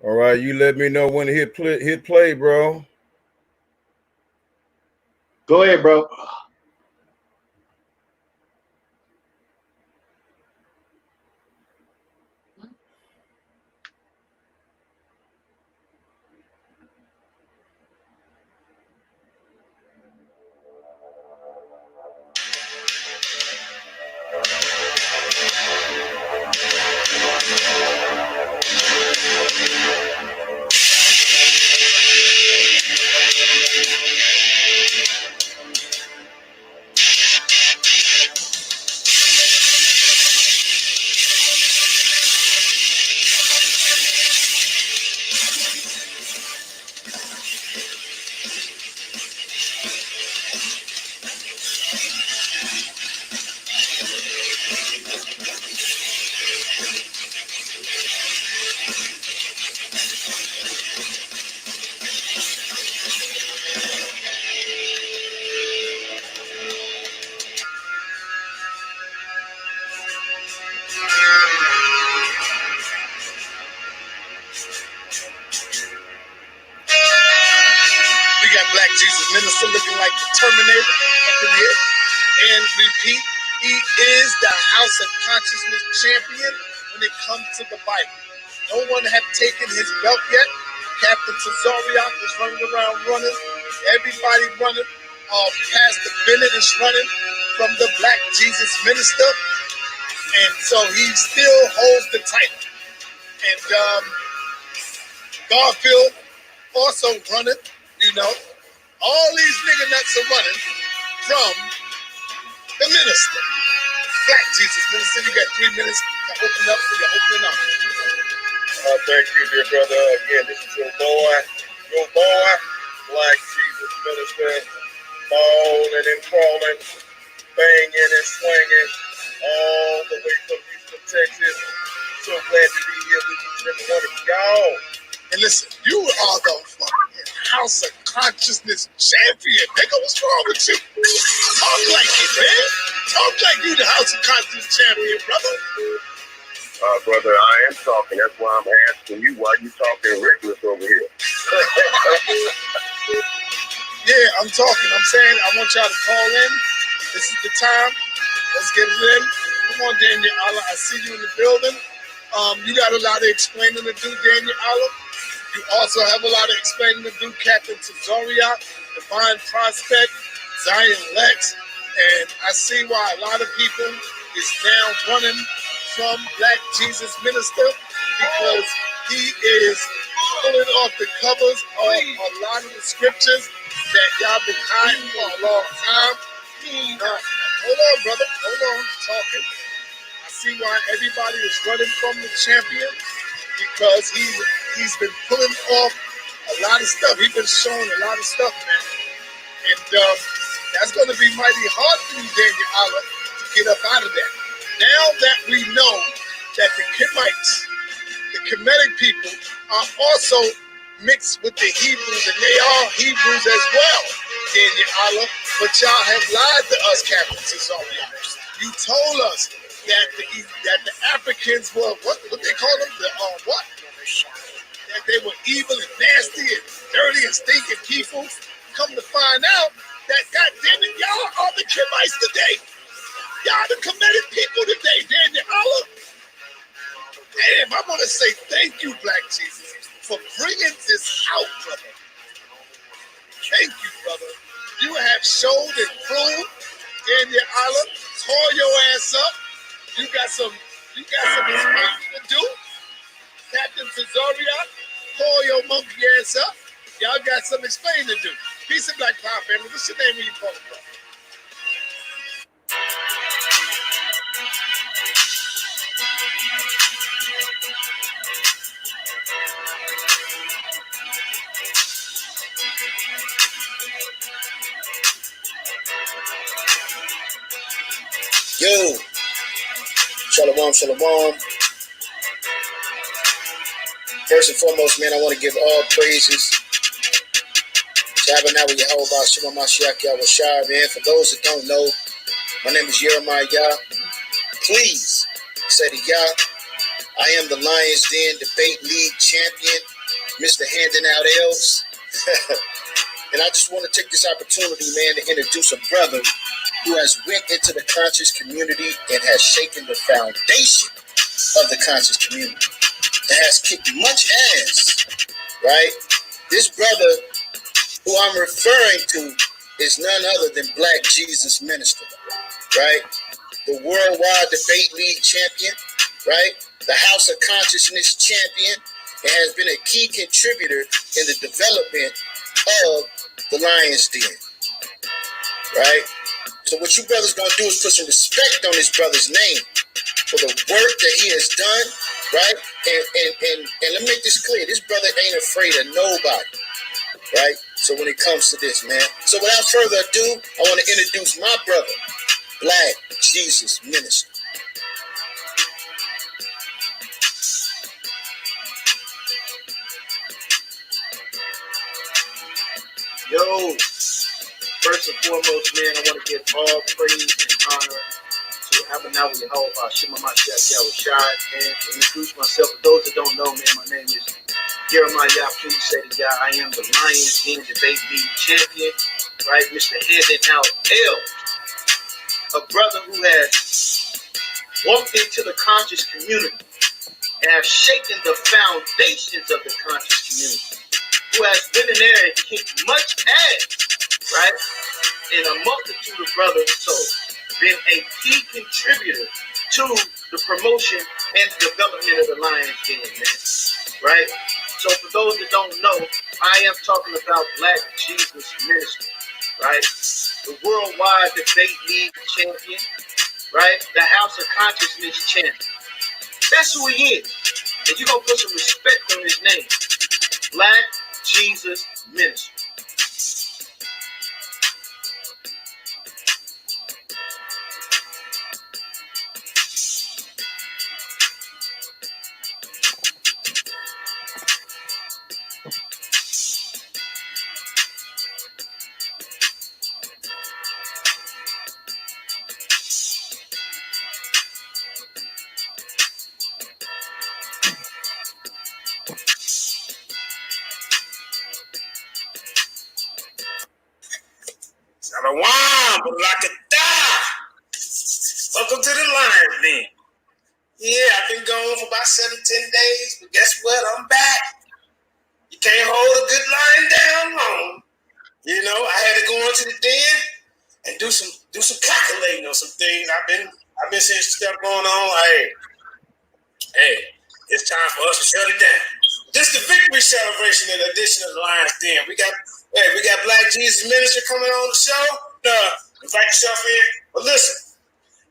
All right, you let me know when to hit play, bro. Go ahead, bro. We got Black Jesus Minister looking like the Terminator up in here. And repeat, he is the House of Consciousness champion when it comes to the Bible. No one have taken his belt yet. Captain Tazariak is running around running. Everybody running. Pastor Bennett is running from the Black Jesus Minister. And so he still holds the title. And Garfield also running, you know. All these nigga nuts are running from the minister. Black Jesus Minister, you got 3 minutes to open up for your opening up. Thank you, dear brother. Again, this is your boy, Black Jesus Minister, falling and crawling, banging and swinging, all the way from Houston, Texas. So glad to be here with each and every one of y'all. And listen, you are the fucking House of Consciousness champion, nigga. What's wrong with you? Talk like it, man. Talk like you the House of Consciousness champion, brother. Brother, I am talking. That's why I'm asking you why you talking reckless over here. Yeah, I'm talking. I'm saying I want y'all to call in. This is the time. Let's get it in. Come on, Daniel Allah. I see you in the building. You got a lot of explaining to do, Daniel Allah. You also have a lot of explaining to do, Captain Tazariak, Divine Prospect, Zion Lex. And I see why a lot of people is now running from Black Jesus Minister, because he is pulling off the covers of a lot of the scriptures that y'all been hiding for a long time. Hold on, brother. Hold on. I'm talking. I see why everybody is running from the champion, because he's been pulling off a lot of stuff. He's been showing a lot of stuff, man. And that's going to be mighty hard for you, Daniel Allah, to get up out of that. Now that we know that the Kemites, the Kemetic people, are also mixed with the Hebrews, and they are Hebrews as well, Daniel Allah, but y'all have lied to us, Captain Tazariak. You told us that the Africans were, what they call them? What? That they were evil and nasty and dirty and stinking people. Come to find out that, goddamn it, y'all are the Kemites today. Y'all the Kemetic people today, Daniel Allah. Damn, I want to say thank you, Black Jesus, for bringing this out, brother. Thank you, brother. You have showed and proved, Daniel Allah, tore your ass up. You got some explaining to do. Captain Tazariak, tore your monkey ass up. Y'all got some explaining to do. Peace and Black Power family. What's your name when you calling from? Yo, shalom, shalom. First and foremost, man, I want to give all praises to Abanawa Yehovah, Shema Mashiach Yahushua, man. For those that don't know, my name is Jeremiah Yah. Please say the Yah I am the Lions Den Debate League champion, Mr. Handing Out L's. And I just want to take this opportunity, man, to introduce a brother who has went into the conscious community and has shaken the foundation of the conscious community and has kicked much ass, right? This brother who I'm referring to is none other than Black Jesus Minister, right? The Worldwide Debate League champion, right? The House of Consciousness champion, and has been a key contributor in the development of the Lions Den, right? So what you brothers gonna do is put some respect on this brother's name for the work that he has done, right? And let me make this clear: this brother ain't afraid of nobody, right? So when it comes to this, man. So without further ado, I want to introduce my brother, Black Jesus Minister. Yo, first and foremost, man, I want to give all praise and honor to Abanawa Yehovah, Shema Mashiach Yahushai, and to introduce myself. For those that don't know, man, my name is Jeremiah. Please say to God, I am the Lions Den Debate League champion, right? Mr. Handing Out L, a brother who has walked into the conscious community and have shaken the foundations of the conscious community, who has been in there and kicked much ass, right? And a multitude of brothers, so been a key contributor to the promotion and development of the Lions Den, man, right? So for those that don't know, I am talking about Black Jesus Minister, right? The Worldwide Debate League champion, right? The House of Consciousness champion. That's who he is. And you're going to put some respect on his name. Black Jesus Minister. Welcome to the Lions Den. Yeah, I've been gone for about 7-10 days, but guess what? I'm back. You can't hold a good lion down long. You know, I had to go into the den and do some calculating on some things. I've been seeing stuff going on. Hey, it's time for us to shut it down. This is the victory celebration in addition to the Lions Den. We got Black Jesus Minister coming on the show. Invite yourself in. But listen,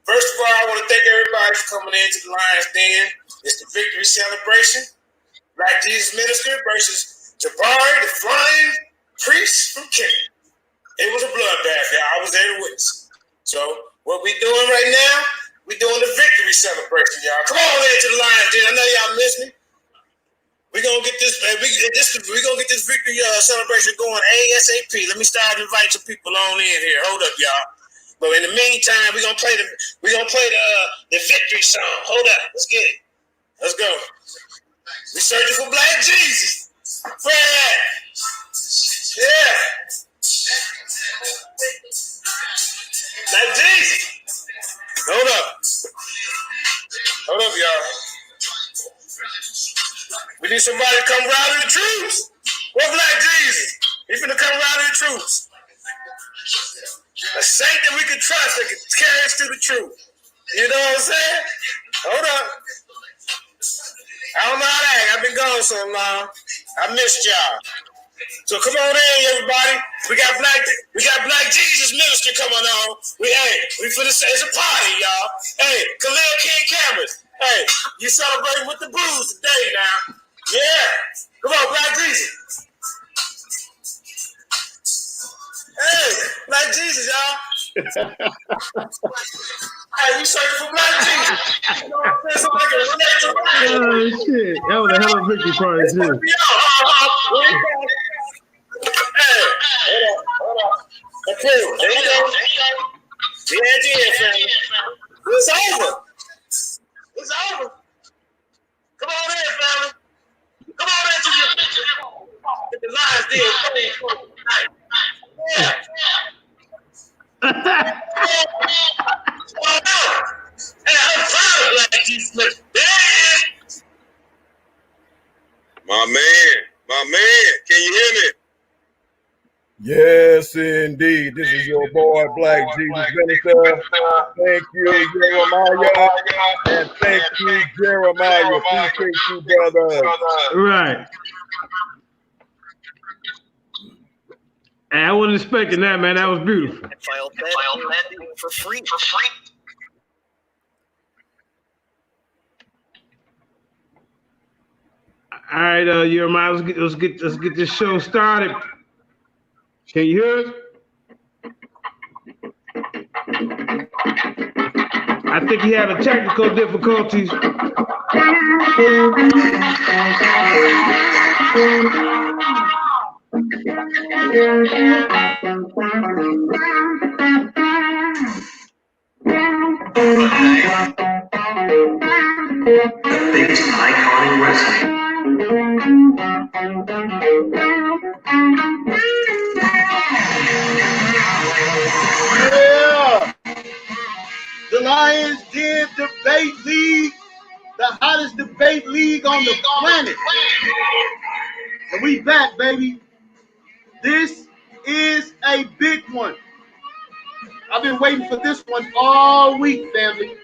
first of all, I want to thank everybody for coming into the Lions Den. It's the victory celebration. Black Jesus Minister versus Jabari, the flying priest from Kenya. It was a bloodbath, y'all. I was there to witness. So what we doing right now, we doing the victory celebration, y'all. Come on into the Lions Den. I know y'all miss me. We're gonna get this victory celebration going ASAP. Let me start inviting some people on in here. Hold up, y'all. But in the meantime, we're gonna play the victory song. Hold up, let's get it. Let's go. We searching for Black Jesus. Fred. Yeah. Black Jesus. Hold up, y'all. We need somebody to come rally the troops. Where Black Jesus? He's finna come rally the troops. A saint that we can trust that can carry us to the truth. You know what I'm saying? Hold up. I don't know how to act. I've been gone so long. I missed y'all. So come on in, everybody. We got Black Jesus Minister coming on. We finna say it's a party, y'all. Hey, Khalil King Cameras. Hey, you celebrating with the booze today now. Yeah. Come on, Black Jesus. Hey, Black Jesus, y'all. Hey, we searching for Black Jesus. You know what I'm saying? So I can relate to Oh, shit. That was a hell of a victory party, too. Hold on. That's cool. There you go. Yeah, family. It's over. Yeah. Hey, I'm proud of Black Jesus. My man, can you hear me? Yes, indeed. This is your boy, Black Jesus Minister. Thank you, Jeremiah. And thank you, Jeremiah. Appreciate you, brother. Right. And I wasn't expecting that, man. That was beautiful. File that for free. All right, Jeremiah, let's get this show started. Can you hear us? I think he had a technical difficulties. Biggest icon in wrestling. Yeah! The Lions Den Debate League, the hottest debate league on the planet. And we back, baby. This is a big one. I've been waiting for this one all week, family.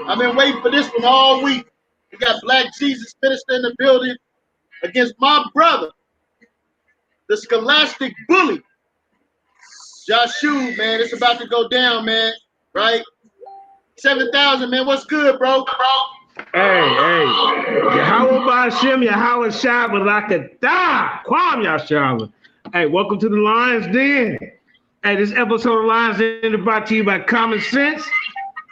I've been waiting for this one all week. We got Black Jesus Minister in the building against my brother, the scholastic bully, Jasub, man. It's about to go down, man. Right? 7,000, man. What's good, bro? Hey. Yahweh Ba'Shem, Yahweh Shah, Barakatah, Kwam Yahshua. Hey, welcome to the Lions Den. Hey, this episode of Lions Den is brought to you by Common Sense.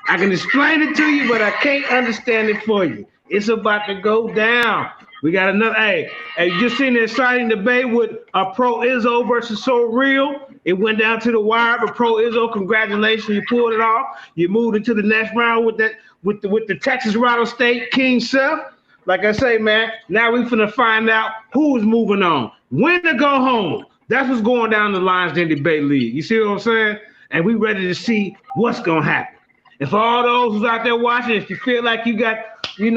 I can explain it to you, but I can't understand it for you. It's about to go down. We got another, hey, you just seen the exciting debate with Pro Izzo versus So Real. It went down to the wire, but Pro Izzo, congratulations, you pulled it off. You moved into the next round with the Texas Rattlesnake King Seth. Like I say, man, now we finna find out who's moving on. When to go home. That's what's going down in the Lions Den Debate League. You see what I'm saying? And we ready to see what's gonna happen. And for all those who's out there watching, if you feel like you got, the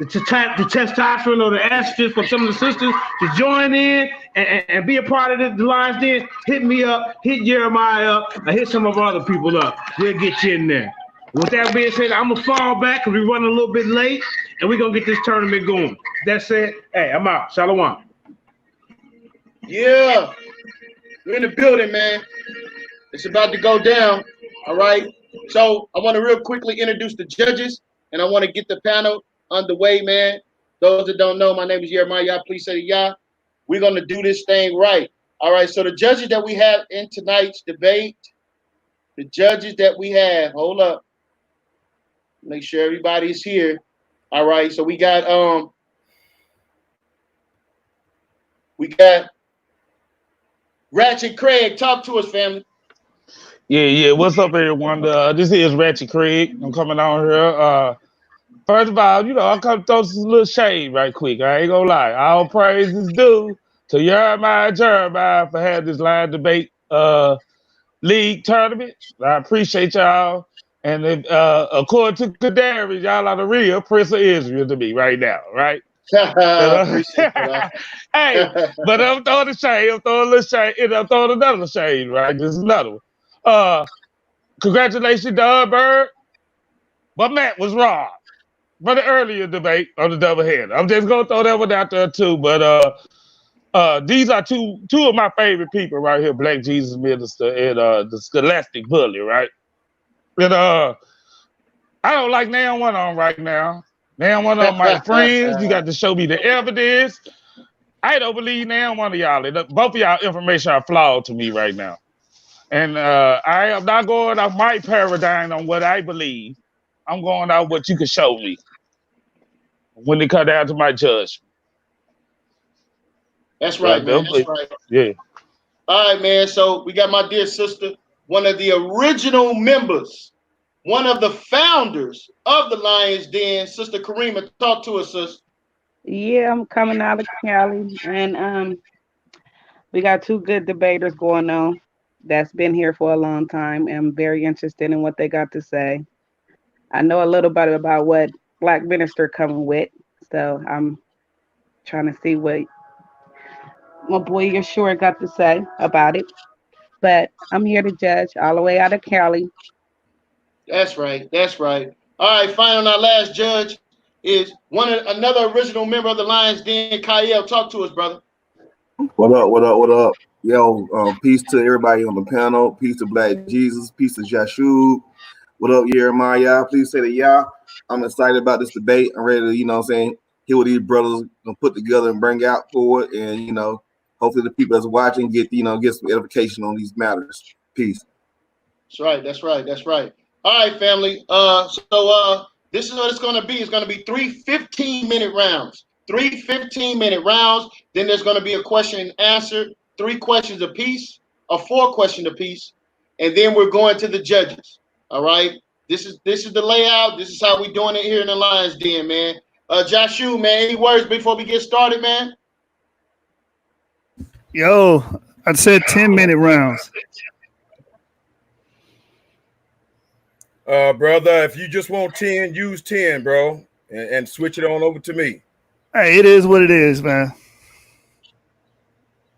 testosterone or the estrogen from some of the sisters to join in and be a part of the Lions Den, hit me up, hit Jeremiah up, and hit some of our other people up. We'll get you in there. With that being said, I'm going to fall back because we're running a little bit late, and we're going to get this tournament going. That said, hey, I'm out. Shalom. Yeah. We're in the building, man. It's about to go down. All right. So I want to real quickly introduce the judges, and I want to get the panel underway, man. Those that don't know, my name is Jeremiah. Please say Yah. We're going to do this thing right. All right. So the judges that we have in tonight's debate, hold up. Make sure everybody's here. All right. So we got Ratchet Craig. Talk to us, family. Yeah. What's up, everyone? This is Ratchet Craig. I'm coming on here. First of all, I'll come throw some little shade right quick. I ain't gonna lie. All praises due to Jeremiah for having this line debate league tournament. I appreciate y'all. And if, according to Kadarius, y'all are the real Prince of Israel to me right now, right? Appreciate that. Hey, but I'm throwing the shade. I'm throwing a little shade. And I'm throwing another shade, right? This is another one. Congratulations, Doug Bird. But Matt was wrong for the earlier debate on the doubleheader. I'm just gonna throw that one out there too. But these are two of my favorite people right here, Black Jesus Minister and the Scholastic Bully, right? And I don't like now one on right now. Now one of my friends, you got to show me the evidence. I don't believe now one of y'all. Both of y'all information are flawed to me right now. And I am not going off my paradigm on what I believe. I'm going off what you can show me when it comes down to my judgment. That's right, man. That's right. Yeah. All right, man. So we got my dear sister, one of the original members, one of the founders of the Lions Den, Sister Karima. Talk to us, sis. Yeah, I'm coming out of Cali, and We got two good debaters going on that's been here for a long time. And I'm very interested in what they got to say. I know a little bit about what Black Minister coming with, so I'm trying to see what my boy Yeshua got to say about it. But I'm here to judge all the way out of Cali. That's right. That's right. All right. Finally, our last judge is another original member of the Lions Den. Kyle, talk to us, brother. What up? What up? What up? Yo, peace to everybody on the panel. Peace to Black Jesus. Peace to Jasub. What up, Jeremiah? Please say the Yah. I'm excited about this debate. I'm ready to, what I'm saying, hear what these brothers gonna put together and bring out forward. And, hopefully the people that's watching get some edification on these matters. Peace. That's right. That's right. That's right. All right, family. This is what it's going to be. It's going to be 3 15-minute rounds. 3 15-minute rounds. Then there's going to be a question and answer. 3 questions apiece, or 4 questions apiece, and then we're going to the judges. All right. This is the layout. This is how we're doing it here in the Lions Den, man. Jashu, man, any words before we get started, man? Yo, I said 10-minute rounds. Brother, if you just want 10, use 10, bro, and switch it on over to me. Hey, it is what it is, man.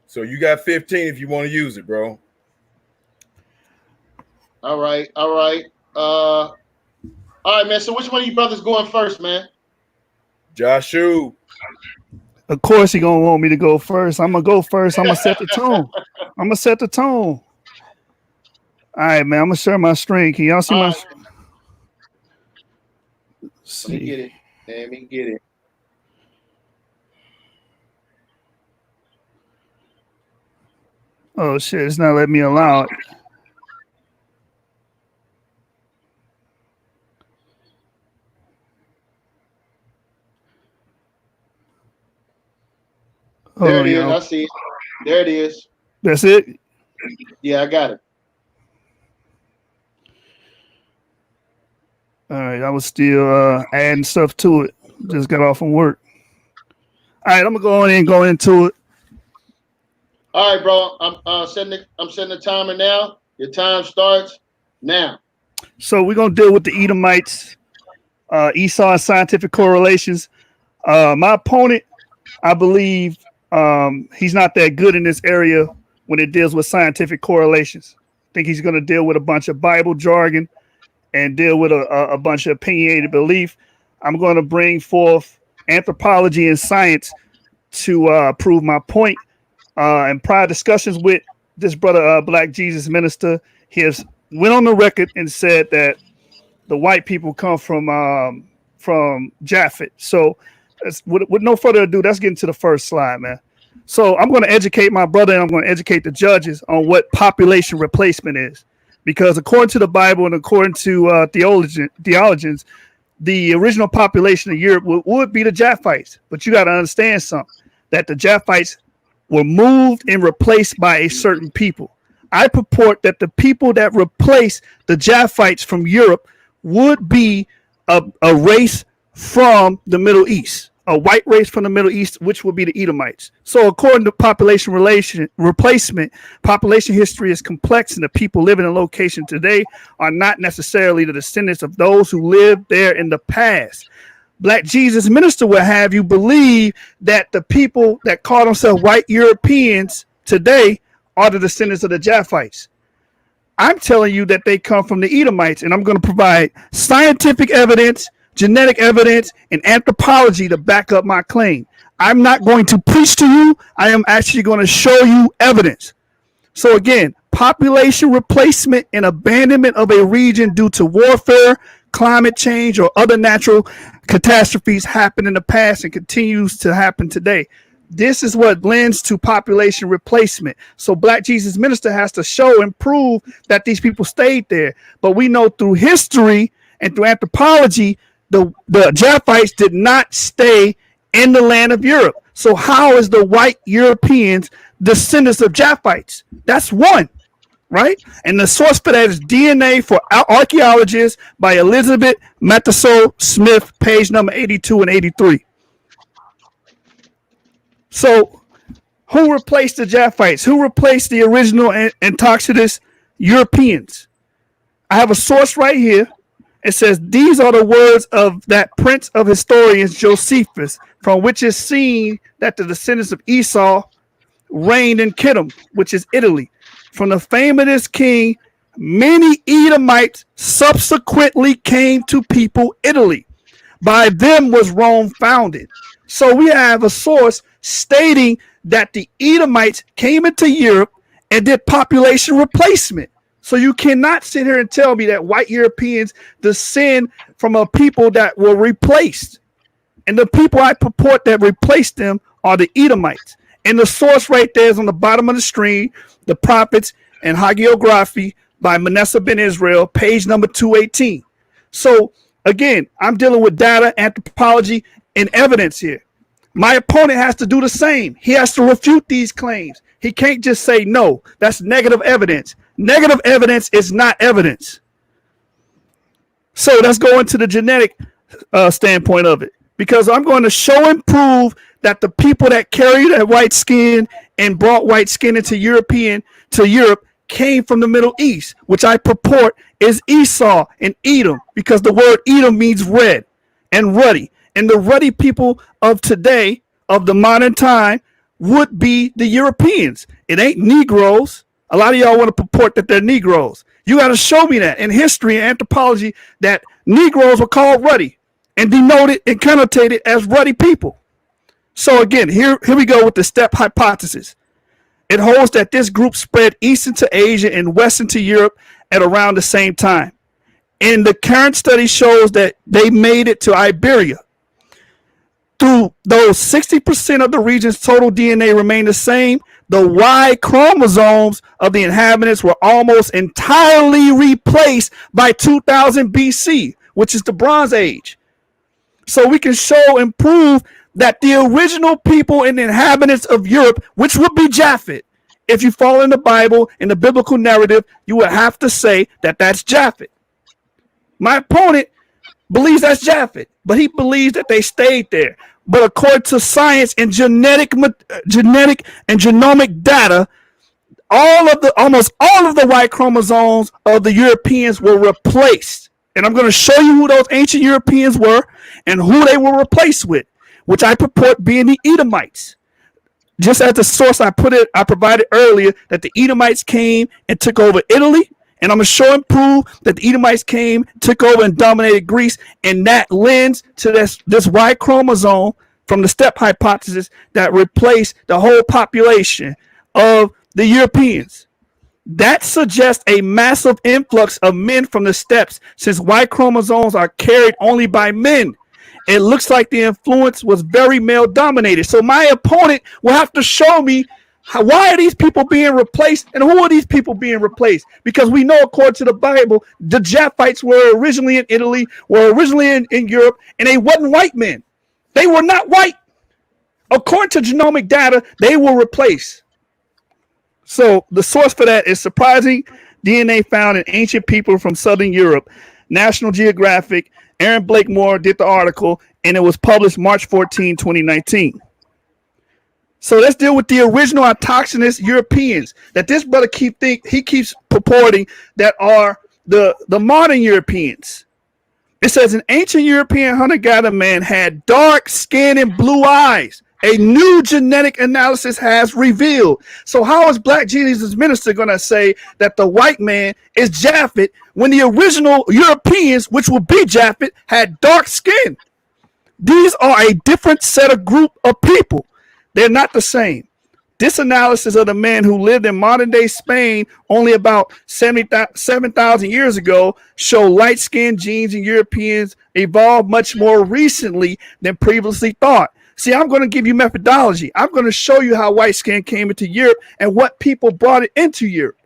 So you got 15 if you want to use it, bro. All right. All right, man. So which one of you brothers going first, man? Jashu. Of course he gonna want me to go first. I'm gonna go first. I'm gonna set the tone. All right, man. I'm gonna share my screen. Can y'all see my? Let me get it. Let me get it. Oh shit! It's not letting me allow it. There it is. I see it. There it is. That's it? Yeah, I got it. All right, I was still adding stuff to it. Just got off from work. All right, I'm gonna go into it. All right, bro. I'm setting the timer now. Your time starts now. So we're gonna deal with the Edomites, Esau, and scientific correlations. My opponent, I believe, he's not that good in this area when it deals with scientific correlations. I think he's gonna deal with a bunch of Bible jargon and deal with a bunch of opinionated belief. I'm going to bring forth anthropology and science to prove my point. In prior discussions with this brother, Black Jesus Minister, he has went on the record and said that the white people come from Japhet. So with no further ado, let's get into the first slide, man. So I'm going to educate my brother and I'm going to educate the judges on what population replacement is. Because according to the Bible and according to theologians, the original population of Europe would be the Japhites. But you got to understand something, that the Japhites were moved and replaced by a certain people. I purport that the people that replaced the Japhites from Europe would be a race from the Middle East, a white race from the Middle East, which would be the Edomites. So according to population replacement, population history is complex, and the people living in location today are not necessarily the descendants of those who lived there in the past. Black Jesus Minister will have you believe that the people that call themselves white Europeans today are the descendants of the Japhites. I'm telling you that they come from the Edomites, and I'm going to provide scientific evidence, genetic evidence, and anthropology to back up my claim. I'm not going to preach to you. I am actually going to show you evidence. So again, population replacement and abandonment of a region due to warfare, climate change, or other natural catastrophes happened in the past and continues to happen today. This is what lends to population replacement. So Black Jesus Minister has to show and prove that these people stayed there. But we know through history and through anthropology, the Japhites did not stay in the land of Europe. So how is the white Europeans descendants of Japhites? That's one, right? And the source for that is DNA for Archaeologists by Elizabeth Matheson Smith, page number 82 and 83. So Who replaced the Japhites? Who replaced the original Antarcticus Europeans? I have a source right here. It says, these are the words of that prince of historians, Josephus, from which is seen that the descendants of Esau reigned in Kittim, which is Italy. From the fame of this king, many Edomites subsequently came to people Italy. By them was Rome founded. So we have a source stating that the Edomites came into Europe and did population replacement. So you cannot sit here and tell me that white Europeans descend from a people that were replaced. And the people I purport that replaced them are the Edomites. And the source right there is on the bottom of the screen, The Prophets and Hagiography by Manasseh ben Israel, page number 218. So again, I'm dealing with data, anthropology, and evidence here. My opponent has to do the same. He has to refute these claims. He can't just say, no, that's negative evidence. Negative evidence is not evidence. So let's go into the genetic standpoint of it, because I'm going to show and prove that the people that carried that white skin and brought white skin into Europe came from the Middle East, which I purport is Esau and Edom, because the word Edom means red and ruddy. And the ruddy people of today, of the modern time, would be the Europeans. It ain't Negroes. A lot of y'all want to purport that they're Negroes. You got to show me that in history and anthropology that Negroes were called ruddy and denoted and connotated as ruddy people. So again, here we go with the step hypothesis. It holds that this group spread east into Asia and west into Europe at around the same time. And the current study shows that they made it to Iberia. Through those 60% of the region's total DNA remained the same, the Y chromosomes of the inhabitants were almost entirely replaced by 2000 BC, which is the Bronze Age. So we can show and prove that the original people and inhabitants of Europe, which would be Japhet, if you follow in the Bible, in the biblical narrative, you would have to say that that's Japhet. My opponent believes that's Japhet, but he believes that they stayed there. But according to science and genetic and genomic data, almost all of the Y chromosomes of the Europeans were replaced. And I'm going to show you who those ancient Europeans were and who they were replaced with, which I purport being the Edomites. Just as the source I provided earlier, that the Edomites came and took over Italy. And I'm going to show and prove that the Edomites came, took over, and dominated Greece. And that lends to this Y chromosome from the step hypothesis that replaced the whole population of the Europeans. That suggests a massive influx of men from the steppes, since Y chromosomes are carried only by men. It looks like the influence was very male dominated. So my opponent will have to show me why are these people being replaced and who are these people being replaced? Because we know, according to the Bible, the Japhites were originally in Italy, were originally in Europe, and they wasn't white men. They were not white. According to genomic data, they were replaced. So the source for that is surprising DNA found in ancient people from Southern Europe. National Geographic, Aaron Blakemore did the article, and it was published March 14, 2019. So let's deal with the original autochthonous Europeans that this brother keeps purporting that are the modern Europeans. It says an ancient European hunter-gatherer man had dark skin and blue eyes. A new genetic analysis has revealed. So how is Black Jesus' minister going to say that the white man is Japhet when the original Europeans, which would be Japhet, had dark skin? These are a different set of group of people. They're not the same. This analysis of the man who lived in modern-day Spain only about 7,000 years ago show light-skinned genes in Europeans evolved much more recently than previously thought. See, I'm going to give you methodology. I'm going to show you how white skin came into Europe and what people brought it into Europe,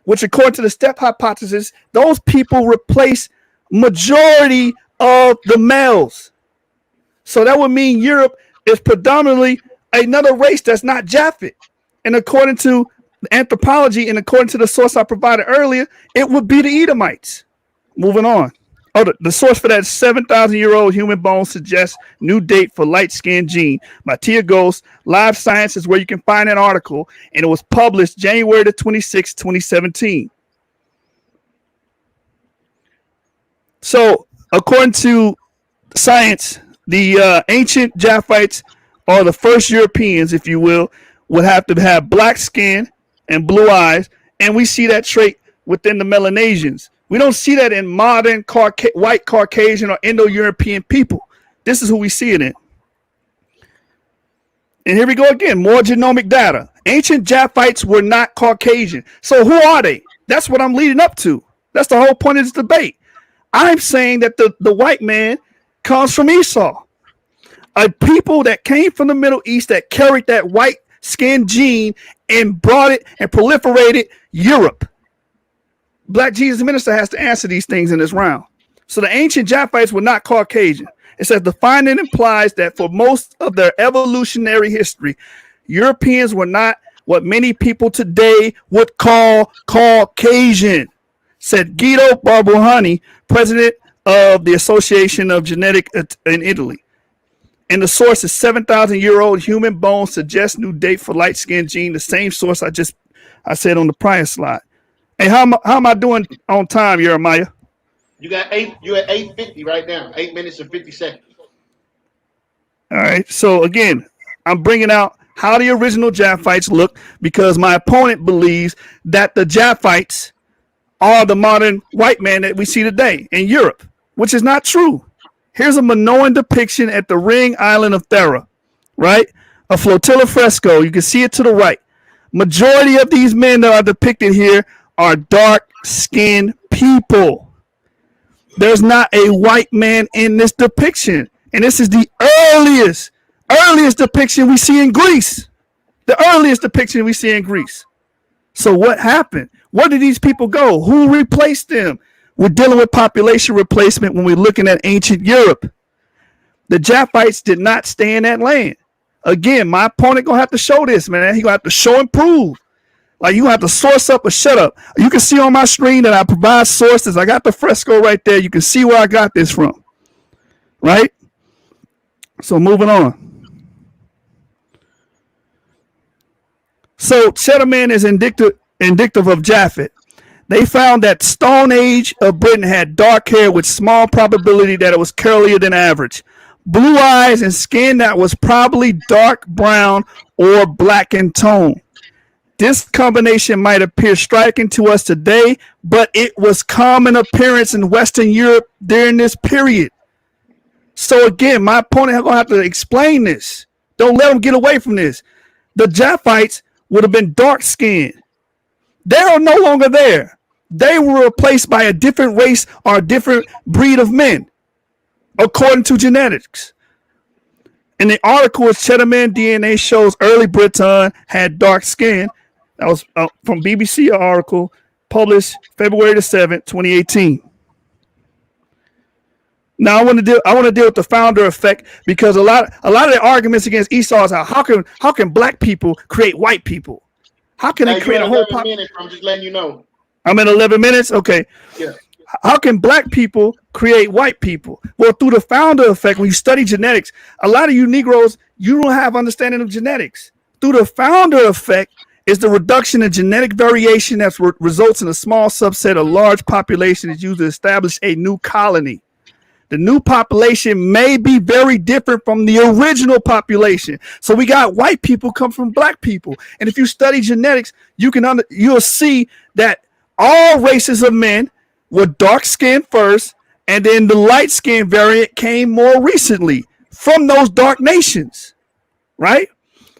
which, according to the step hypothesis, those people replace majority of the males. So that would mean Europe is predominantly another race that's not Japhet. And according to anthropology and according to the source I provided earlier, it would be the Edomites. Moving on. Oh, the source for that 7,000-year-old human bone suggests new date for light-skinned gene by Tia Ghost. Live Science is where you can find that article, and it was published January the 26th, 2017. So, according to science, the ancient Japhites, or the first Europeans, if you will, would have to have black skin and blue eyes, and we see that trait within the Melanesians. We don't see that in modern white Caucasian or Indo-European people. This is who we see it in. And here we go again, more genomic data. Ancient Japhites were not Caucasian. So who are they? That's what I'm leading up to. That's the whole point of this debate. I'm saying that the white man comes from Esau, a people that came from the Middle East that carried that white skin gene and brought it and proliferated Europe. Black Jesus Minister has to answer these things in this round. So the ancient Japhites were not Caucasian. It says the finding implies that for most of their evolutionary history, Europeans were not what many people today would call Caucasian, said Guido Barbuhani, president of the Association of Genetic in Italy. And the source is 7,000-year-old human bones suggests new date for light-skinned gene, the same source I said on the prior slide. Hey, how am I doing on time, Jeremiah? You're at 8:50 right now. 8 minutes and 50 seconds. All right. So again, I'm bringing out how the original Japhites look because my opponent believes that the Japhites are the modern white man that we see today in Europe, which is not true. Here's a Minoan depiction at the ring island of Thera, right? A flotilla fresco. You can see it to the right. Majority of these men that are depicted here are dark-skinned people. There's not a white man in this depiction. And this is the earliest depiction we see in Greece. The earliest depiction we see in Greece. So what happened? Where did these people go? Who replaced them? We're dealing with population replacement when we're looking at ancient Europe. The Japhites did not stay in that land. Again, my opponent going to have to show this, man. He going to have to show and prove. Like, you have to source up or shut up. You can see on my screen that I provide sources. I got the fresco right there. You can see where I got this from. Right? So moving on. So Cheddarman is indicative of Japhet. They found that Stone Age of Britain had dark hair with small probability that it was curlier than average. Blue eyes and skin that was probably dark brown or black in tone. This combination might appear striking to us today, but it was common appearance in Western Europe during this period. So again, my opponent is going to have to explain this. Don't let them get away from this. The Japhites would have been dark-skinned. They are no longer there. They were replaced by a different race or a different breed of men, according to genetics. In the article, Cheddarman DNA shows early Britain had dark skin. That was from BBC article published February the 7th, 2018. Now I want to deal with the founder effect because a lot of the arguments against Esau is how can black people create white people? How can they create a whole minutes? I'm just letting you know. I'm at 11 minutes. Okay. Yeah. How can black people create white people? Well, through the founder effect, when you study genetics, a lot of you Negroes, you don't have understanding of genetics. Through the founder effect is the reduction in genetic variation that results in a small subset of large population is used to establish a new colony. The new population may be very different from the original population. So we got white people come from black people. And if you study genetics, you'll see that all races of men were dark skinned first, and then the light skinned variant came more recently from those dark nations, right?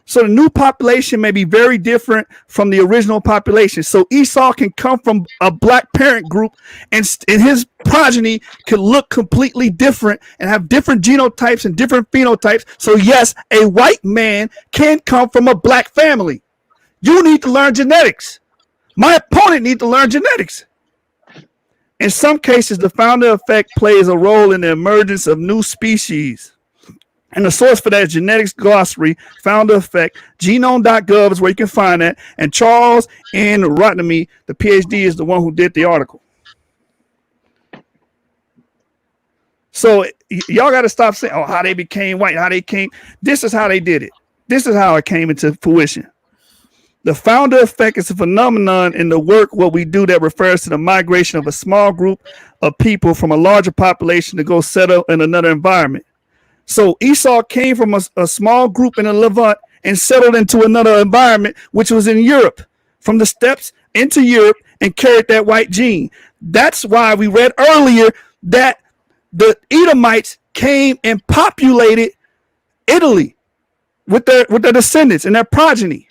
So the new population may be very different from the original population. So Esau can come from a black parent group, and his progeny can look completely different and have different genotypes and different phenotypes. So yes, a white man can come from a black family. You need to learn genetics. My opponent needs to learn genetics. In some cases, the founder effect plays a role in the emergence of new species. And the source for that is Genetics Glossary, Founder Effect, genome.gov is where you can find that. And Charles N. Rotnamy, the PhD, is the one who did the article. So y'all got to stop saying, oh, how they became white, how they came. This is how they did it. This is how it came into fruition. The founder effect is a phenomenon in the work, what we do, that refers to the migration of a small group of people from a larger population to go settle in another environment. So Esau came from a small group in the Levant and settled into another environment, which was in Europe, from the steppes into Europe, and carried that white gene. That's why we read earlier that the Edomites came and populated Italy with their descendants and their progeny.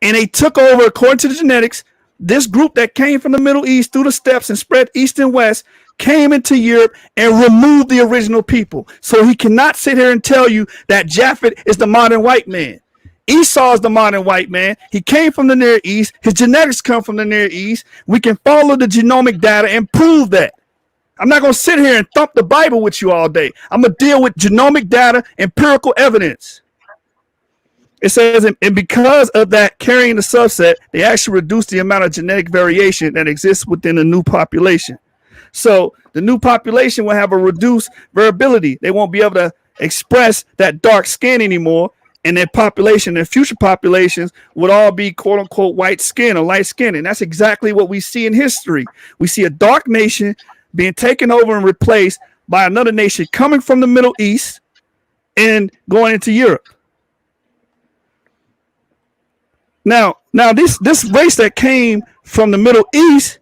And they took over, according to the genetics, this group that came from the Middle East through the steppes and spread east and west, came into Europe and removed the original people. So he cannot sit here and tell you that Japhet is the modern white man. Esau is the modern white man. He came from the Near East. His genetics come from the Near East. We can follow the genomic data and prove that. I'm not going to sit here and thump the Bible with you all day. I'm going to deal with genomic data, empirical evidence. It says, and because of that carrying the subset, they actually reduce the amount of genetic variation that exists within a new population. So the new population will have a reduced variability. They won't be able to express that dark skin anymore. And their population, their future populations would all be quote unquote white skin or light skin. And that's exactly what we see in history. We see a dark nation being taken over and replaced by another nation coming from the Middle East and going into Europe. Now this race that came from the Middle East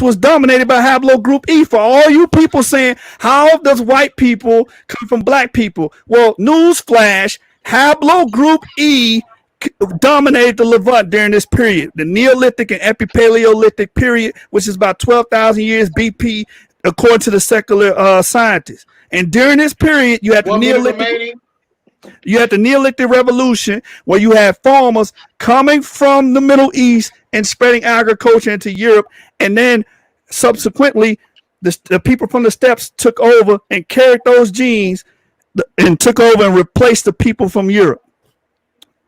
was dominated by haplogroup E. For all you people saying, how does white people come from black people? Well, newsflash, haplogroup E dominated the Levant during this period, the Neolithic and Epipaleolithic period, which is about 12,000 years BP, according to the secular scientists. And during this period, you had the Neolithic Revolution, where you had farmers coming from the Middle East and spreading agriculture into Europe. And then subsequently, the people from the steppes took over and carried those genes and took over and replaced the people from Europe.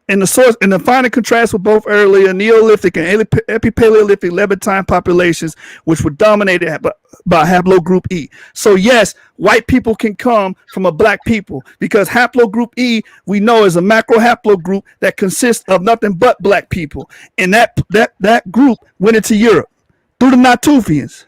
And the final contrast with both earlier Neolithic and Epipaleolithic Levantine populations, which were dominated by haplogroup E. So yes, white people can come from a black people, because haplogroup E, we know, is a macro haplogroup that consists of nothing but black people. And that group went into Europe through the Natufians.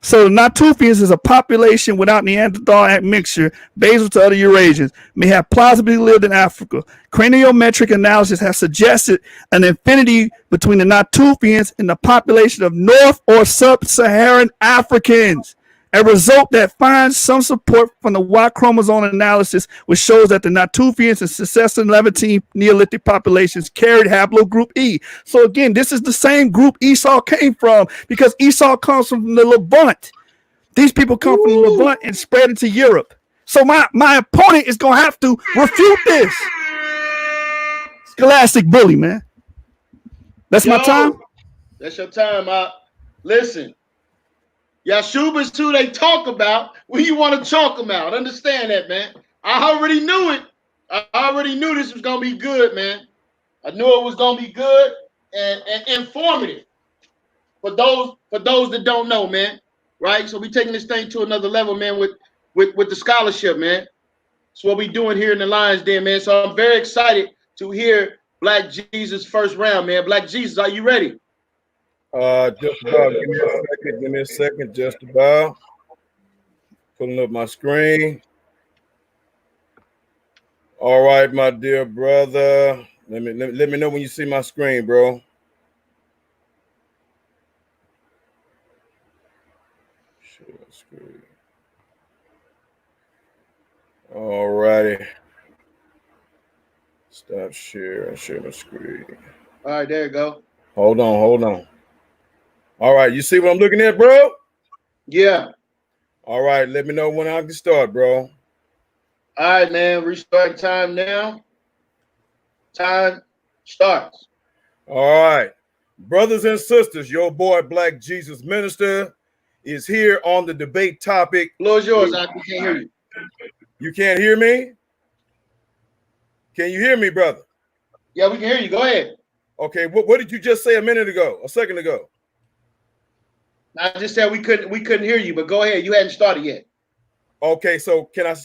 So the Natufians is a population without Neanderthal admixture, basal to other Eurasians, may have plausibly lived in Africa. Craniometric analysis has suggested an affinity between the Natufians and the population of North or Sub-Saharan Africans, a result that finds some support from the Y chromosome analysis, which shows that the Natufians and successive Levantine Neolithic populations carried haplogroup E. So again, this is the same group Esau came from, because Esau comes from the Levant. These people come from the Levant and spread into Europe. So my opponent is going to have to refute this. Scholastic bully, man. That's my time. That's your time. Listen. Jasub is who they talk about when you want to talk about. Understand that, man. I already knew it. I already knew this was going to be good, man. I knew it was going to be good and informative for those that don't know, man. Right? So we taking this thing to another level, man, with the scholarship, man. That's what we doing here in the Lions Den, man. So I'm very excited to hear Black Jesus first round, man. Black Jesus, are you ready? Just about. Give me a second. Just about. Pulling up my screen. All right, my dear brother. Let me know when you see my screen, bro. Share screen. All righty. Stop share. Share my screen. All right, there you go. Hold on. All right, you see what I'm looking at, bro? Yeah. All right, let me know when I can start, bro. All right, man. Restart time now. Time starts. All right. Brothers and sisters, your boy Black Jesus Minister is here on the debate topic. Floor is yours. I can't hear you. You can't hear me? Can you hear me, brother? Yeah, we can hear you. Go ahead. Okay, what did you just say a second ago? I just said we couldn't hear you, but go ahead. You hadn't started yet. Okay, so can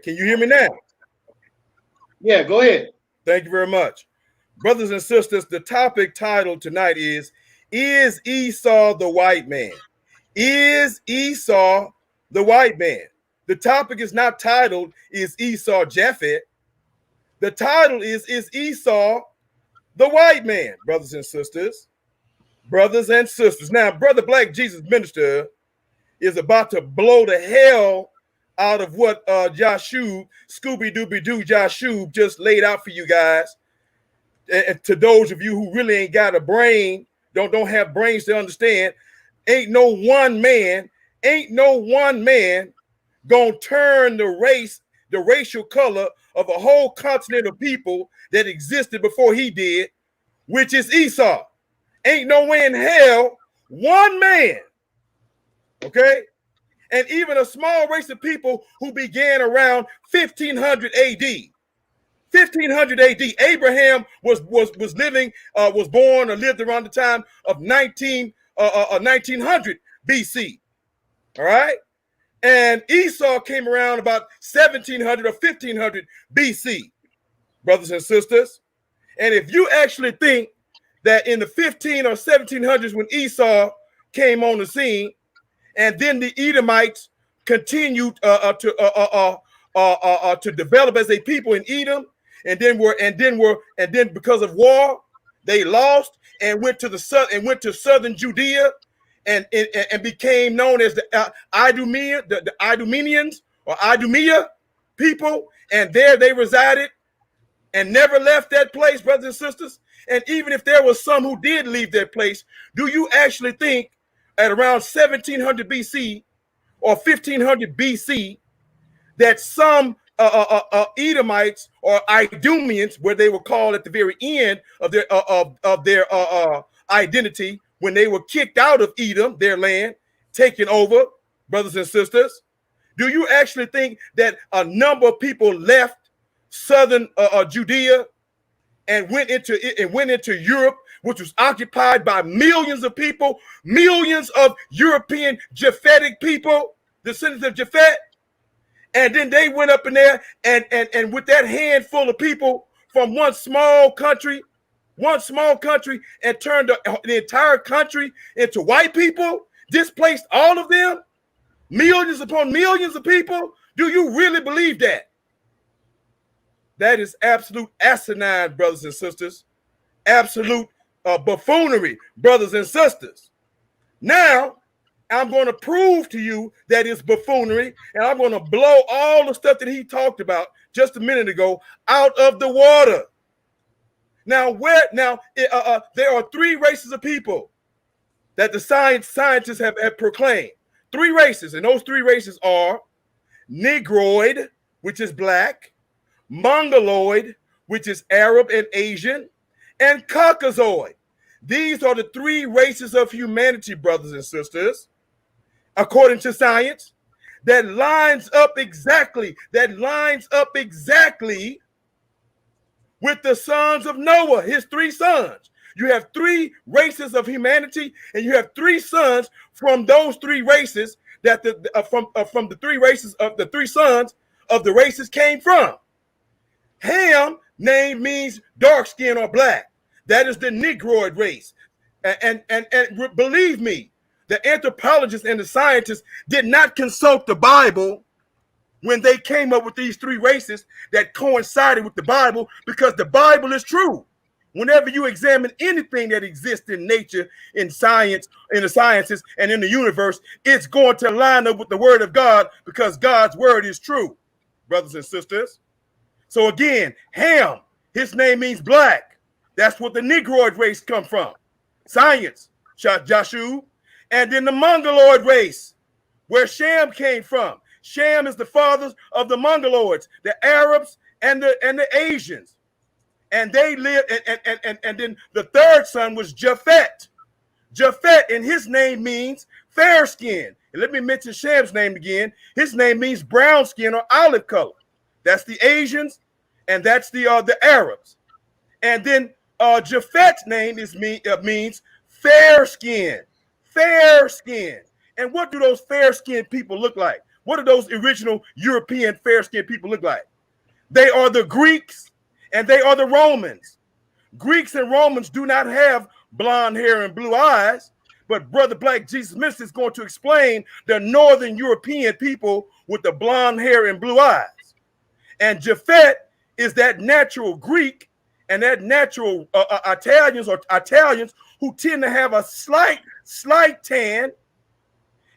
you hear me now? Yeah, go ahead. Thank you very much. Brothers and sisters, the topic title tonight is Esau the white man? Is Esau the white man? The topic is not titled, is Esau Japhet? The title is Esau the white man, brothers and sisters? Brothers and sisters. Now, Brother Black Jesus Minister is about to blow the hell out of what Jasub, Scooby-Dooby-Doo Jasub just laid out for you guys. And to those of you who really ain't got a brain, don't have brains to understand, ain't no one man gonna turn the racial color of a whole continent of people that existed before he did, which is Esau. Ain't no way in hell one man, okay? And even a small race of people who began around 1500 AD. 1500 AD. Abraham was living, was born or lived around the time of 1900 BC. All right? And Esau came around about 1700 or 1500 BC, brothers and sisters. And if you actually think that in the 15 or 1700s when Esau came on the scene, and then the Edomites continued to develop as a people in Edom, and then because of war, they lost and went to southern Judea, and became known as the Idumeans or Idumea people, and there they resided and never left that place, brothers and sisters. And even if there was some who did leave that place, do you actually think at around 1700 BC or 1500 BC that some Edomites or Idumeans, where they were called at the very end of their identity, when they were kicked out of Edom, their land, taken over, brothers and sisters, do you actually think that a number of people left southern Judea and went into Europe, which was occupied by millions of people, millions of European Japhetic people, descendants of Japhet, and then they went up in there and with that handful of people from one small country, and turned the entire country into white people, displaced all of them, millions upon millions of people. Do you really believe that? That is absolute asinine, brothers and sisters. Absolute buffoonery, brothers and sisters. Now, I'm going to prove to you that it's buffoonery, and I'm going to blow all the stuff that he talked about just a minute ago out of the water. Now, there are three races of people that the scientists have proclaimed. Three races, and those three races are Negroid, which is black, Mongoloid, which is Arab and Asian, and Caucasoid. These are the three races of humanity, brothers and sisters, according to science, that lines up exactly with the sons of Noah, his three sons. You have three races of humanity, and you have three sons from those three races that from the three races of the three sons of the races came from. Ham name means dark skin or black. That is the Negroid race. And believe me, the anthropologists and the scientists did not consult the Bible when they came up with these three races that coincided with the Bible, because the Bible is true. Whenever you examine anything that exists in nature, in science, in the sciences, and in the universe, it's going to line up with the word of God, because God's word is true, brothers and sisters. So again, Ham, his name means black. That's what the Negroid race come from. Science, Jasub. And then the Mongoloid race, where Shem came from. Shem is the father of the Mongoloids, the Arabs and the Asians. And they lived, and then the third son was Japhet. Japhet, and his name means fair skin. And let me mention Shem's name again. His name means brown skin or olive color. That's the Asians, and that's the Arabs. And then Japhet's name means fair skin. fair-skinned. And what do those fair-skinned people look like? What do those original European fair-skinned people look like? They are the Greeks and they are the Romans. Greeks and Romans do not have blonde hair and blue eyes, but Brother Black Jesus Minister is going to explain the Northern European people with the blonde hair and blue eyes. And Japhet is that natural Greek and that natural Italians who tend to have a slight tan,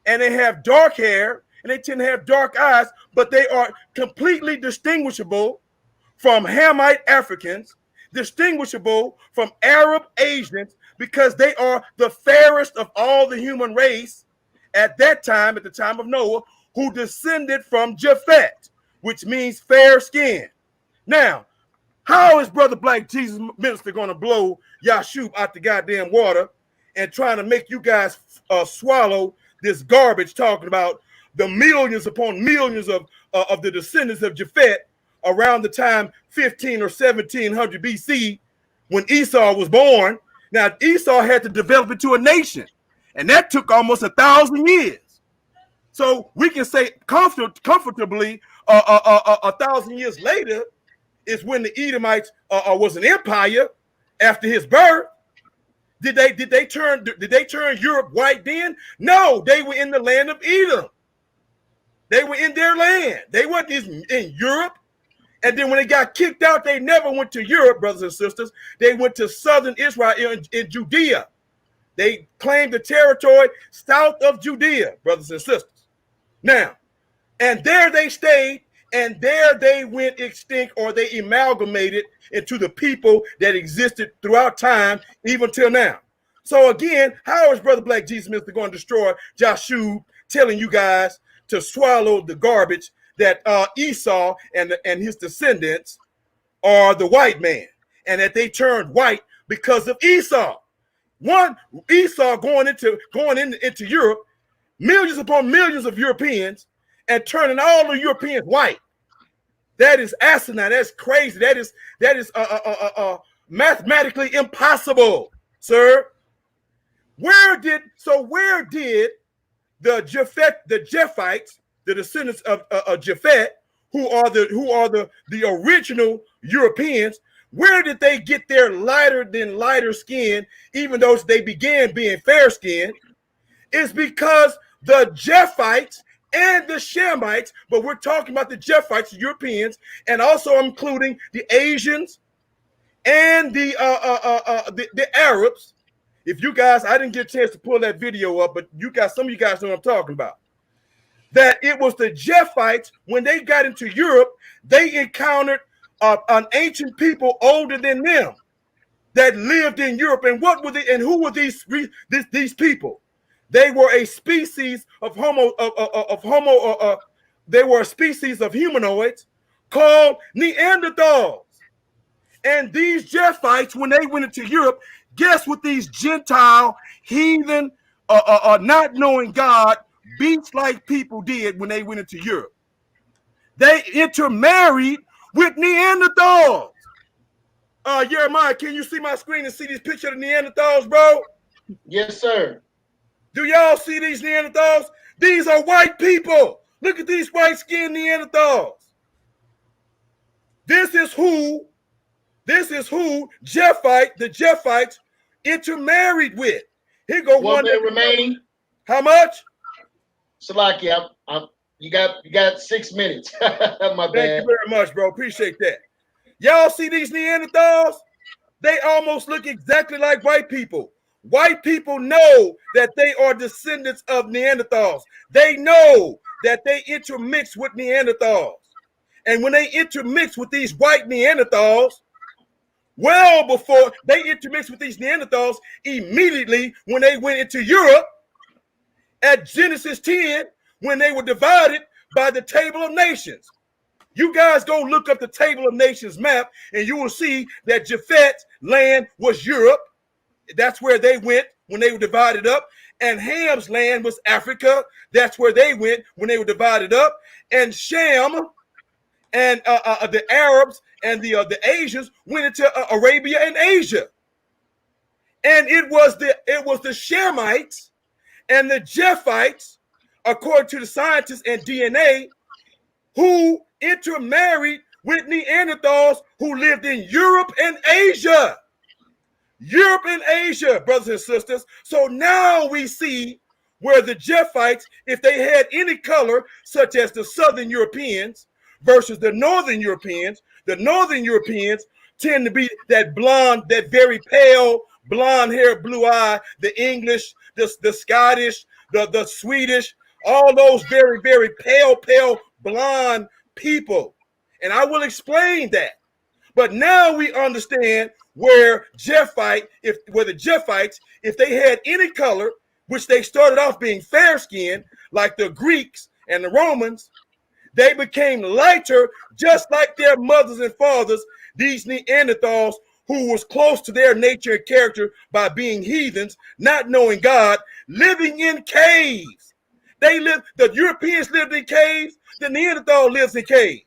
and they have dark hair and they tend to have dark eyes, but they are completely distinguishable from Hamite Africans, distinguishable from Arab Asians, because they are the fairest of all the human race at that time, at the time of Noah, who descended from Japhet, which means fair skin. Now, how is Brother Black Jesus Minister going to blow Jasub out the goddamn water and trying to make you guys swallow this garbage talking about the millions upon millions of the descendants of Japhet around the time 15 or 1700 BC when Esau was born? Now, Esau had to develop into a nation, and that took almost 1,000 years. So we can say comfortably 1,000 years later is when the Edomites was an empire after his birth. Did they turn Europe white then? No, they were in the land of Edom. They were in their land. They weren't in Europe. And then when they got kicked out, they never went to Europe, brothers and sisters. They went to southern Israel in Judea. They claimed the territory south of Judea, brothers and sisters. Now, and there they stayed, and there they went extinct, or they amalgamated into the people that existed throughout time, even till now. So again, how is Brother Black Jesus Minister going to destroy Jasub, telling you guys to swallow the garbage that Esau and his descendants are the white man, and that they turned white because of Esau? One, Esau going into Europe, millions upon millions of Europeans, and turning all the Europeans white. That is asinine. That's crazy. That is mathematically impossible, sir. Where did the Japhites, the descendants of Japhet, who are the original Europeans, where did they get their lighter skin, even though they began being fair skinned? It's because the Japhites and the Shemites, but we're talking about the Japhites, the Europeans, and also including the Asians and the Arabs. If you guys, I didn't get a chance to pull that video up, but some of you guys know what I'm talking about. That it was the Japhites, when they got into Europe, they encountered an ancient people older than them that lived in Europe. And what were they? And who were these people? They were a species of they were a species of humanoids called Neanderthals. And these Japhites, when they went into Europe, guess what these Gentile, heathen, not knowing God, beast-like people did when they went into Europe? They intermarried with Neanderthals. Jeremiah, can you see my screen and see this picture of the Neanderthals, bro? Yes, sir. Do y'all see these Neanderthals? These are white people. Look at these white-skinned Neanderthals. This is who the Japhites intermarried with. Here go one minute remaining. How much? Salaki, you got 6 minutes. My bad. Thank you very much, bro. Appreciate that. Y'all see these Neanderthals? They almost look exactly like white people. White people know that they are descendants of Neanderthals. They know that they intermix with Neanderthals. And when they intermix with these white Neanderthals, well before they intermixed with these Neanderthals, immediately when they went into Europe, at Genesis 10, when they were divided by the Table of Nations. You guys go look up the Table of Nations map, and you will see that Japhet's land was Europe. That's where they went when they were divided up. And Ham's land was Africa. That's where they went when they were divided up. And Shem and the Arabs and the Asians went into Arabia and Asia. And it was the Shemites and the Japhites, according to the scientists and DNA, who intermarried with Neanderthals who lived in Europe and Asia. Europe and Asia, brothers and sisters. So now we see where the Japhites, if they had any color, such as the Southern Europeans versus the Northern Europeans tend to be that blonde, that very pale, blonde hair, blue eye, the English, the Scottish, the Swedish, all those very, very pale, blonde people. And I will explain that. But now we understand where the Japhites, if they had any color, which they started off being fair-skinned, like the Greeks and the Romans, they became lighter, just like their mothers and fathers, these Neanderthals, who was close to their nature and character by being heathens, not knowing God, living in caves. The Europeans lived in caves, the Neanderthal lives in caves.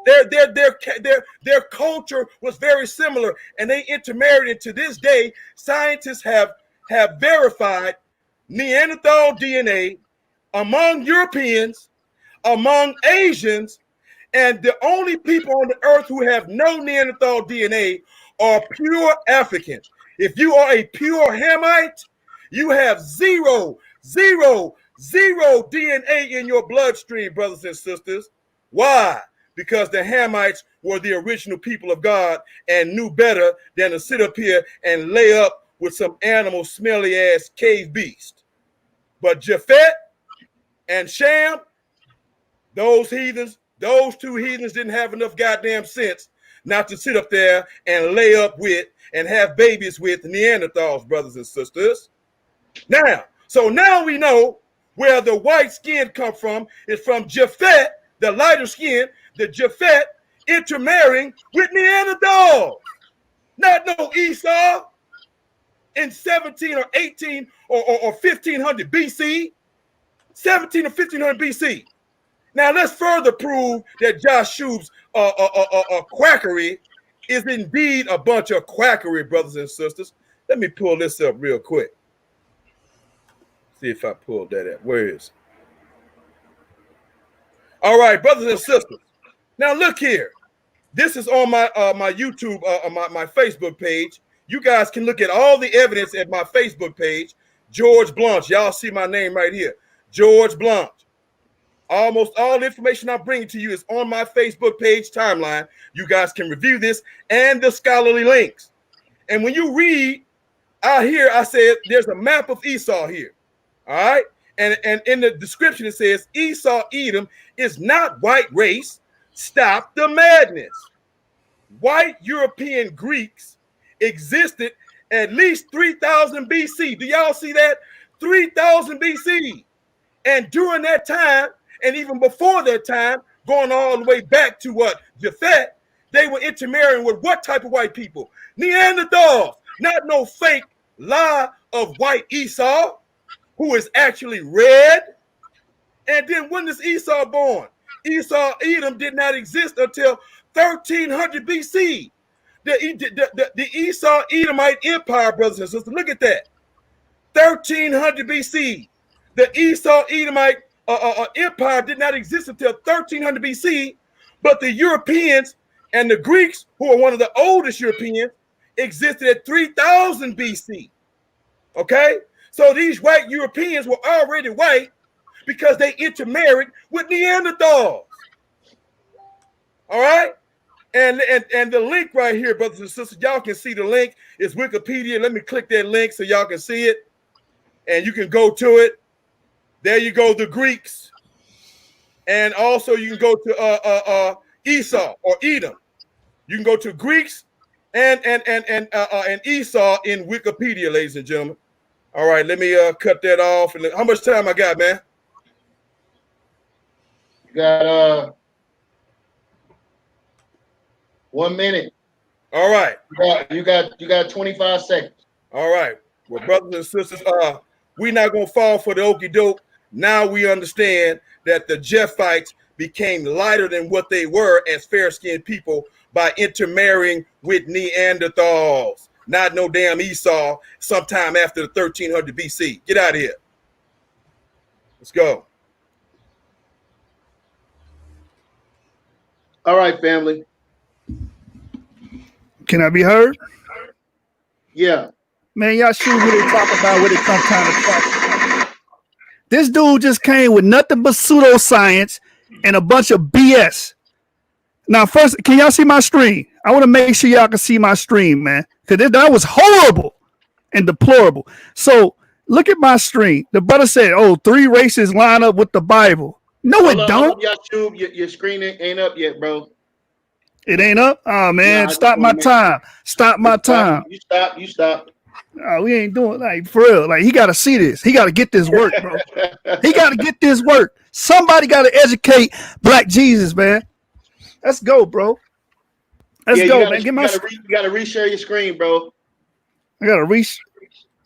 Their culture was very similar, and they intermarried. And to this day, scientists have verified Neanderthal DNA among Europeans, among Asians, and the only people on the earth who have no Neanderthal DNA are pure Africans. If you are a pure Hamite, you have zero DNA in your bloodstream, brothers and sisters. Why? Because the Hamites were the original people of God and knew better than to sit up here and lay up with some animal smelly ass cave beast. But Japhet and Shem, those two heathens didn't have enough goddamn sense not to sit up there and lay up with and have babies with Neanderthals, brothers and sisters. So now we know where the white skin come from. It's from Japhet, the lighter skin, the Japhet intermarrying with Neanderthals. Not no Esau in 17 or 18 or 1500 BC. 17 or 1500 BC. Now let's further prove that Jasub's quackery is indeed a bunch of quackery, brothers and sisters. Let me pull this up real quick. See if I pulled that up. Where is it? All right, brothers and sisters. Now look here. This is on my my YouTube, my Facebook page. You guys can look at all the evidence at my Facebook page, George Blanche. Y'all see my name right here, George Blanche. Almost all the information I'm bringing to you is on my Facebook page timeline. You guys can review this and the scholarly links. And when you read out here, I said there's a map of Esau here. All right. And in the description, it says Esau Edom is not white race. Stop the madness. White European Greeks existed at least 3000 BC. Do y'all see that? 3000 BC. And during that time, and even before that time, going all the way back to what? Japhet, they were intermarrying with what type of white people? Neanderthals. Not no fake lie of white Esau, who is actually red. And then when is Esau born? Esau Edom did not exist until 1300 BC. The Esau Edomite Empire, brothers and sisters, look at that. 1300 BC. The Esau Edomite Empire did not exist until 1300 BC, but the Europeans and the Greeks, who are one of the oldest Europeans, existed at 3000 BC. Okay? So these white Europeans were already white because they intermarried with Neanderthals. All right? And the link right here, brothers and sisters, y'all can see the link. It's Wikipedia. Let me click that link so y'all can see it. And you can go to it. There you go, the Greeks. And also you can go to Esau or Edom. You can go to Greeks and Esau in Wikipedia, ladies and gentlemen. All right, let me cut that off. And how much time I got, man? You got 1 minute. All right. You got 25 seconds. All right. Well, brothers and sisters, we're not gonna fall for the okie doke. Now we understand that the Japhites became lighter than what they were as fair-skinned people by intermarrying with Neanderthals. Not no damn Esau sometime after the 1300 BC. Get out of here. Let's go. All right, family. Can I be heard? Yeah. Man, y'all shoot what they talk about when it comes time to talk. This dude just came with nothing but pseudoscience and a bunch of BS. Now, first, can y'all see my stream? I want to make sure y'all can see my stream, man, because that was horrible and deplorable. So look at my stream. The brother said, "Oh, 3 races line up with the Bible." No, it don't. YouTube, your screen ain't up yet, bro. It ain't up. Oh man, Nah, stop my time. Stop my time. You stop. We ain't doing like for real. Like he got to see this. He got to get this work, bro. He got to get this work. Somebody got to educate Black Jesus, man. Let's go, bro. Let's go, man. You gotta reshare your screen, bro. I gotta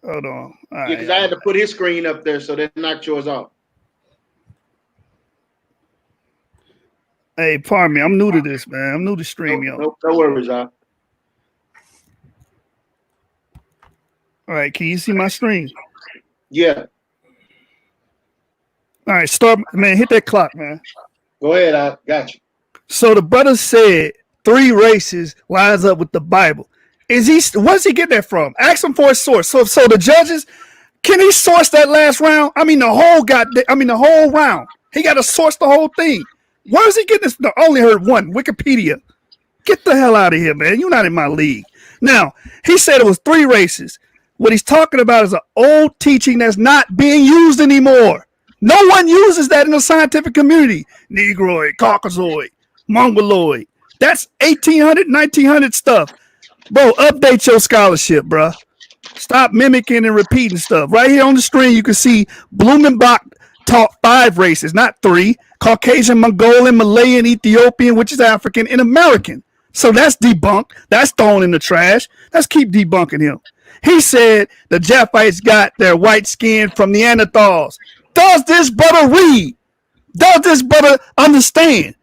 Hold on. Yeah, because I had to put his screen up there, so they knocked yours off. Hey, pardon me. I'm new to this, man. I'm new to stream, yo. No worries, All right, can you see my stream? Yeah. All right, start, man. Hit that clock, man. Go ahead, I got you. So the brother said 3 races lines up with the Bible. Where's he getting that from? Ask him for a source. So the judges, can he source that last round? I mean the whole round. He got to source the whole thing. Where's he getting this? No, I only heard one. Wikipedia. Get the hell out of here, man. You're not in my league. Now, he said it was 3 races. What he's talking about is an old teaching that's not being used anymore. No one uses that in the scientific community. Negroid, Caucasoid, Mongoloid. That's 1800, 1900 stuff. Bro, update your scholarship, bro. Stop mimicking and repeating stuff. Right here on the screen, you can see Blumenbach taught 5 races, not 3. Caucasian, Mongolian, Malayan, Ethiopian, which is African, and American. So that's debunked. That's thrown in the trash. Let's keep debunking him. He said the Japhites got their white skin from Neanderthals. Does this brother read? Does this brother understand?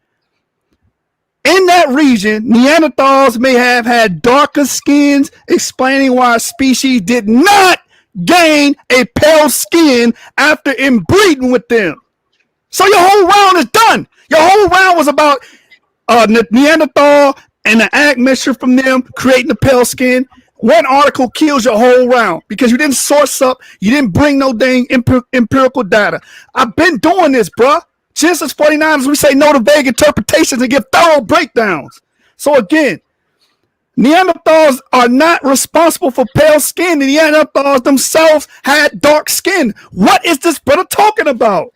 In that region, Neanderthals may have had darker skins, explaining why a species did not gain a pale skin after inbreeding with them. So your whole round is done. Your whole round was about Neanderthal and the ag mixture from them creating the pale skin. One article kills your whole round because you didn't source up. You didn't bring no dang empirical data. I've been doing this, bruh. Genesis 49ers, we say no to vague interpretations and give thorough breakdowns. So again, Neanderthals are not responsible for pale skin. The Neanderthals themselves had dark skin. What is this brother talking about?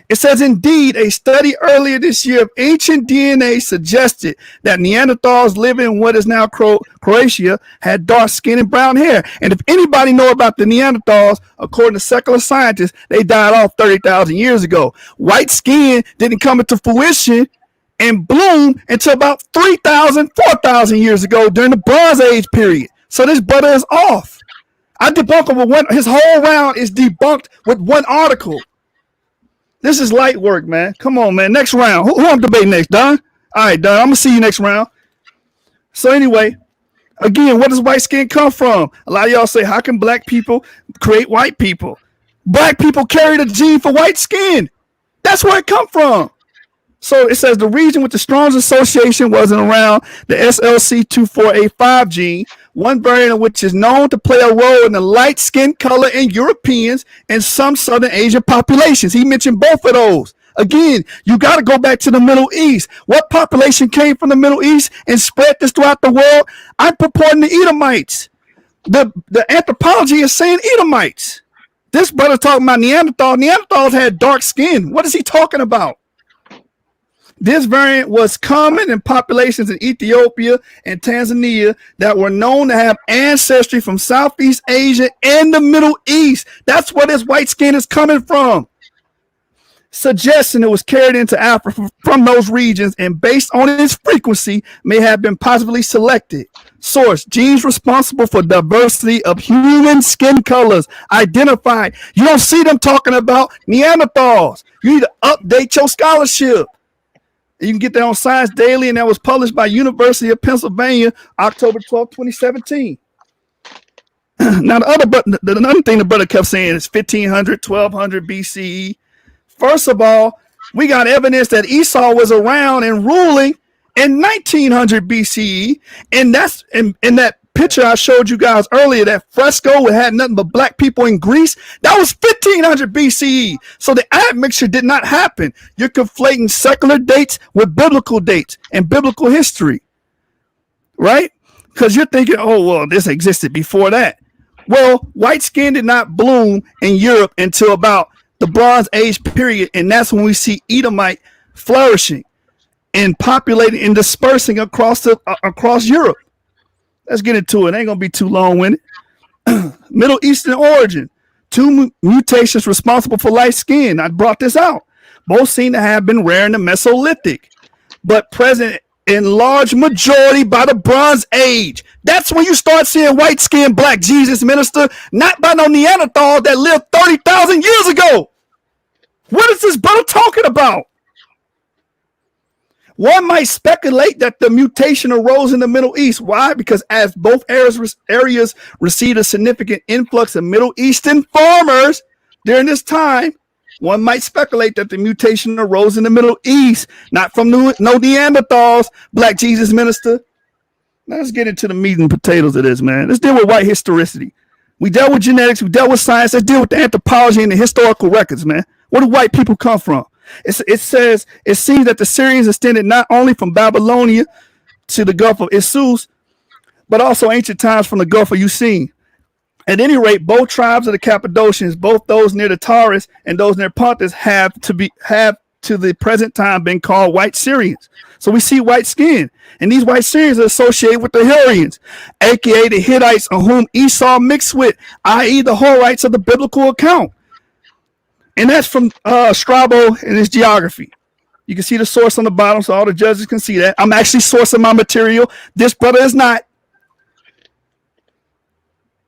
It says, indeed, a study earlier this year of ancient DNA suggested that Neanderthals living in what is now Croatia had dark skin and brown hair. And if anybody know about the Neanderthals, according to secular scientists, they died off 30,000 years ago. White skin didn't come into fruition and bloom until about 3,000, 4,000 years ago during the Bronze Age period. So this brother is off. I debunk him with one. His whole round is debunked with one article. This is light work, man. Come on, man. Next round. Who I'm debating next, Don? All right, Don. I'm going to see you next round. So anyway, again, where does white skin come from? A lot of y'all say, how can black people create white people? Black people carry the gene for white skin. That's where it come from. So it says the region with the strongest association wasn't around the SLC24A5 gene, one variant of which is known to play a role in the light skin color in Europeans and some Southern Asian populations. He mentioned both of those. Again, you got to go back to the Middle East. What population came from the Middle East and spread this throughout the world? I'm purporting the Edomites. The anthropology is saying Edomites. This brother talking about Neanderthals. Neanderthals had dark skin. What is he talking about? This variant was common in populations in Ethiopia and Tanzania that were known to have ancestry from Southeast Asia and the Middle East. That's where this white skin is coming from. Suggesting it was carried into Africa from those regions and based on its frequency may have been possibly selected. Source: genes responsible for diversity of human skin colors identified. You don't see them talking about Neanderthals. You need to update your scholarship. You can get that on Science Daily, and that was published by University of Pennsylvania, October 12, 2017. Now the other thing the brother kept saying is 1500, 1200 BCE. First of all, we got evidence that Esau was around and ruling in 1900 BCE, and that's in that picture I showed you guys earlier, that fresco had nothing but black people in Greece. That was 1500 BCE. So the admixture did not happen. You're conflating secular dates with biblical dates and biblical history, right? Because you're thinking, oh, well, this existed before that. Well, white skin did not bloom in Europe until about the Bronze Age period, and that's when we see Edomite flourishing and populating and dispersing across Europe. Let's get into it. Ain't gonna be too long-winded. Middle Eastern origin. 2 mutations responsible for light skin. I brought this out. Both seem to have been rare in the Mesolithic, but present in large majority by the Bronze Age. That's when you start seeing white skin black Jesus minister, not by no Neanderthal that lived 30,000 years ago. What is this brother talking about? One might speculate that the mutation arose in the Middle East. Why? Because as both areas received a significant influx of Middle Eastern farmers during this time, one might speculate that the mutation arose in the Middle East, not from no Neanderthals, black Jesus minister. Now let's get into the meat and potatoes of this, man. Let's deal with white historicity. We dealt with genetics, we dealt with science. Let's deal with the anthropology and the historical records, man. Where do white people come from? It seems that the Syrians extended not only from Babylonia to the Gulf of Essus, but also ancient times from the Gulf of Euxine. At any rate, both tribes of the Cappadocians, both those near the Taurus and those near Pontus, have to the present time been called white Syrians. So we see white skin, and these white Syrians are associated with the Hurrians, aka the Hittites, on whom Esau mixed with, i.e., the Horites of the biblical account. And that's from Strabo and his geography. You can see the source on the bottom, so all the judges can see that. I'm actually sourcing my material. This brother is not.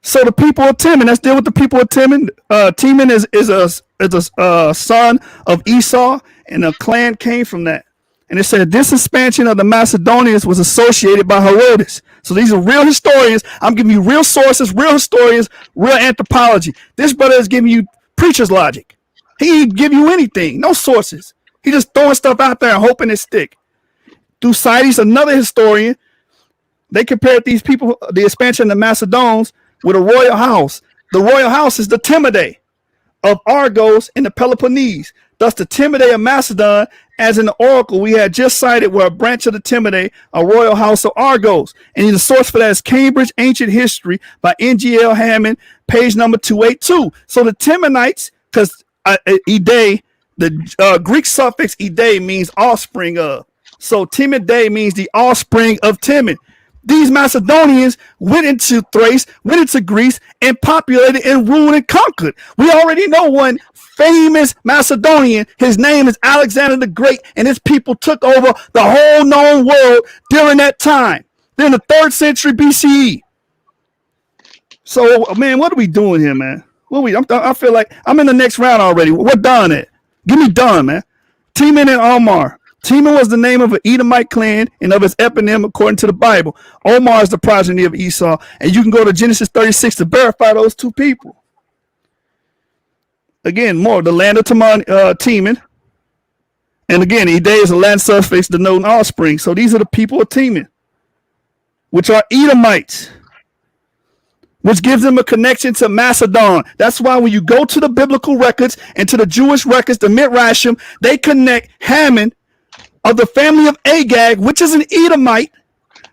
So the people of Timon, let's deal with the people of Timon. Timon is a son of Esau, and a clan came from that. And it said this expansion of the Macedonians was associated by Herodotus. So these are real historians. I'm giving you real sources, real historians, real anthropology. This brother is giving you preacher's logic. He didn't give you anything, no sources. He just throwing stuff out there and hoping it stick. Thucydides, another historian, they compared these people, the expansion of the Macedons, with a royal house. The royal house is the Timidae of Argos in the Peloponnese. Thus, the Timidae of Macedon, as in the oracle we had just cited, were a branch of the Timidae, a royal house of Argos. And the source for that is Cambridge Ancient History by N.G.L. Hammond, page number 282. So the Timonites, because Ide, the Greek suffix Ide means offspring of. So Timidae means the offspring of Timon. These Macedonians went into Thrace, went into Greece, and populated and ruled and conquered. We already know one famous Macedonian. His name is Alexander the Great, and his people took over the whole known world during that time, during the 3rd century BCE. So, man, what are we doing here, man? I feel like I'm in the next round already. What done it? Give me done, man. Timon and Omar. Timon was the name of an Edomite clan and of its eponym according to the Bible. Omar is the progeny of Esau, and you can go to Genesis 36 to verify those two people. Again, more the land of Timon, and again, Ide is a Latin suffix denoting offspring. So these are the people of Timon, which are Edomites, which gives them a connection to Macedon. That's why when you go to the biblical records and to the Jewish records, the Midrashim, they connect Haman of the family of Agag, which is an Edomite,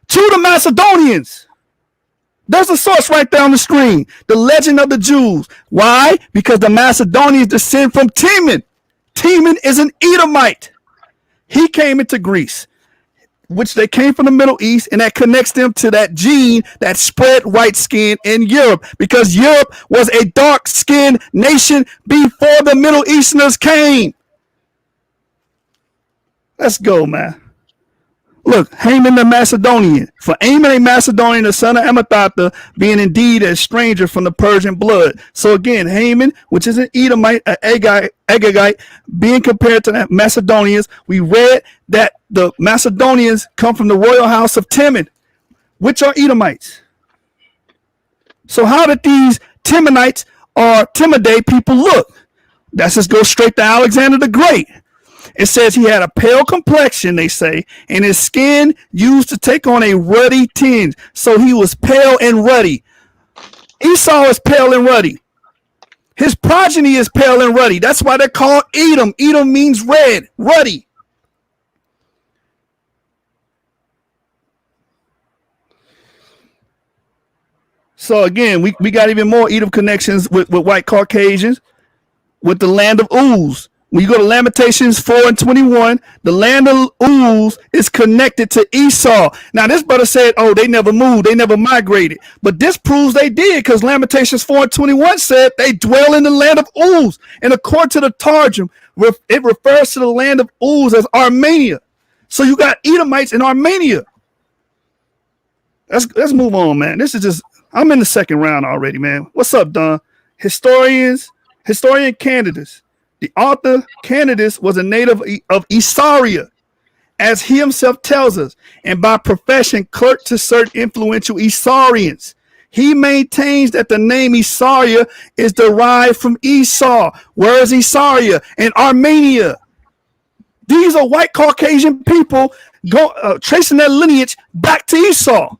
to the Macedonians. There's a source right there on the screen. The legend of the Jews. Why? Because the Macedonians descend from Timon. Timon is an Edomite. He came into Greece, which they came from the Middle East, and that connects them to that gene that spread white skin in Europe, because Europe was a dark-skinned nation before the Middle Easterners came. Let's go, man. Look, Haman the Macedonian. For Haman a Macedonian, the son of Amathatha, being indeed a stranger from the Persian blood. So again, Haman, which is an Edomite, an Agagite, being compared to the Macedonians, we read that the Macedonians come from the royal house of Timon, which are Edomites. So how did these Timonites or Timidate people look? Let's just go straight to Alexander the Great. It says he had a pale complexion, they say, and his skin used to take on a ruddy tinge. So he was pale and ruddy. Esau is pale and ruddy. His progeny is pale and ruddy. That's why they're called Edom. Edom means red, ruddy. So again, we got even more Edom connections with white Caucasians, with the land of Uz. When you go to Lamentations 4:21, the land of Uz is connected to Esau. Now, this brother said, oh, they never moved, they never migrated. But this proves they did, because Lamentations 4:21 said they dwell in the land of Uz. And according to the Targum, it refers to the land of Uz as Armenia. So you got Edomites in Armenia. Let's move on, man. This is just, I'm in the second round already, man. What's up, Don? Historian Candace. The author Candace was a native of Isauria, as he himself tells us, and by profession clerk to certain influential Isaurians. He maintains that the name Isauria is derived from Esau. Where is Isauria? In Armenia. These are white Caucasian people tracing their lineage back to Esau.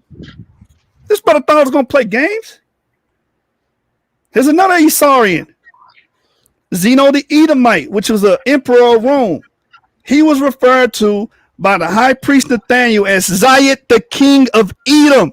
This brother thought I was going to play games. Here's another Isaurian. Zeno the Edomite, which was an emperor of Rome. He was referred to by the high priest Nathaniel as Zayat, the king of Edom.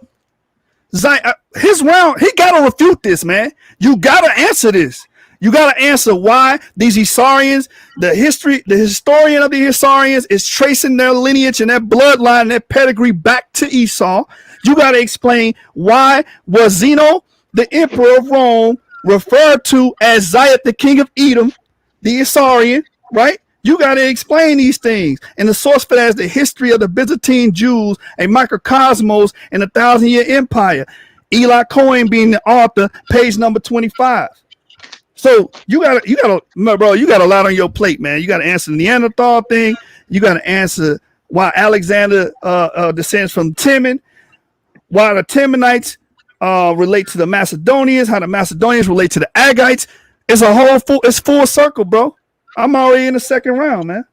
His round, he got to refute this, man. You got to answer this. You got to answer why these Isaurians, the historian of the Isaurians is tracing their lineage and their bloodline and their pedigree back to Esau. You got to explain why was Zeno, the emperor of Rome, referred to as Zayat, the king of Edom, the Isaurian, right? You got to explain these things. And the source for that is the history of the Byzantine Jews, a microcosmos in a 1,000-year empire. Eli Cohen being the author, page number 25. So you got a lot on your plate, man. You got to answer the Neanderthal thing. You got to answer why Alexander descends from Timon, why the Timonites relate to the Macedonians, how the Macedonians relate to the Aggites. It's full circle, bro. I'm already in the second round, man.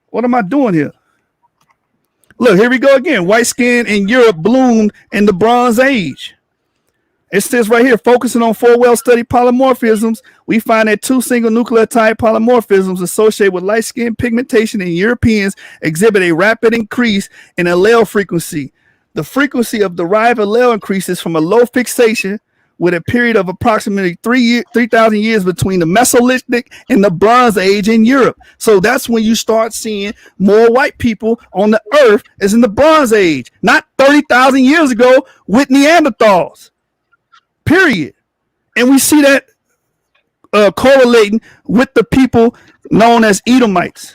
What am I doing here? Look, here we go again. White skin in Europe bloomed in the Bronze Age. It says right here, focusing on 4 well-studied polymorphisms, we find that 2 single nucleotide polymorphisms associated with light skin pigmentation in Europeans exhibit a rapid increase in allele frequency. The frequency of derived allele increases from a low fixation with a period of approximately 3,000 years between the Mesolithic and the Bronze Age in Europe. So that's when you start seeing more white people on the earth as in the Bronze Age, not 30,000 years ago with Neanderthals, period. And we see that correlating with the people known as Edomites.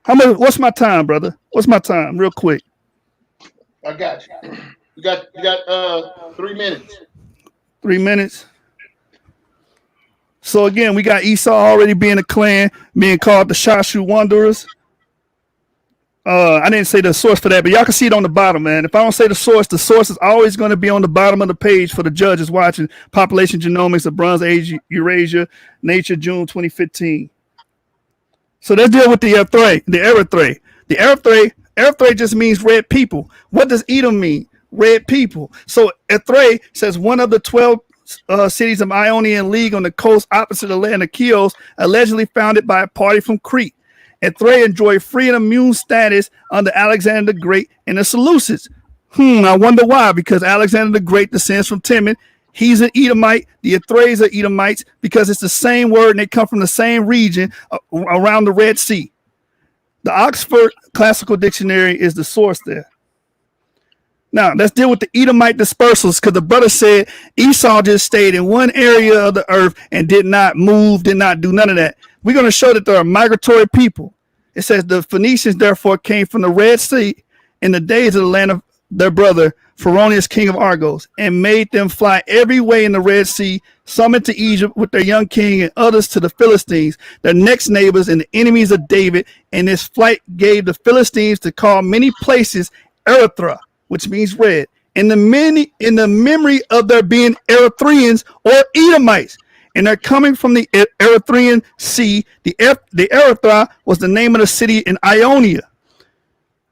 What's my time, brother? What's my time? Real quick. I got you. You got 3 minutes. 3 minutes. So again, we got Esau already being a clan, being called the Shashu Wanderers. I didn't say the source for that, but y'all can see it on the bottom, man. If I don't say the source is always going to be on the bottom of the page for the judges watching Population Genomics of Bronze Age Eurasia, Nature, June 2015. So let's deal with the Erythrae. The Erythrae just means red people. What does Edom mean? Red people. So Erythrae says one of the 12 cities of Ionian League on the coast opposite the land of Chios, allegedly founded by a party from Crete. Erythrae enjoyed free and immune status under Alexander the Great and the Seleucids. I wonder why. Because Alexander the Great descends from Timon. He's an Edomite. The Erythraeans are Edomites because it's the same word and they come from the same region around the Red Sea. The Oxford Classical Dictionary is the source there. Now, let's deal with the Edomite dispersals, because the brother said Esau just stayed in one area of the earth and did not move, did not do none of that. We're going to show that there are migratory people. It says the Phoenicians, therefore, came from the Red Sea in the days of the land of their brother, Pharonius, king of Argos, and made them fly every way in the Red Sea, some into Egypt with their young king and others to the Philistines, their next neighbors and the enemies of David. And this flight gave the Philistines to call many places Erythra, which means red, in the memory of there being Erythreans or Edomites. And they're coming from the Erythraean Sea. The Erythra was the name of the city in Ionia,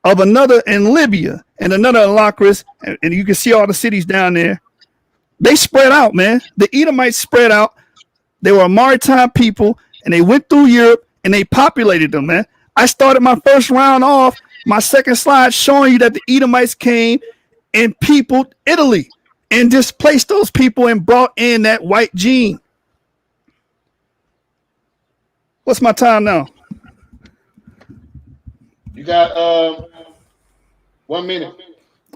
of another in Libya, and another in Locris. And you can see all the cities down there. They spread out, man. The Edomites spread out. They were a maritime people, and they went through Europe, and they populated them, man. I started my first round off, my second slide, showing you that the Edomites came and peopled Italy and displaced those people and brought in that white gene. What's my time now? You got 1 minute.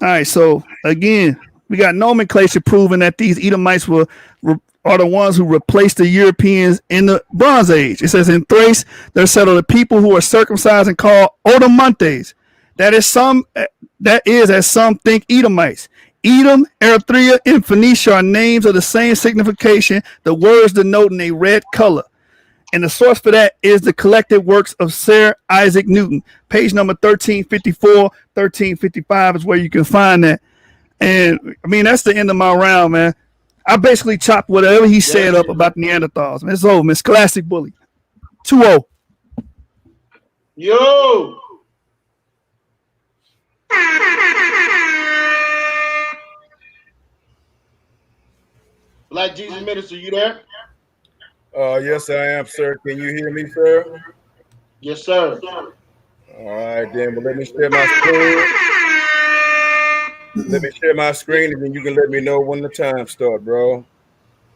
All right, so again, we got nomenclature proving that these Edomites are the ones who replaced the Europeans in the Bronze Age. It says in Thrace, there settled the people who are circumcised and called Odomantes. That is, as some think, Edomites. Edom, Erythrea, and Phoenicia are names of the same signification, the words denoting a red color. And the source for that is the collected works of Sir Isaac Newton. Page number 1354, 1355 is where you can find that. And I mean, that's the end of my round, man. I basically chopped whatever he said up about Neanderthals. Man, it's over, man. Scholastic bully. 2-0. Yo. Black Jesus Minister, you there? Yes, I am, sir. Can you hear me, sir? Yes, sir. All right, then. Well, let me share my screen. Let me share my screen, and then you can let me know when the time starts, bro.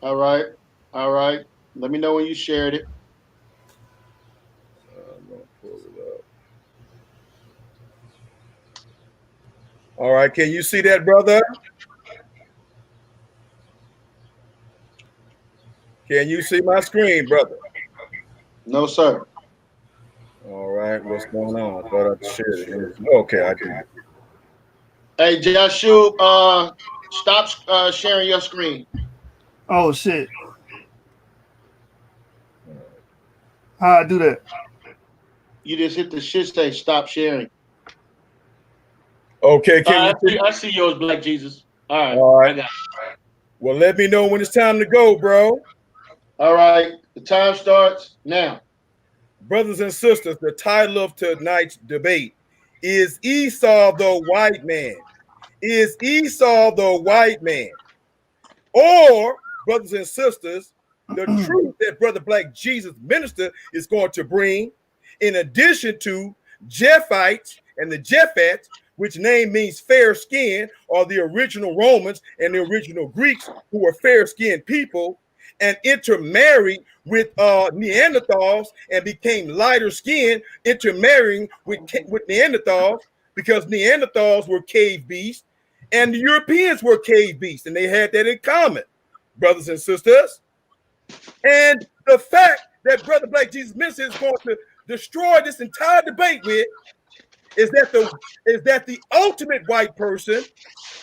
All right. All right. Let me know when you shared it. I'm gonna pull it up. All right. Can you see that, brother? Can you see my screen, brother? No, sir. All right. What's going on? I thought I'd share it. Okay, I do. Hey, Jasub, stop sharing your screen. Oh, shit. How I do that? You just hit the shit say stop sharing. Okay. I see yours, Black Jesus. All right. All right. I got it. Well, let me know when it's time to go, bro. All right. The time starts now. Brothers and sisters, the title of tonight's debate is Esau the white man. Is Esau the white man? Or, brothers and sisters, the truth that Brother Black Jesus Minister is going to bring, in addition to Japhites and the Japhets, which name means fair skin, are the original Romans and the original Greeks who were fair-skinned people, and intermarried with Neanderthals and became lighter skinned, intermarrying with Neanderthals, because Neanderthals were cave beasts and the Europeans were cave beasts, and they had that in common, brothers and sisters. And the fact that Brother Black Jesus Minister is going to destroy this entire debate with is that the ultimate white person,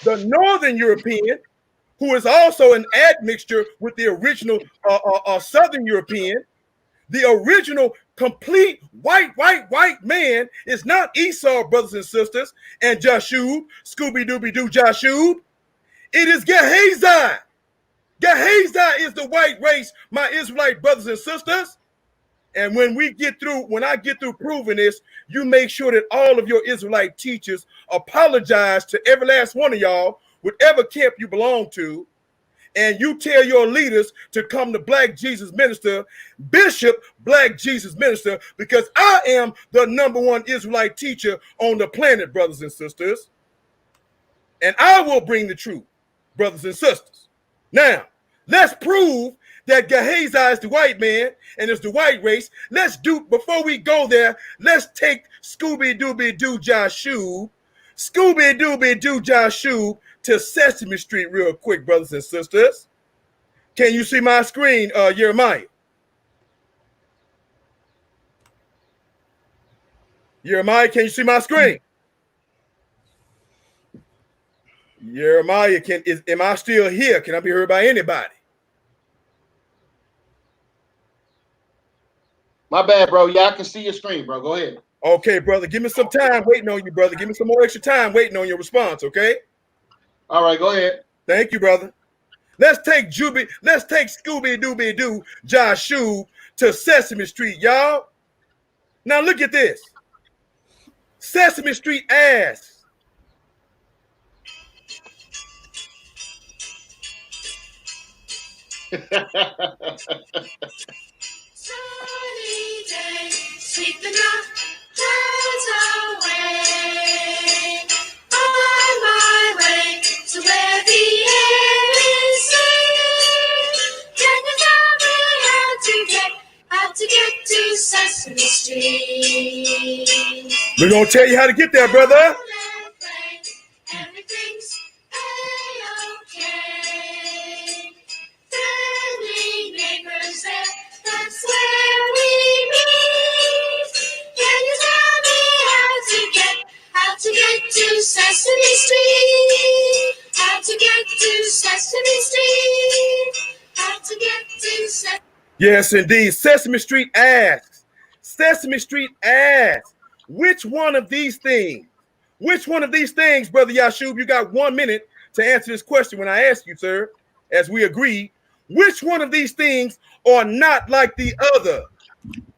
the Northern European, who is also an admixture with the original Southern European, the original complete white man is not Esau, brothers and sisters, and Jasub, Scooby-Dooby-Doo Jasub. It is Gehazi. Gehazi is the white race, my Israelite brothers and sisters. And when I get through proving this, you make sure that all of your Israelite teachers apologize to every last one of y'all, whatever camp you belong to, and you tell your leaders to come to Black Jesus Minister, Bishop Black Jesus Minister, because I am the #1 Israelite teacher on the planet, brothers and sisters. And I will bring the truth, brothers and sisters. Now, let's prove that Gehazi is the white man and it's the white race. Before we go there, let's take Scooby-Dooby-Doo Jasub, Scooby-Dooby-Doo Jasub to Sesame Street real quick, brothers and sisters. Can you see my screen, Jeremiah? Jeremiah, can you see my screen? Jeremiah, am I still here? Can I be heard by anybody? My bad, bro. Yeah, I can see your screen, bro. Go ahead. Okay, brother. Give me some time waiting on you, brother. Give me some more extra time waiting on your response, okay? All right, go ahead. Thank you, brother. Let's take Scooby Dooby Doo Jasub to Sesame Street, y'all. Now look at this. Sesame Street asks, sunny day, sweep the clouds away. On my way to where the air is safe. Can you tell me how to get to Sesame Street? we're gonna tell you how to get there, brother. Everything's A-okay. Friendly neighbors there, that's where we meet. Can you tell me how to get to Sesame Street? How to get to Sesame Street? How to get to Sesame Yes, indeed. Sesame Street asks, which one of these things, Brother Jasub, you got 1 minute to answer this question when I ask you, sir, as we agree, which one of these things are not like the other?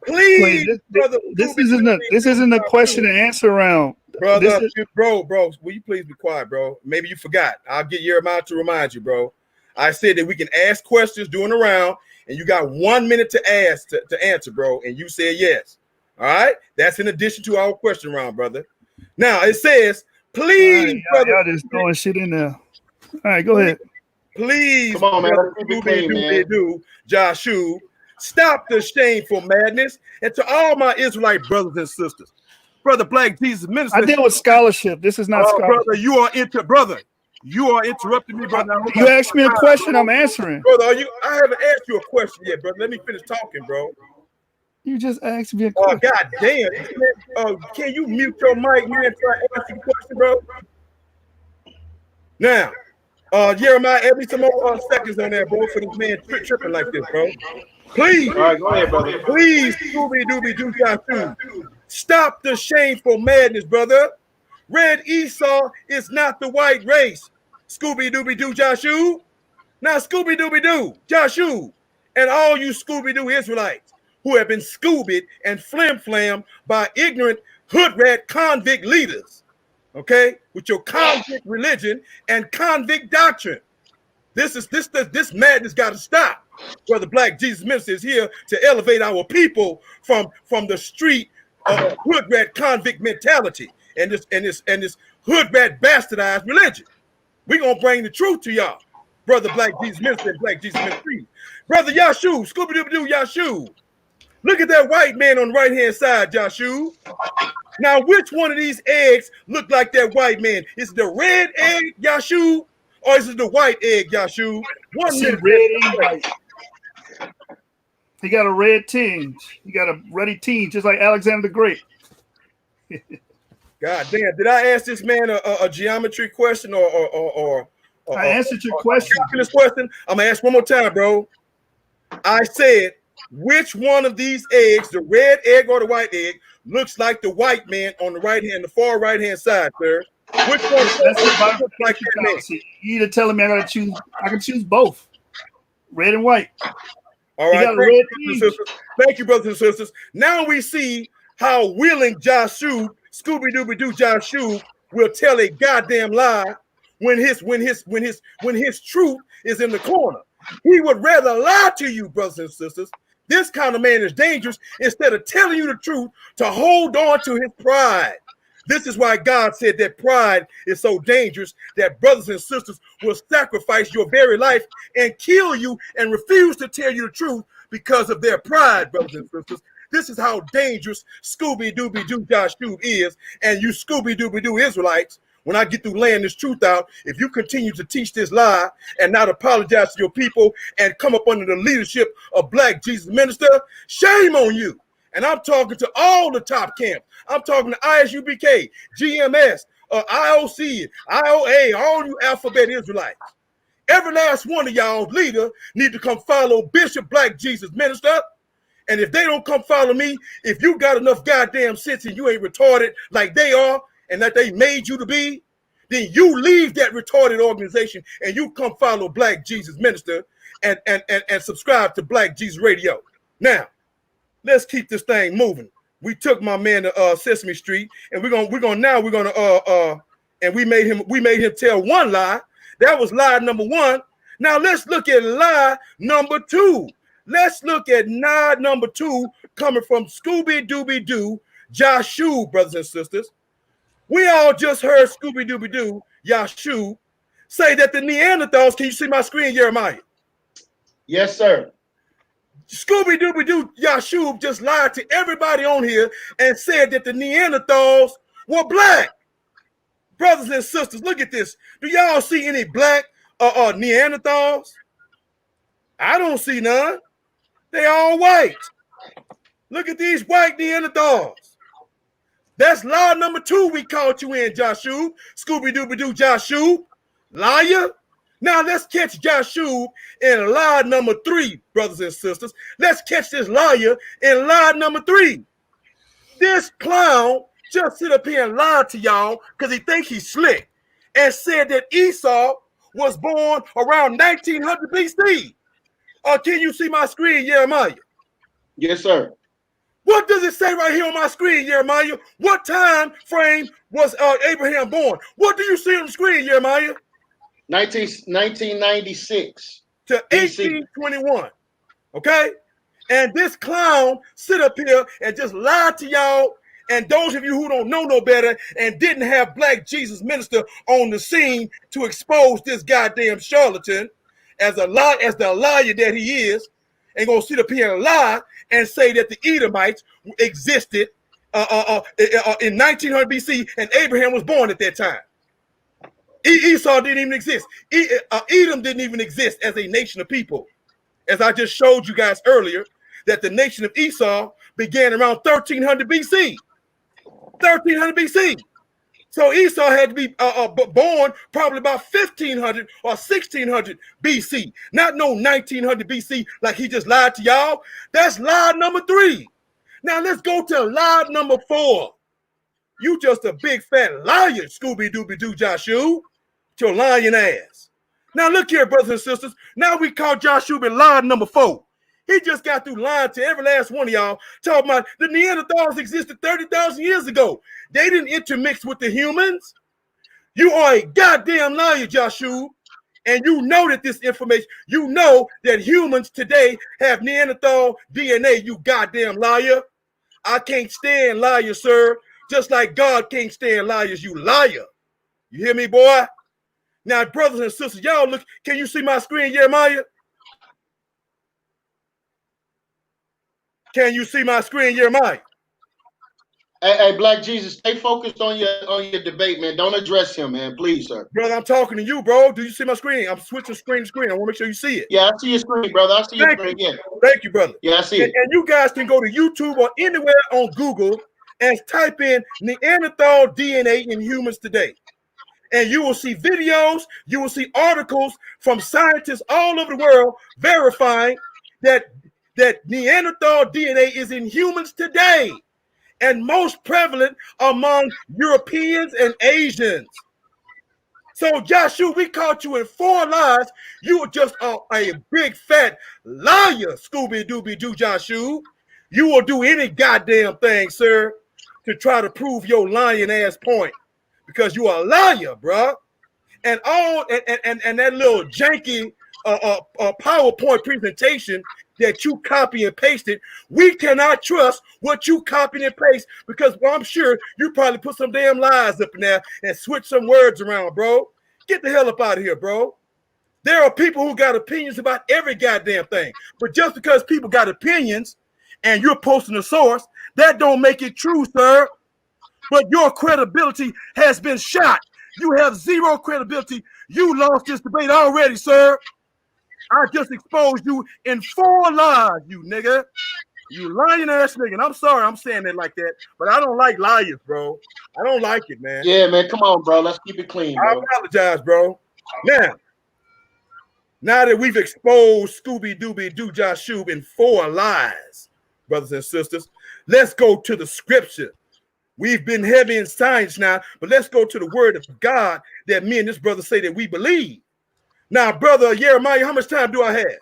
Please, brother. This isn't a question and answer round. Brother, bro, will you please be quiet, bro? Maybe you forgot. I'll get Jeremiah to remind you, bro. I said that we can ask questions during the round, and you got 1 minute to answer, bro, and you said yes. All right? That's in addition to our question round, brother. Now, it says, please, right, brother. Y'all just throwing shit in there. All right, go ahead. Please, come on, man. Jasub, stop the shameful madness. And to all my Israelite brothers and sisters, Brother Black Jesus Minister. I deal with scholarship. This is not scholarship. Brother, you are interrupting me, brother. You asked me a question, I'm answering. Brother, I haven't asked you a question yet, brother. Let me finish talking, bro. You just asked me a question. Oh, God damn. Can you mute your mic, man, try to answer the question, bro? Now, Jeremiah, add me some more seconds on that, bro, for this man tripping like this, bro. Please. All right, go ahead, brother. Please, Scooby-Dooby-Doo Jasub. Stop the shameful madness, brother. Red Esau is not the white race. Scooby-Dooby-Doo Jasub. Now, Scooby-Dooby-Doo Jasub, and all you Scooby-Doo Israelites who have been scoobied and flim-flammed by ignorant hood rat convict leaders, okay, with your convict religion and convict doctrine. This madness got to stop. Brother Black Jesus Minister is here to elevate our people from the street hood rat convict mentality and this hood rat bastardized religion. We're gonna bring the truth to y'all, Brother Black Jesus Minister and Black Jesus Ministry. Brother Jasub, Scooby-Dooby-Doo Jasub. Look at that white man on the right-hand side, Jasub. Now, which one of these eggs look like that white man? Is it the red egg, Jasub, or is it the white egg, Jasub? 1 minute. Red and white. He got a red tinge. He got a ruddy tinge, just like Alexander the Great. God damn! Did I ask this man a geometry question or I answered your question. This question, I'm gonna ask one more time, bro. I said, which one of these eggs, the red egg or the white egg, looks like the white man on the right hand, the far right hand side, sir? Which one looks like that man? You either telling me I can choose both, red and white. All right, thank you, brothers and sisters. Now we see how willing Jasub, Scooby-Dooby-Doo Jasub, will tell a goddamn lie when his truth is in the corner. He would rather lie to you, brothers and sisters. This kind of man is dangerous. Instead of telling you the truth, to hold on to his pride. This is why God said that pride is so dangerous that brothers and sisters will sacrifice your very life and kill you and refuse to tell you the truth because of their pride, brothers and sisters. This is how dangerous Scooby-Dooby-Doo Jasub is, and you Scooby-Dooby-Doo Israelites. When I get through laying this truth out, if you continue to teach this lie and not apologize to your people and come up under the leadership of Black Jesus Minister, shame on you. And I'm talking to all the top camps. I'm talking to ISUBK, GMS, IOC, IOA, all you alphabet Israelites. Every last one of y'all leader need to come follow Bishop Black Jesus Minister. And if they don't come follow me, if you got enough goddamn sense and you ain't retarded like they are and that they made you to be, then you leave that retarded organization and you come follow Black Jesus Minister and subscribe to Black Jesus Radio. Now, let's keep this thing moving. We took my man to Sesame Street, and we made him tell one lie. That was lie number one. Now let's look at lie number two. Let's look at lie number two coming from Scooby Dooby Doo, Jasub, brothers and sisters. We all just heard Scooby Dooby Doo, Jasub, say that the Neanderthals, can you see my screen, Jeremiah? Yes, sir. Scooby Dooby Doo, Jasub just lied to everybody on here and said that the Neanderthals were black. Brothers and sisters, look at this. Do y'all see any black Neanderthals? I don't see none. They all white. Look at these white Neanderthals. That's lie number two we caught you in, Jasub. Scooby Dooby Doo, Jasub. Liar. Now let's catch Jasub in lie number three, brothers and sisters. Let's catch this liar in lie number three. This clown just sit up here and lied to y'all because he thinks he's slick and said that Esau was born around 1900 BC. Can you see my screen, Jeremiah? Yes, sir. What does it say right here on my screen, Jeremiah? What time frame was Abraham born? What do you see on the screen, Jeremiah? 1996 to 1821. Okay? And this clown sit up here and just lied to y'all. And those of you who don't know no better and didn't have Black Jesus Minister on the scene to expose this goddamn charlatan as the liar that he is, and gonna sit up here and lie and say that the Edomites existed in 1900 BC and Abraham was born at that time. Esau didn't even exist. Edom didn't even exist as a nation of people. As I just showed you guys earlier, that the nation of Esau began around 1300 BC. 1300 BC. So Esau had to be born probably about 1500 or 1600 BC. Not no 1900 BC like he just lied to y'all. That's lie number three. Now let's go to lie number four. You just a big fat liar, Scooby Dooby Doo Jasub. Your lying ass. Now look here, brothers and sisters. Now we call Jasub in lie number four. He just got through lying to every last one of y'all, talking about the Neanderthals existed 30,000 years ago. They didn't intermix with the humans. You are a goddamn liar, Jasub. And you know that this information, you know that humans today have Neanderthal DNA, you goddamn liar. I can't stand liars, sir. Just like God can't stand liars, you liar. You hear me, boy? Now, brothers and sisters, y'all look, can you see my screen, Jeremiah? Can you see my screen, Jeremiah? Hey, Black Jesus, stay focused on your debate, man. Don't address him, man. Please, sir. Brother, I'm talking to you, bro. Do you see my screen? I'm switching screen to screen. I want to make sure you see it. Yeah, I see your screen, brother. I see your screen. Yeah. Thank you, brother. Yeah, I see it. And you guys can go to YouTube or anywhere on Google and type in Neanderthal DNA in humans today. And you will see videos, you will see articles from scientists all over the world verifying that Neanderthal DNA is in humans today and most prevalent among Europeans and Asians. So, Jasub, we caught you in 4 lies. You were just a big fat liar, Scooby Dooby Doo Jasub. You will do any goddamn thing, sir, to try to prove your lying ass point. Because you are a liar, bro. And that little janky PowerPoint presentation that you copy and pasted, we cannot trust what you copy and paste because I'm sure you probably put some damn lies up in there and switch some words around, bro. Get the hell up out of here, bro. There are people who got opinions about every goddamn thing. But just because people got opinions and you're posting a source, that don't make it true, sir. But your credibility has been shot. You have zero credibility. You lost this debate already, sir. I just exposed you in 4 lies, you nigga. You lying ass nigga. And I'm sorry I'm saying it like that, but I don't like liars, bro. I don't like it, man. Yeah, man. Come on, bro. Let's keep it clean, bro. I apologize, bro. Now that we've exposed Scooby Dooby Doo Jasub in 4 lies, brothers and sisters, let's go to the scripture. We've been heavy in science now, but let's go to the word of God that me and this brother say that we believe. Now, brother Jeremiah, how much time do I have?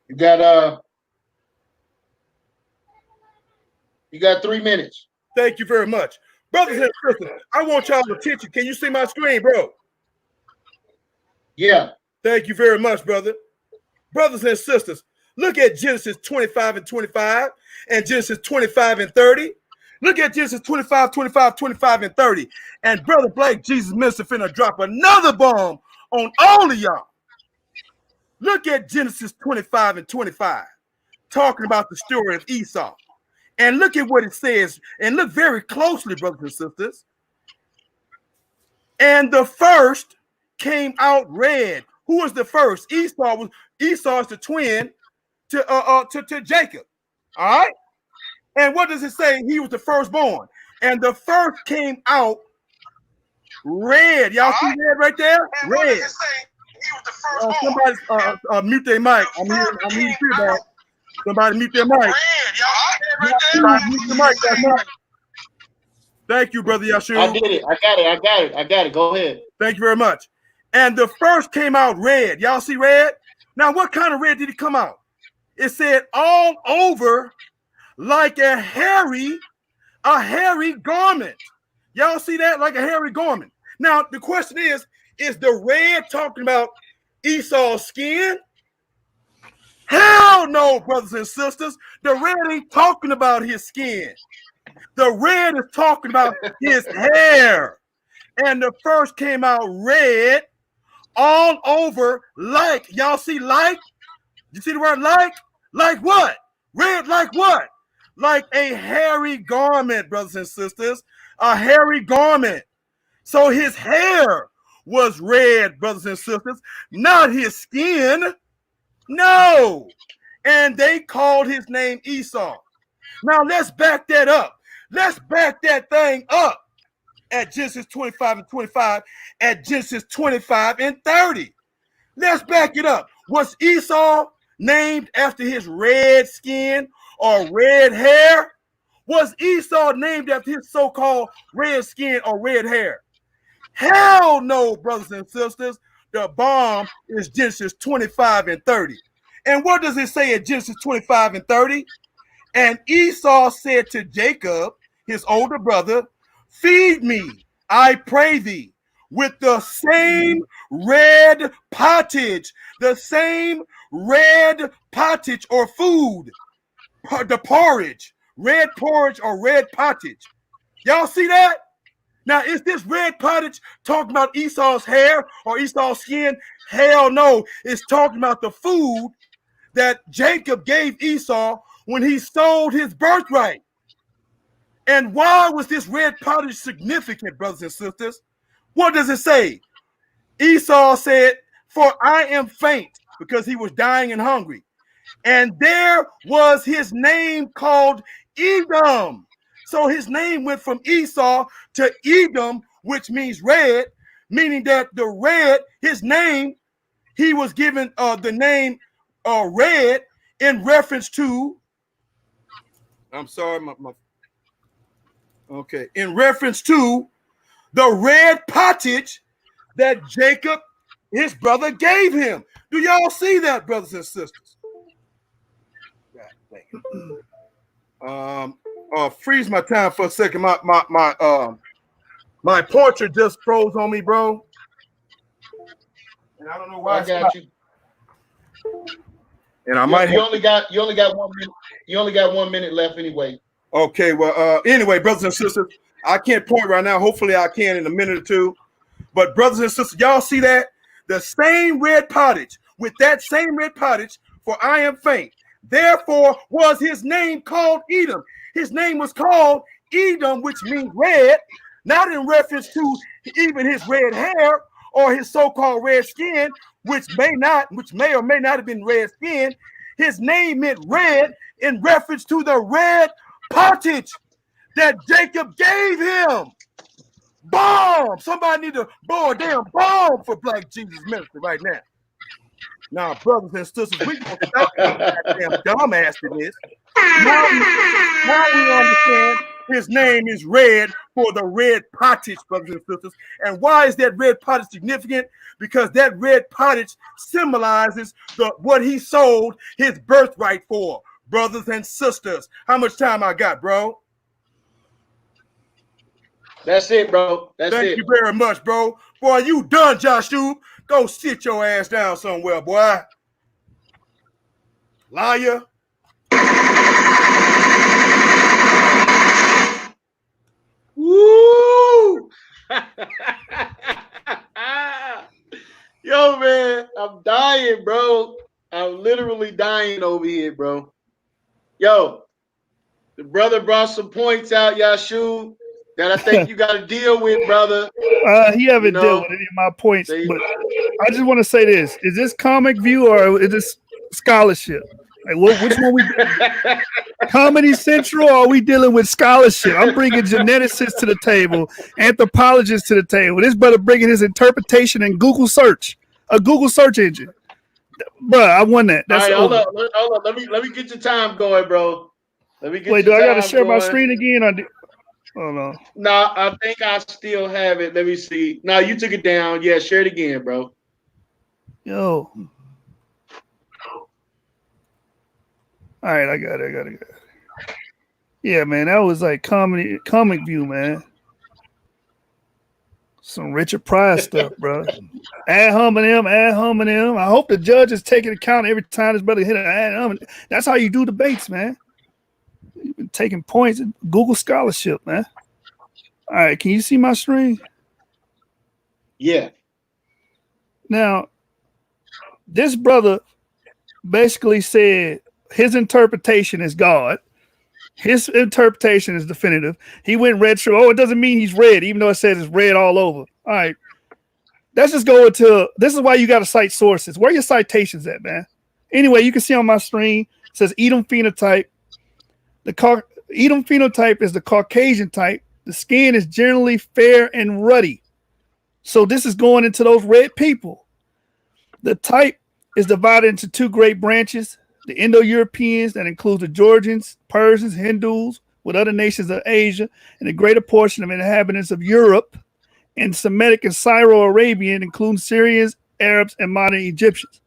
You got 3 minutes. Thank you very much. Brothers and sisters, I want y'all's attention. Can you see my screen, bro? Yeah. Thank you very much, brother. Brothers and sisters, look at Genesis 25 and 25 and Genesis 25 and 30. Look at Genesis 25, 25, 25, and 30. And Brother Blake, Jesus Minister, finna drop another bomb on all of y'all. Look at Genesis 25 and 25, talking about the story of Esau. And look at what it says. And look very closely, brothers and sisters. And the first came out red. Who was the first? Esau is the twin to Jacob. All right. And what does it say? He was the firstborn. And the first came out red. Y'all see red right there? And red. What does it say? He was the firstborn. Somebody mute their mic. I'm hearing feedback. Somebody mute their mic. Red. Y'all right there? Mute the mic. That's right. Thank you, Brother Jasub. I did it. I got it. Go ahead. Thank you very much. And the first came out red. Y'all see red? Now, what kind of red did it come out? It said all over like a hairy garment. Y'all see that? Like a hairy garment. Now, the question is the red talking about Esau's skin? Hell no, brothers and sisters. The red ain't talking about his skin. The red is talking about his hair. And the first came out red all over like. Y'all see like? You see the word like? Like what? Red like what? Like a hairy garment, brothers and sisters. A hairy garment. So his hair was red, brothers and sisters, not his skin. No. And they called his name Esau. Now let's back that up. Let's back that thing up at Genesis 25 and 25, at Genesis 25 and 30. Let's back it up. Was Esau named after his red skin or red hair? Was Esau named after his so-called red skin or red hair? Hell no, brothers and sisters. The bomb is Genesis 25 and 30. And what does it say at Genesis 25 and 30? And Esau said to Jacob, his older brother, feed me, I pray thee, with the same red pottage, or food, the porridge, red porridge or red pottage. Y'all see that? Now, is this red pottage talking about Esau's hair or Esau's skin? Hell no. It's talking about the food that Jacob gave Esau when he sold his birthright. And why was this red pottage significant, brothers and sisters? What does it say? Esau said, for I am faint, because he was dying and hungry. And there was his name called Edom. So his name went from Esau to Edom, which means red, meaning that the red, his name, he was given the name red in reference to, I'm sorry, okay, in reference to the red pottage that Jacob, his brother, gave him. Do y'all see that, brothers and sisters? Freeze my time for a second. My pointer just froze on me, bro. And I don't know why. I got you. And I might. You only got 1 minute. You only got 1 minute left anyway. Okay. Well. Anyway, brothers and sisters, I can't point right now. Hopefully, I can in a minute or two. But brothers and sisters, y'all see that? The same red pottage, with that same red pottage, for I am faint. Therefore was his name called Edom. His name was called Edom, which means red, not in reference to even his red hair or his so-called red skin, which may or may not have been red skin. His name meant red in reference to the red pottage that Jacob gave him. Bomb! Somebody need to blow a damn bomb for Black Jesus Ministry right now. Now, brothers and sisters, we gonna stop this goddamn dumbassiness. Now we understand his name is red for the red pottage, brothers and sisters. And why is that red pottage significant? Because that red pottage symbolizes what he sold his birthright for, brothers and sisters. How much time I got, bro? That's it, bro. Thank you very much, bro. Boy, you done, Jasub. Go sit your ass down somewhere, boy. Liar. Woo! Yo, man, I'm dying, bro. I'm literally dying over here, bro. Yo, the brother brought some points out, Jasub, that I think you got to deal with, brother. He haven't dealt with any of my points, but I just want to say this: is this comic view or is this scholarship? Like, which one we dealing with? Comedy Central, or are we dealing with scholarship? I'm bringing geneticists to the table, anthropologists to the table. This brother bringing his interpretation and Google search, a Google search engine. Bro, I won that. That's all right, over. hold on. Let me get your time going, bro. Let me get. Wait, do I got to share my screen again? Oh no. No, I think I still have it. Let me see. No, you took it down. Yeah, share it again, bro. Yo. All right, I got it. Yeah, man, that was like comic view, man. Some Richard Pryor stuff, bro. Ad hominem. I hope the judge is taking account every time this brother hit an ad hominem. That's how you do debates, man. You've been taking points in Google scholarship, man. All right, can you see my screen? Yeah. Now, this brother basically said his interpretation is God. His interpretation is definitive. He went retro. Oh, it doesn't mean he's red, even though it says it's red all over. All right. Let's just go into this is why you got to cite sources. Where are your citations at, man? Anyway, you can see on my screen, it says Edom phenotype. Edom phenotype is the Caucasian type. The skin is generally fair and ruddy. So this is going into those red people. The type is divided into two great branches. The Indo-Europeans, that includes the Georgians, Persians, Hindus, with other nations of Asia, and a greater portion of inhabitants of Europe, and Semitic and Syro-Arabian, including Syrians, Arabs, and modern Egyptians.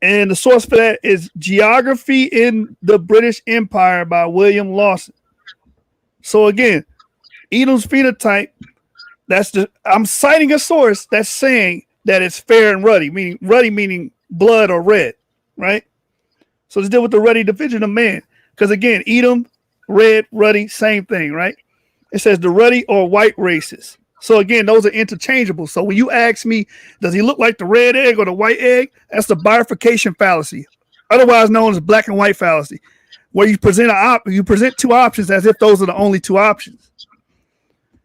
And the source for that is Geography in the British Empire by William Lawson. So again, Edom's phenotype, I'm citing a source that's saying that it's fair and ruddy meaning blood or red, right? So let's deal with the ruddy division of man. Because again, Edom, red, ruddy, same thing, right? It says the ruddy or white races. So again, those are interchangeable. So when you ask me, does he look like the red egg or the white egg? That's the bifurcation fallacy, otherwise known as black and white fallacy, where you present two options as if those are the only two options.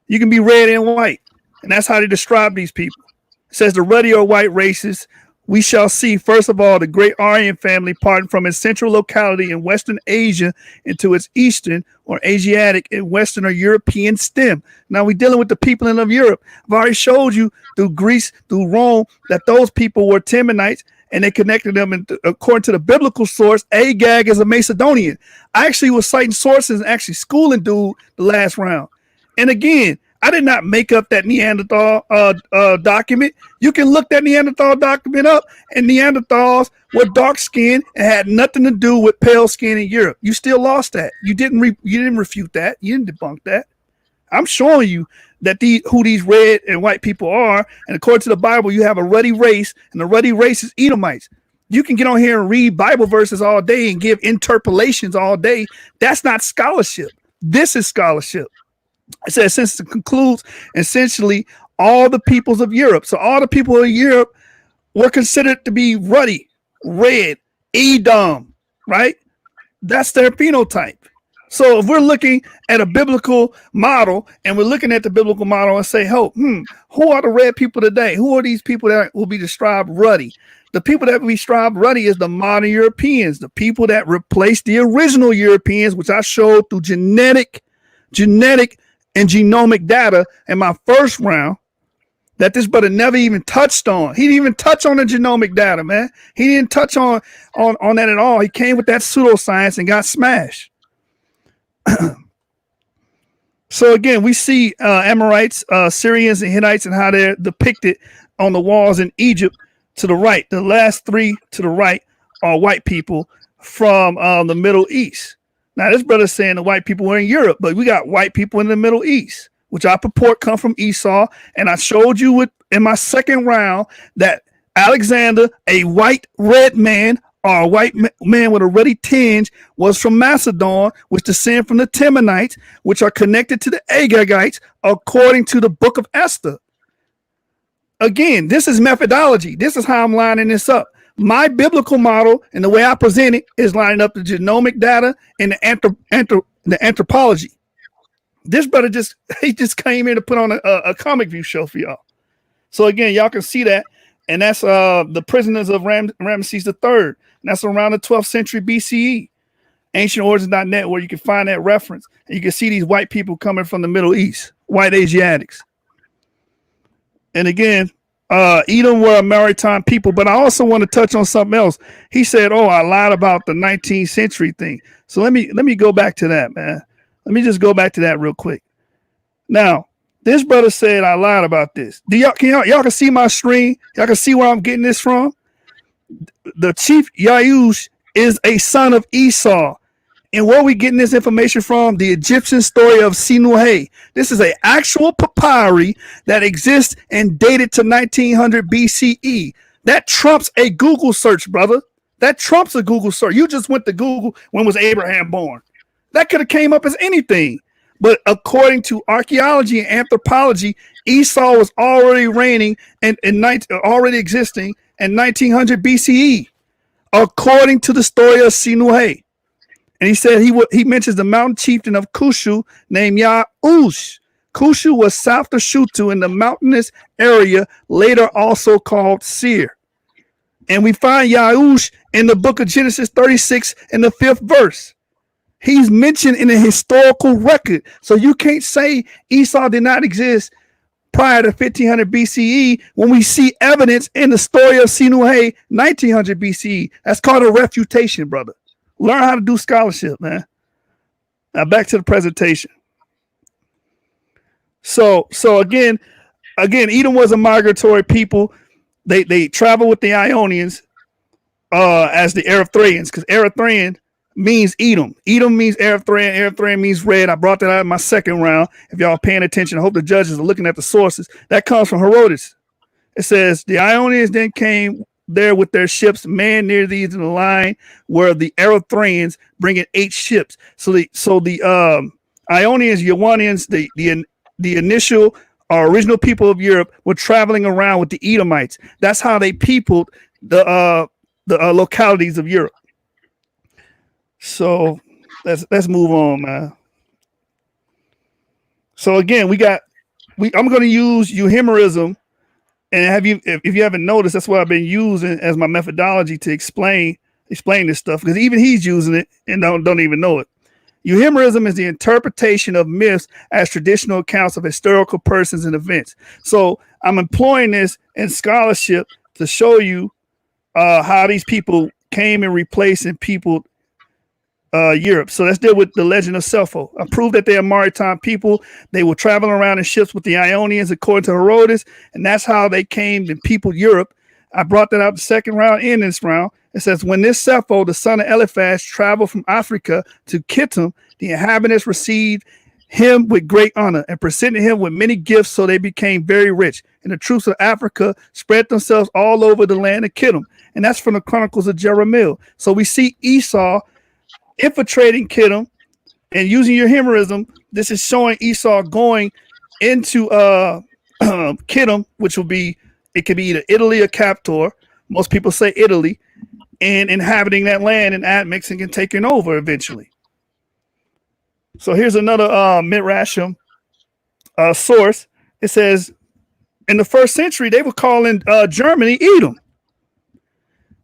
You can be red and white, and that's how they describe these people. It says the ruddy or white races. We shall see, first of all, the great Aryan family parting from its central locality in Western Asia into its Eastern or Asiatic and Western or European stem. Now we're dealing with the people of Europe. I've already showed you through Greece, through Rome, that those people were Timonites, and they connected them, according to the biblical source, Agag is a Macedonian. I actually was citing sources and actually schooling dude the last round. And again, I did not make up that Neanderthal document. You can look that Neanderthal document up, and Neanderthals were dark skinned and had nothing to do with pale skin in Europe. You still lost that. You didn't refute that. You didn't debunk that. I'm showing you that who these red and white people are, and according to the Bible, you have a ruddy race, and the ruddy race is Edomites. You can get on here and read Bible verses all day and give interpolations all day. That's not scholarship. This is scholarship. It says, since it concludes essentially all the peoples of Europe. So all the people of Europe were considered to be ruddy, red, Edom, right? That's their phenotype. So if we're looking at a biblical model and we're looking at the biblical model and say, who are the red people today? Who are these people that will be described ruddy? The people that will be described ruddy is the modern Europeans, the people that replaced the original Europeans, which I showed through genetic and genomic data in my first round. that this brother never even touched on. He didn't even touch on the genomic data, man. He didn't touch on that at all. He came with that pseudoscience and got smashed. So again, we see Amorites, Syrians, and Hittites, and how they're depicted on the walls in Egypt to the right. The last three to the right are white people from the Middle East. Now, this brother's saying the white people were in Europe, but we got white people in the Middle East, which I purport come from Esau. And I showed you in my second round that Alexander, a white red man, or a white man with a ruddy tinge, was from Macedon, which descend from the Temanites, which are connected to the Agagites, according to the book of Esther. Again, this is methodology. This is how I'm lining this up. My biblical model and the way I present it is lining up the genomic data and the anthropology. This brother just came here to put on a comic view show for y'all. So again, y'all can see that. And that's the prisoners of Ramesses III. And that's around the 12th century BCE. AncientOrigins.net, where you can find that reference. And you can see these white people coming from the Middle East, white Asiatics. And again, Edom were a maritime people, but I also want to touch on something else. He said, "Oh, I lied about the 19th century thing." So let me go back to that, man. Let me just go back to that real quick. Now, this brother said I lied about this. Y'all can see my screen? Y'all can see where I'm getting this from? The chief Yaush is a son of Esau. And where are we getting this information from? The Egyptian story of Sinuhe. This is an actual papyri that exists and dated to 1900 BCE. That trumps a Google search, brother. That trumps a Google search. You just went to Google, when was Abraham born? That could have came up as anything. But according to archaeology and anthropology, Esau was already reigning and already existing in 1900 BCE, according to the story of Sinuhe. And he said he mentions the mountain chieftain of Kushu named Yaush. Kushu was south of Shutu in the mountainous area, later also called Seir. And we find Yaush in the book of Genesis 36 in the 5th verse. He's mentioned in a historical record. So you can't say Esau did not exist prior to 1500 BCE when we see evidence in the story of Sinuhe 1900 BCE. That's called a refutation, brother. Learn how to do scholarship, man. Now back to the presentation. So again, Edom was a migratory people. They travel with the Ionians as the Erythraeans, because Erythraean means Edom. Edom means Erythraean. Erythraean means red. I brought that out in my second round. If y'all are paying attention, I hope the judges are looking at the sources. That comes from Herodotus. It says the Ionians then came there with their ships, manned near these in the line where the Erythraeans bringing 8 ships. So the Ionians, Ionians, the initial or original people of Europe were traveling around with the Edomites. That's how they peopled the localities of Europe. So let's move on, man. So again, I'm going to use euhemerism. And if you haven't noticed, that's what I've been using as my methodology to explain this stuff, because even he's using it and don't even know it. Euhemerism is the interpretation of myths as traditional accounts of historical persons and events. So I'm employing this in scholarship to show you how these people came and replaced and peopled Europe. So let's deal with the legend of Sappho. I proved that they are maritime people. They were traveling around in ships with the Ionians, according to Herodotus, and that's how they came and peopled Europe. I brought that out the second round in this round. It says, when this Sappho, the son of Eliphaz, traveled from Africa to Kittim, the inhabitants received him with great honor and presented him with many gifts, so they became very rich. And the troops of Africa spread themselves all over the land of Kittim. And that's from the Chronicles of Jeremiah. So we see Esau infiltrating Kittim and using euhemerism. This is showing Esau going into Kittim, which will be, it could be either Italy or Captor. Most people say Italy, and inhabiting that land and admixing and taking over eventually. So here's another Midrashim source. It says in the 1st century, they were calling Germany Edom.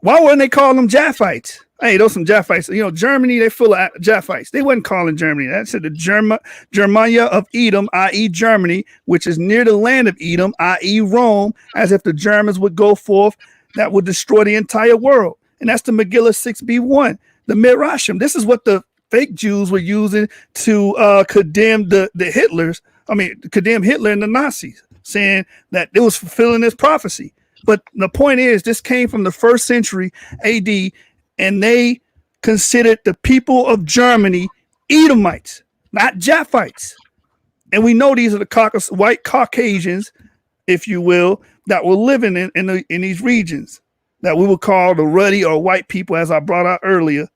Why wouldn't they call them Japhites? Hey, those some Japhites. You know, Germany, they full of Japhites. They wasn't calling Germany. That said the Germania of Edom, i.e. Germany, which is near the land of Edom, i.e. Rome, as if the Germans would go forth that would destroy the entire world. And that's the Megillah 6b1, the Midrashim. This is what the fake Jews were using to condemn the Hitlers. I mean, condemn Hitler and the Nazis, saying that it was fulfilling this prophecy. But the point is, this came from the 1st century AD, and they considered the people of Germany Edomites, not Japhites. And we know these are the white Caucasians, if you will, that were living in these regions that we would call the ruddy or white people, as I brought out earlier.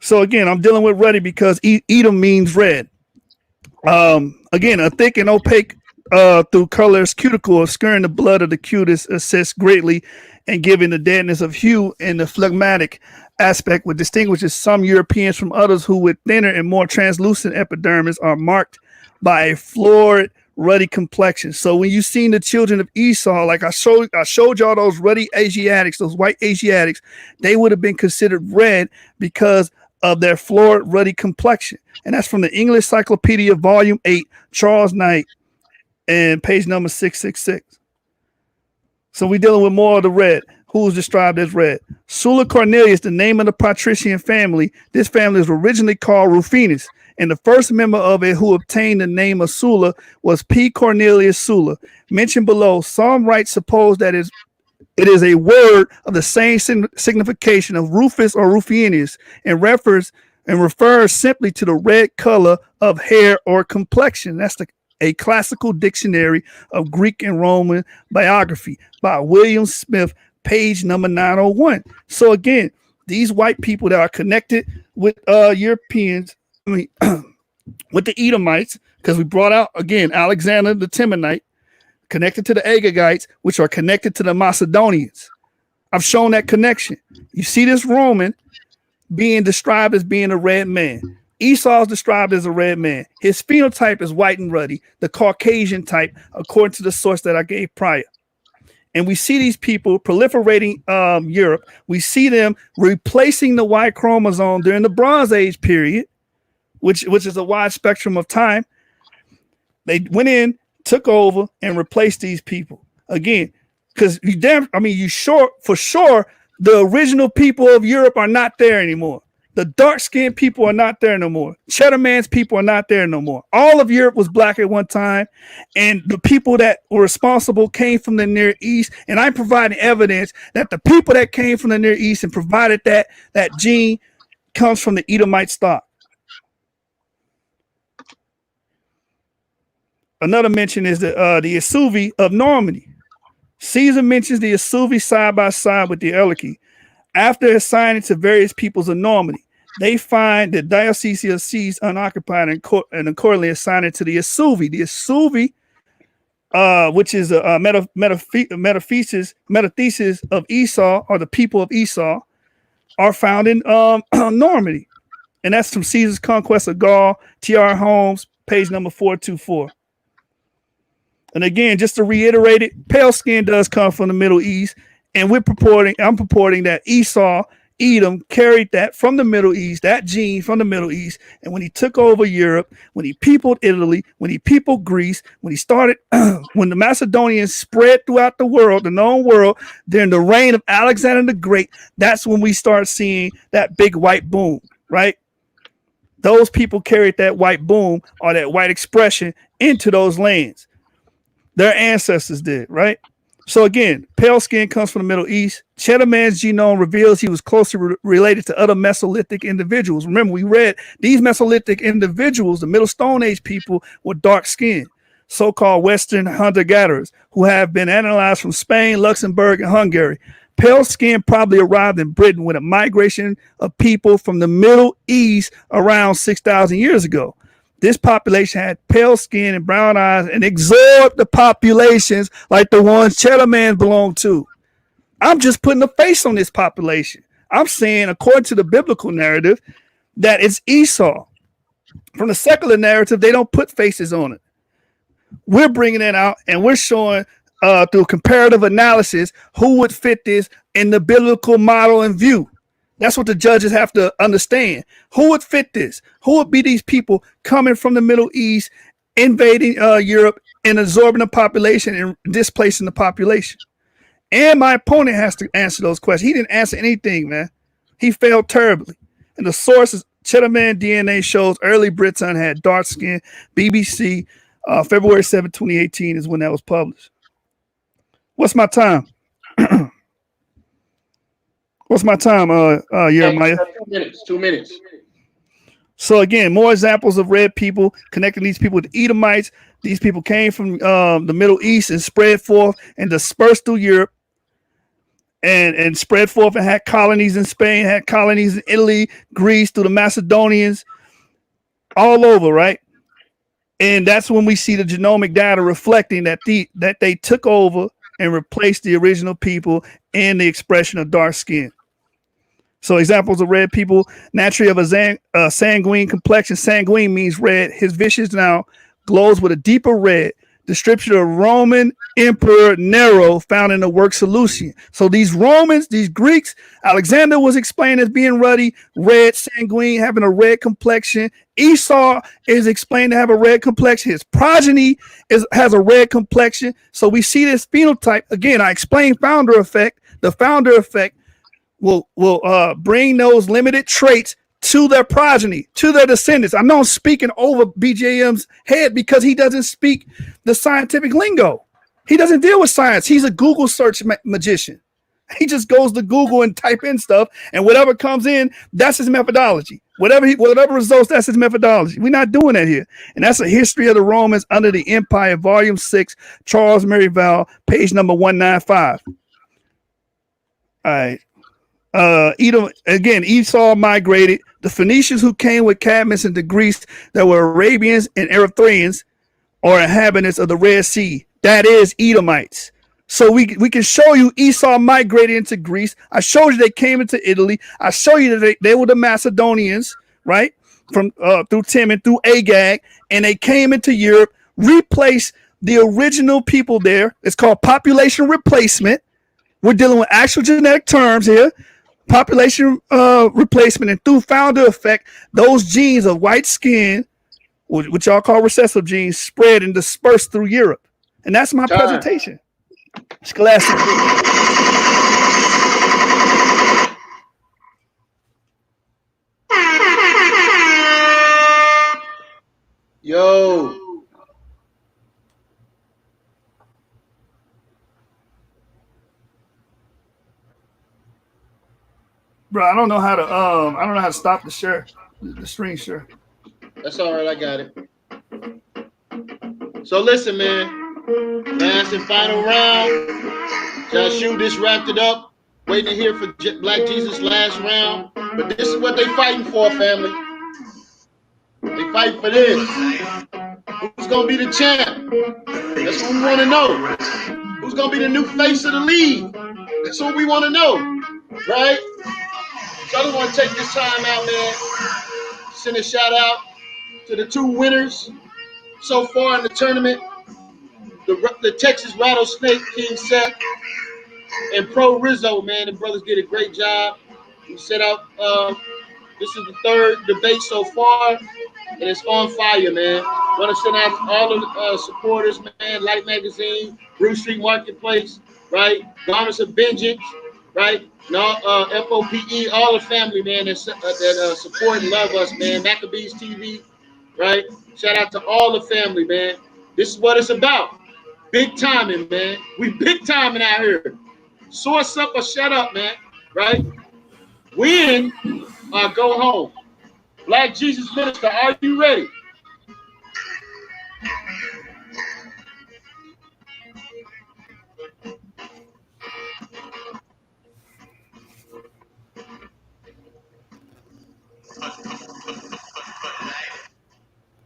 So again, I'm dealing with ruddy because Edom means red. Again, a thick and opaque through colorless cuticle, skirting the blood of the cutest, assists greatly and giving the deadness of hue and the phlegmatic aspect, which distinguishes some Europeans from others who, with thinner and more translucent epidermis, are marked by a florid, ruddy complexion. So when you seen the children of Esau, like I showed y'all those ruddy Asiatics, those white Asiatics, they would have been considered red because of their florid, ruddy complexion. And that's from the English Encyclopedia, Volume 8, Charles Knight, and page number 666. So we're dealing with more of the red. Who's described as red? Sulla Cornelius, the name of the patrician family. This family was originally called Rufinus, and the first member of it who obtained the name of Sulla was P. Cornelius Sulla. Mentioned below, some writers suppose that it is a word of the same signification of Rufus or Rufinus, and refers simply to the red color of hair or complexion. That's a classical dictionary of Greek and Roman biography by William Smith, page number 901. So again, these white people that are connected with Europeans, with the Edomites, because we brought out again Alexander the Temanite, connected to the Agagites, which are connected to the Macedonians. I've shown that connection. You see this Roman being described as being a red man. Esau is described as a red man. His phenotype is white and ruddy, the Caucasian type, according to the source that I gave prior. And we see these people proliferating Europe. We see them replacing the Y chromosome during the Bronze Age period, which is a wide spectrum of time. They went in, took over, and replaced these people again. Because for sure, the original people of Europe are not there anymore. The dark-skinned people are not there no more. Cheddar Man's people are not there no more. All of Europe was black at one time, and the people that were responsible came from the Near East. And I'm providing evidence that the people that came from the Near East and provided that gene comes from the Edomite stock. Another mention is the Isuvi of Normandy. Caesar mentions the Isuvi side by side with the Eliki. After assigning to various peoples of Normandy, they find the Diocese of Seas unoccupied and accordingly assign it to the Isuvi. The Isuvi, which is a metathesis of Esau, or the people of Esau, are found in Normandy. And that's from Caesar's Conquest of Gaul, T.R. Holmes, page number 424. And again, just to reiterate it, pale skin does come from the Middle East. And I'm purporting that Esau, Edom, carried that from the Middle East, that gene from the Middle East. And when he took over Europe, when he peopled Italy, when he peopled Greece, when he started, when the Macedonians spread throughout the world, the known world, during the reign of Alexander the Great, that's when we start seeing that big white boom, right? Those people carried that white boom or that white expression into those lands. Their ancestors did, right? So again, pale skin comes from the Middle East. Cheddar Man's genome reveals he was closely related to other Mesolithic individuals. Remember, we read these Mesolithic individuals, the Middle Stone Age people, were dark skinned, so-called Western hunter-gatherers who have been analyzed from Spain, Luxembourg, and Hungary. Pale skin probably arrived in Britain with a migration of people from the Middle East around 6,000 years ago. This population had pale skin and brown eyes and absorbed the populations like the ones Cheddar Man belonged to. I'm just putting a face on this population. I'm saying, according to the biblical narrative, that it's Esau. From the secular narrative, they don't put faces on it. We're bringing it out, and we're showing through comparative analysis, who would fit this in the biblical model and view. That's what the judges have to understand. Who would fit this? Who would be these people coming from the Middle East, invading Europe and absorbing the population and displacing the population? And my opponent has to answer those questions. He didn't answer anything, man. He failed terribly. And the sources, Cheddar-Man DNA shows early Britain had dark skin. BBC, February 7, 2018 is when that was published. What's my time? What's my time, Jeremiah? 2 minutes. So again, more examples of red people, connecting these people with Edomites. These people came from the Middle East and spread forth and dispersed through Europe and spread forth and had colonies in Spain, had colonies in Italy, Greece, through the Macedonians, all over, right? And that's when we see the genomic data reflecting that they took over and replaced the original people in the expression of dark skin. So examples of red people, naturally of a sanguine complexion. Sanguine means red. His visage now glows with a deeper red. Description of Roman Emperor Nero found in the works of Lucian. So these Romans, these Greeks, Alexander was explained as being ruddy, red, sanguine, having a red complexion. Esau is explained to have a red complexion. His progeny has a red complexion. So we see this phenotype. Again, I explained founder effect. The founder effect will bring those limited traits to their progeny, to their descendants. I know I'm speaking over BJM's head because he doesn't speak the scientific lingo. He doesn't deal with science. He's a Google search magician. He just goes to Google and type in stuff, and whatever comes in, that's his methodology. Whatever results, that's his methodology. We're not doing that here. And that's a history of the Romans under the Empire, Volume 6, Charles Merivale, page number 195. All right. Esau migrated. The Phoenicians who came with Cadmus into Greece that were Arabians and Erythraeans or inhabitants of the Red Sea. That is Edomites. So we can show you Esau migrated into Greece. I showed you they came into Italy. I show you that they were the Macedonians, right? From through Timon, through Agag, and they came into Europe, replaced the original people there. It's called population replacement. We're dealing with actual genetic terms here. Population replacement, and through founder effect, those genes of white skin, which y'all call recessive genes, spread and dispersed through Europe. And that's my presentation. Scholastic. Yo. Bro, I don't know how to stop the share, the screen share. That's all right, I got it. So listen, man. Last and final round. Jasub just wrapped it up. Waiting to hear for Black Jesus last round. But this is what they fighting for, family. They fighting for this. Who's gonna be the champ? That's what we want to know. Who's gonna be the new face of the league? That's what we want to know, right? So I just want to take this time out, man. Send a shout out to the two winners so far in the tournament. The Texas Rattlesnake, King Seth, and Pro Rizzo, man. The brothers did a great job. We set out, this is the third debate so far, and it's on fire, man. Want to send out to all of the supporters, man. Light Magazine, Bruce Street Marketplace, right? Garments of Vengeance, right? And all, FOPE, all the family, man, that support and love us, man. Maccabees TV, right? Shout out to all the family, man. This is what it's about. Big timing, man. We big timing out here. Source up or shut up, man, right? Win or go home. Black Jesus Minister, are you ready?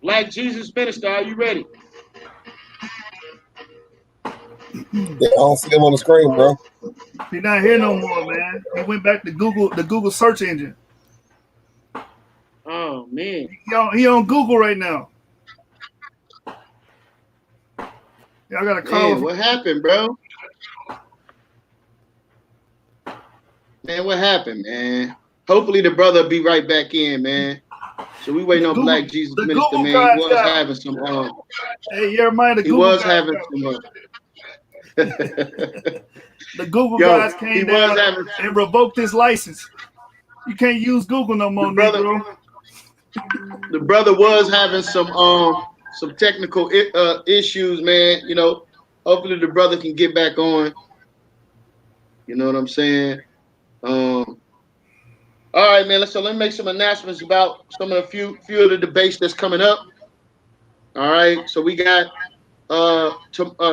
Black Jesus Minister, are you ready? Yeah, I don't see him on the screen, bro. He's not here no more, man. He went back to Google, the Google search engine. Oh, man. He on Google right now. Y'all got a call. Man, what happened, bro? Man, what happened, man? Hopefully the brother be right back in, man. So we waiting on Black Jesus the Minister, Google man. guys He was got- having some. Hey, Jeremiah, the He Google was guys having got- some. The Google Yo, guys he came was down having- and revoked his license. You can't use Google no more, Negro. The brother was having some technical issues, man. You know, hopefully the brother can get back on. You know what I'm saying? All right, man. So let me make some announcements about some of the few of the debates that's coming up. All right. So we got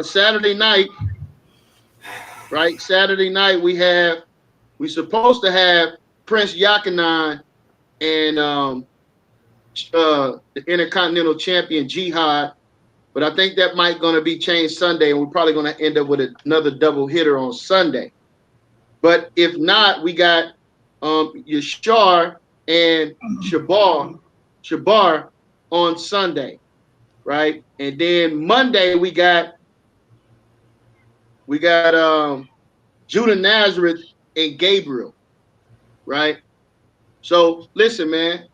Saturday night, right? Saturday night we're supposed to have Prince Yakanan and the Intercontinental Champion Jihad, but I think that might gonna be changed Sunday, and we're probably gonna end up with another double hitter on Sunday. But if not, we got Yashar and Shabar on Sunday, right? And then Monday we got Judah Nazareth and Gabriel, right? So listen, man,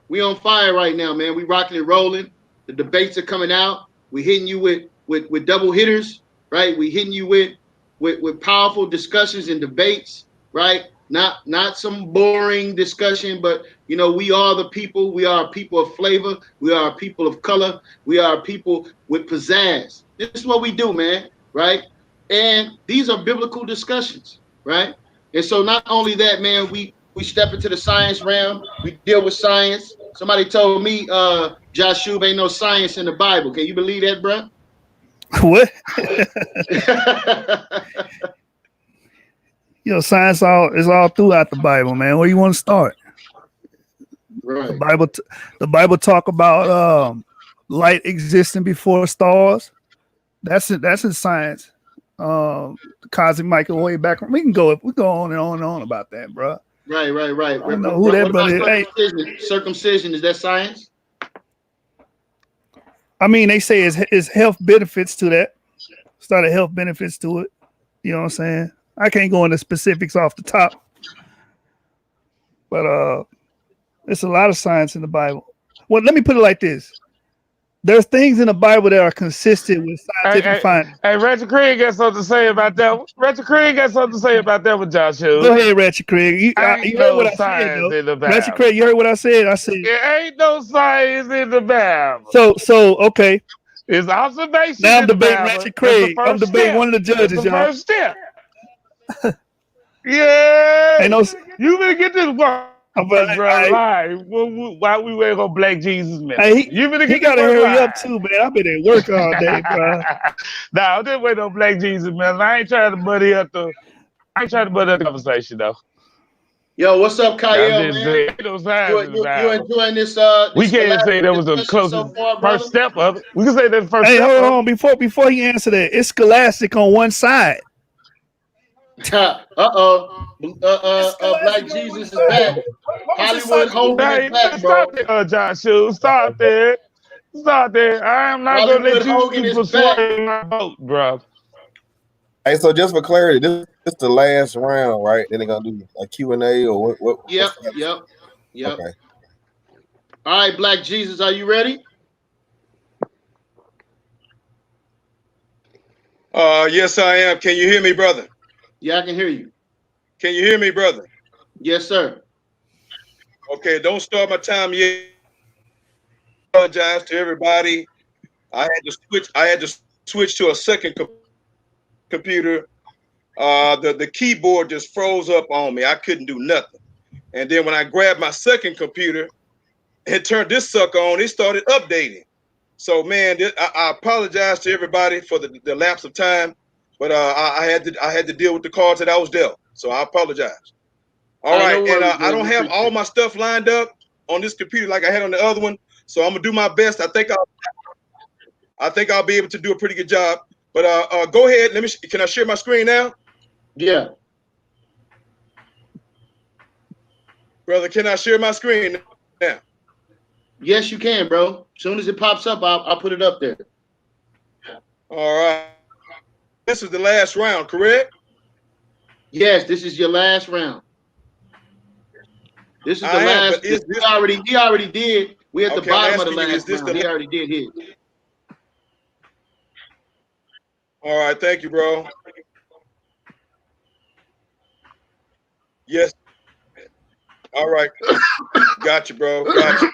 we on fire right now, man. We rocking and rolling. The debates are coming out. We hitting you with double hitters, right? We hitting you with powerful discussions and debates, right? Not some boring discussion, but you know, we are the people. We are a people of flavor. We are a people of color. We are a people with pizzazz. This is what we do, man, right? And these are biblical discussions, right? And so not only that, man, we step into the science realm. We deal with science. Somebody told me Jasub ain't no science in the Bible. Can you believe that, bro? What? You know, science is all throughout the Bible, man. Where you want to start? Right. The Bible talk about light existing before stars. That's it. That's in science. The cosmic microwave background. We go on and on about that, bro. Right. I don't know who that brother is. Hey. Circumcision, is that science? I mean, they say it's health benefits to that. Started health benefits to it. You know what I'm saying? I can't go into specifics off the top, but there's a lot of science in the Bible. Well, let me put it like this: there's things in the Bible that are consistent with scientific findings. Hey, Ratchet Craig got something to say about that. Ratchet Craig got something to say about that with Joshua. Go ahead, Ratchet Craig. You heard what I said, though. Ratchet Craig, you heard what I said? I said there ain't no science in the Bible. So okay. It's observation. Now I'm debating Ratchet Craig. I'm debating one of the judges, y'all. First step. Yeah. Ain't no. You better get this work. Live while we wait on Black Jesus, man. Hey, you better he gotta hurry up too, man. I've been at work all day, bro. Nah, I'm just waiting on Black Jesus, man. I ain't trying to buddy up the conversation though. Yo, what's up, Kyle, man? You enjoying this? We can't say that was the closest first step of it. We can say that the first step. Hey, hold on. Before he answer that, it's scholastic on one side. Black Jesus is back. Hollywood Hogan is back, bro. Stop there, Joshua. Stop there. I am not going to let you persuade my vote, bro. Hey, so just for clarity, this is the last round, right? Then they're going to do a Q&A or what? Yep. Okay. All right, Black Jesus, are you ready? Yes, I am. Can you hear me, brother? Yeah, I can hear you. Can you hear me, brother? Yes, sir. Okay, don't start my time yet. I apologize to everybody. I had to switch to a second computer. The keyboard just froze up on me. I couldn't do nothing. And then when I grabbed my second computer and turned this sucker on, it started updating. So man, I apologize to everybody for the lapse of time, but I had to deal with the cards that I was dealt. So I apologize. All right, and I don't have all my stuff lined up on this computer like I had on the other one. So I'm gonna do my best. I think I'll be able to do a pretty good job. But go ahead. Can I share my screen now? Yeah. Brother, can I share my screen now? Yes, you can, bro. As soon as it pops up, I'll put it up there. All right. This is the last round, correct? Yes, this is your last round. This is the last. But He already did. We're at the Okay, I'm bottom of the asking you, is last this round. the He already did his. All right, thank you, bro. Yes. All right. Got you, bro. Got you.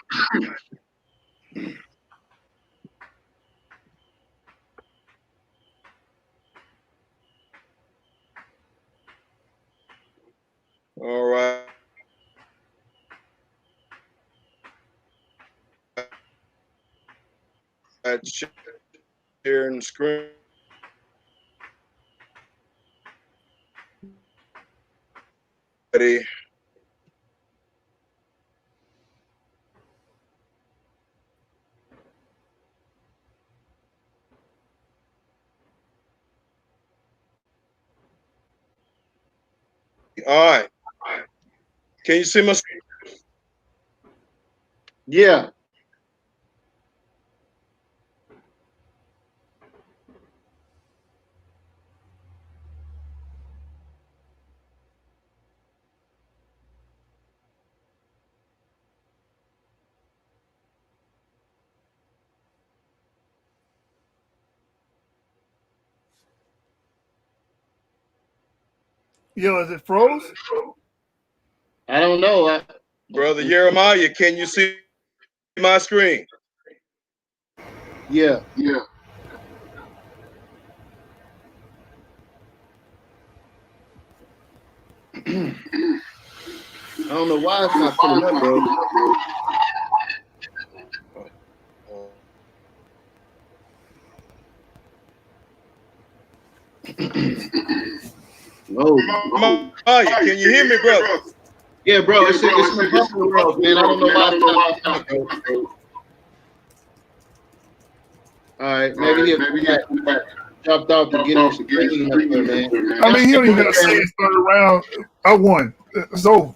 All right. Sharing the screen. Ready. All right. Can you see my screen? Yeah. Yo, is it froze? I don't know. Brother Jeremiah, can you see my screen? Yeah. Yeah. I don't know why it's not pulling up, bro. Whoa. Can you hear me, brother? Yeah, bro. It's in the buffalo world, man. I don't know why it's not pulling up, bro. All right, maybe he dropped off to get on some green up there, man. I mean, he don't even gotta say it's third round. I won. It's over.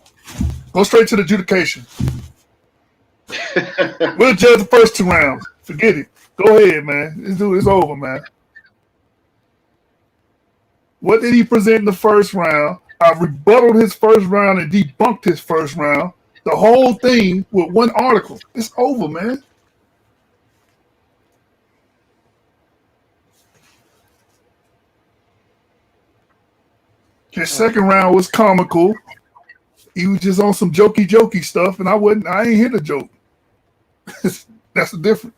Go straight to the adjudication. We'll judge the first 2 rounds. Forget it. Go ahead, man. It's over, man. What did he present in the first round? I rebutted his first round and debunked his first round. The whole thing with one article. It's over, man. His second round was comical. He was just on some jokey stuff, and I ain't hit a joke. That's the difference.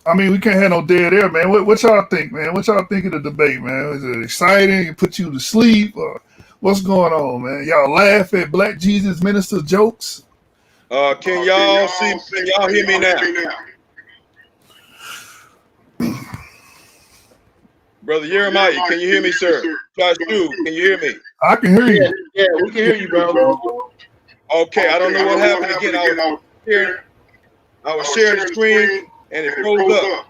I mean, we can't have no dead air, man. What y'all think, man? What y'all think of the debate, man? Is it exciting? It put you to sleep? Or what's going on, man? Y'all laugh at Black Jesus minister jokes? Can y'all see? Can y'all hear me now? Brother Jeremiah, can you hear me, sir? Jasub, can you hear me? I can hear you. Yeah, we can hear you, bro. Okay, I don't know what happened again. I was sharing the screen and it froze up.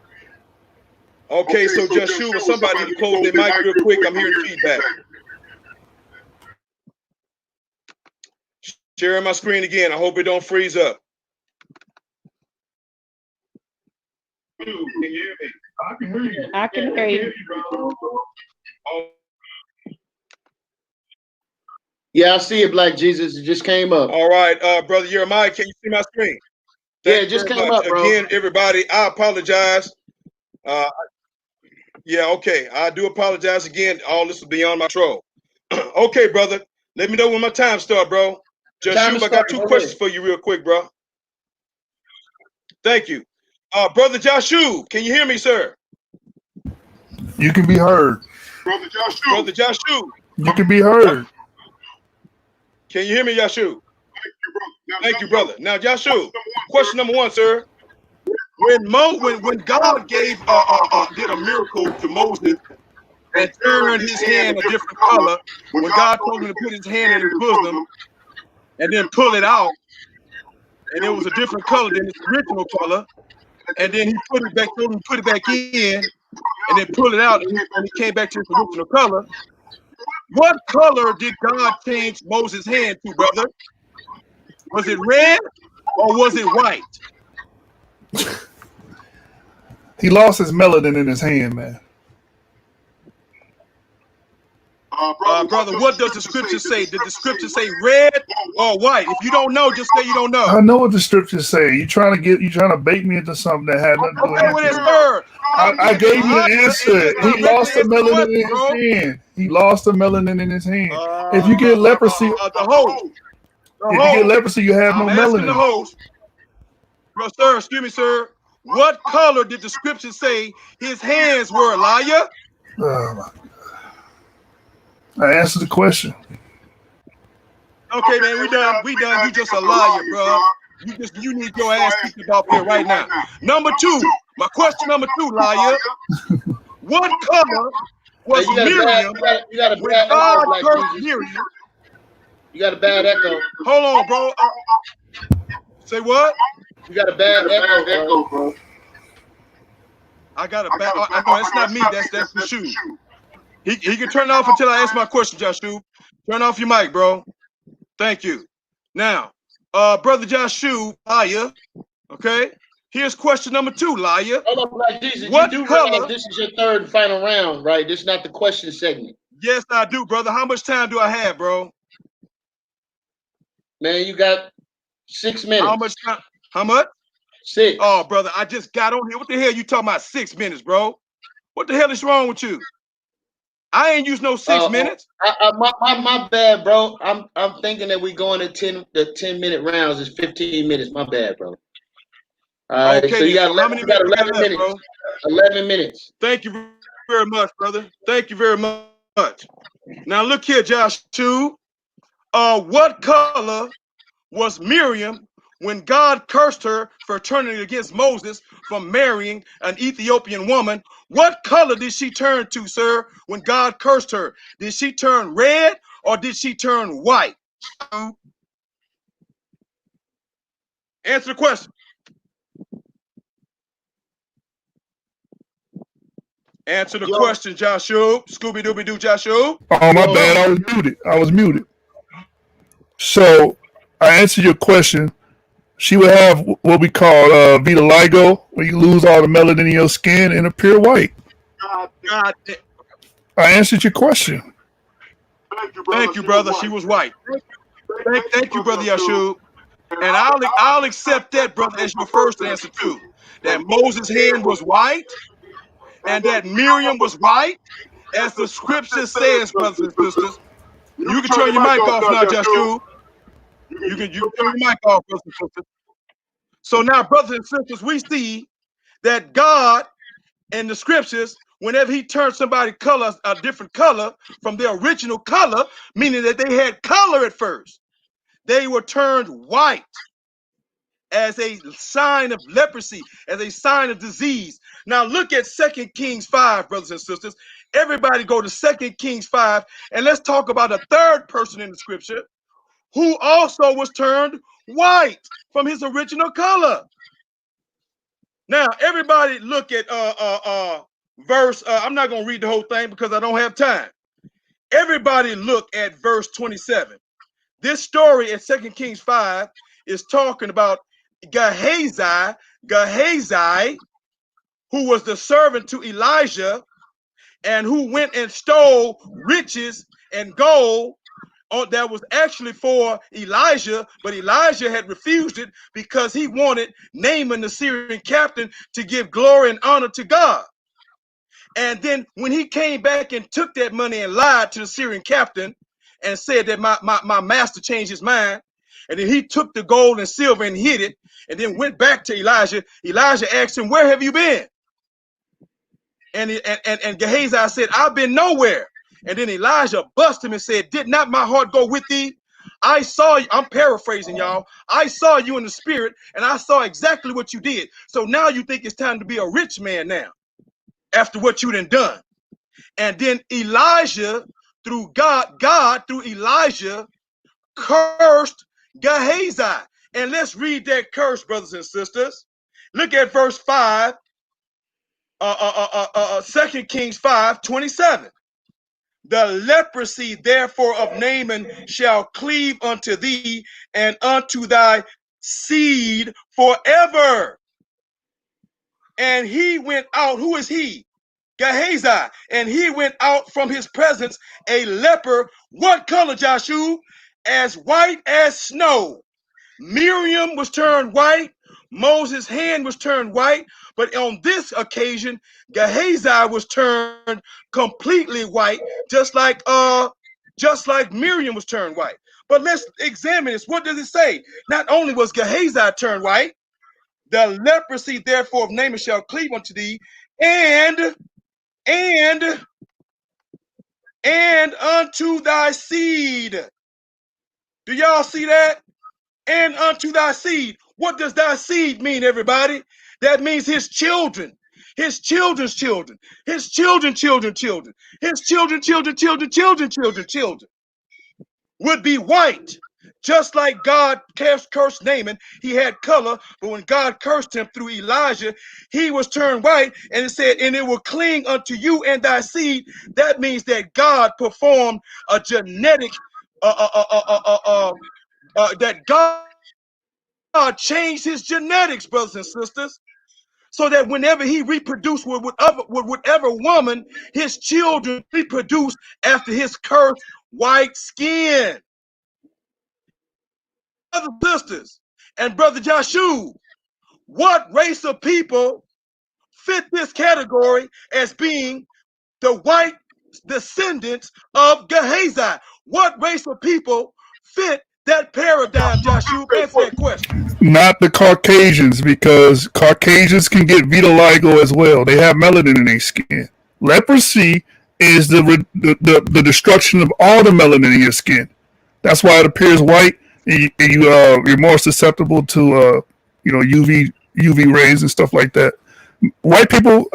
Okay, so Jasub, somebody need to close their mic real quick. I'm hearing feedback. Sharing my screen again. I hope it don't freeze up. Can you hear me? I can hear you. I can hear you. Yeah, I see it, Black Jesus. It just came up. All right, Brother Jeremiah, can you see my screen? Yeah, it just came up, bro. Again, everybody, I apologize. Yeah, okay. I do apologize again. All this is beyond my control. Okay, brother. Let me know when my time start, bro. Jasub, I got 2 questions for you real quick, bro. Thank you. Brother Jasub, can you hear me, sir? You can be heard. Brother Jasub. You can be heard. Can you hear me, Jasub? Thank you, brother. Now, Jasub, question number 1, sir. When God did a miracle to Moses and turned his hand a different color, when God told him to put his hand in his bosom and then pull it out, and it was a different color than its original color, and then he put it back, told him to put it back in, and then pull it out, and it came back to its original color. What color did God change Moses' hand to, brother? Was it red or was it white? He lost his melanin in his hand, man. Brother, what does the scripture say? Did the scripture say red or white? If you don't know, just say you don't know. I know what the scriptures say. You trying to bait me into something that had nothing to do with Okay, well, anything. sir. I gave you the answer. He lost the melanin in bro. his hand. He lost the melanin in his hand. If you get leprosy, The host. if you get leprosy, you have no I'm asking the melanin. host. Bro, sir, excuse me, sir. What color did the scripture say his hands were, liar? I answered the question. Okay, man, we done. We done. You just a liar, bro. You need your ass kicked up here right now. Number two, my question number two, liar. What color was Miriam when God cursed Miriam? You got a bad echo. Hold on, bro. Say what? You got a bad echo, bro. I got a bad. I know it's not me. That's the shoe. He can turn it off until I ask my question, Jasub. Turn off your mic, bro. Thank you. Now, brother Jasub, liar. Okay. Here's question number two, liar. Hold on, Black Jesus. What you do color? realize this is your third and final round, right? This is not the question segment. Yes, I do, brother. How much time do I have, bro? Man, you got 6 minutes. How much time? How much? 6. Oh, brother, I just got on here. What the hell you talking about 6 minutes, bro? What the hell is wrong with you? I ain't used no 6 minutes. My bad, bro. I'm thinking that we going to 10-minute rounds. It's 15 minutes. My bad, bro. All right, okay, so you got 11, how many minutes 11 minutes. Bro? 11 minutes. Thank you very much, brother. Thank you very much. Now look here, Jasub. What color was Miriam when God cursed her for turning against Moses from marrying an Ethiopian woman? What color did she turn to, sir, when God cursed her? Did she turn red or did she turn white? Answer the question. Answer the question, Jasub. Scooby-Dooby-Doo, Jasub. Oh, my bad. I was muted. So I answered your question. She would have what we call vitiligo, where you lose all the melanin in your skin and appear white. God. I answered your question. Thank you, brother. She was white. Thank you, brother Jasub. And I'll accept that, brother, as your first answer too. That Moses' hand was white, and that Miriam was white, as the scripture says, brothers and sisters. You can turn your mic off now, Jasub. You can turn your mic off, brothers and sisters. So now, brothers and sisters, we see that God in the scriptures, whenever he turned somebody color, a different color from their original color, meaning that they had color at first, they were turned white as a sign of leprosy, as a sign of disease. Now look at 2 Kings 5, brothers and sisters. Everybody go to 2 Kings 5, and let's talk about a third person in the scripture who also was turned white from his original color. Now, everybody look at verse, I'm not going to read the whole thing because I don't have time. Everybody look at verse 27. This story in 2 Kings 5 is talking about Gehazi, who was the servant to Elijah and who went and stole riches and gold that was actually for Elijah, but Elijah had refused it because he wanted Naaman, the Syrian captain, to give glory and honor to God. And then when he came back and took that money and lied to the Syrian captain and said that my master changed his mind, and then he took the gold and silver and hid it, and then went back to Elijah. Elijah asked him, "Where have you been?" And Gehazi said, "I've been nowhere." And then Elijah busted him and said, "Did not my heart go with thee? I saw you." I'm paraphrasing, y'all. "I saw you in the spirit, and I saw exactly what you did. So now you think it's time to be a rich man now, after what you done. And then Elijah, through God through Elijah, cursed Gehazi. And let's read that curse, brothers and sisters. Look at verse 5, 2 Kings 5:27. The leprosy, therefore, of Naaman shall cleave unto thee and unto thy seed forever. And he went out. Who is he? Gehazi. And he went out from his presence a leper. What color, Jasub? As white as snow. Miriam was turned white. Moses' hand was turned white. But on this occasion, Gehazi was turned completely white, just like Miriam was turned white. But let's examine this. What does it say? Not only was Gehazi turned white, the leprosy therefore of Naaman shall cleave unto thee, and unto thy seed. Do y'all see that? And unto thy seed. What does thy seed mean, everybody? That means his children, his children's children, his children, children, children, his children, children, children, children, children, children would be white. Just like God cursed Naaman, he had color, but when God cursed him through Elijah, he was turned white, and it said, and it will cling unto you and thy seed. That means that God performed a genetic, that God changed his genetics, brothers and sisters, so that whenever he reproduced with whatever woman, his children reproduced after his cursed white skin. Brothers and sisters, and Brother Jasub, what race of people fit this category as being the white descendants of Gehazi? What race of people fit that paradigm, Jasub? Answer that question. Not the Caucasians, because Caucasians can get vitiligo as well. They have melanin in their skin. Leprosy is the destruction of all the melanin in your skin. That's why it appears white, and you're more susceptible to UV rays and stuff like that. White people,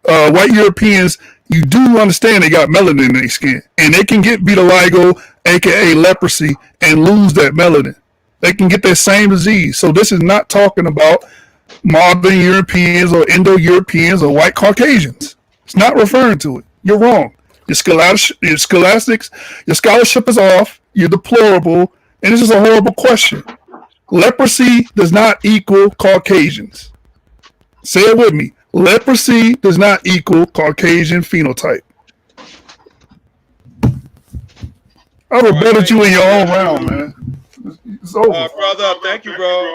white Europeans, you do understand they got melanin in their skin, and they can get vitiligo, aka leprosy, and lose that melanin. They can get that same disease. So this is not talking about modern Europeans or Indo-Europeans or white Caucasians. It's not referring to it. You're wrong. Your scholastics, your scholarship is off. You're deplorable, and this is a horrible question. Leprosy does not equal Caucasians. Say it with me. Leprosy does not equal Caucasian phenotype. I rebutted you in your own round, man. It's over. Brother, thank you, bro.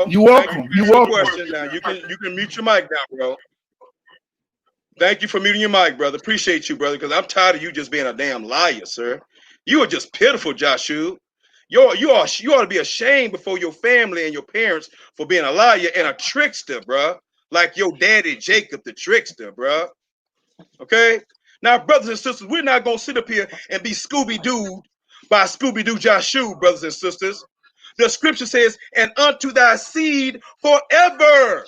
You're welcome. You're welcome. Question now. You can mute your mic now, bro. Thank you for muting your mic, brother. Appreciate you, brother, because I'm tired of you just being a damn liar, sir. You are just pitiful, Jasub. You ought to be ashamed before your family and your parents for being a liar and a trickster, bro. Like your daddy Jacob, the trickster, bro. Okay? Now, brothers and sisters, we're not going to sit up here and be Scooby-Dooed by Scooby-Doo Jasub, brothers and sisters. The scripture says, and unto thy seed forever.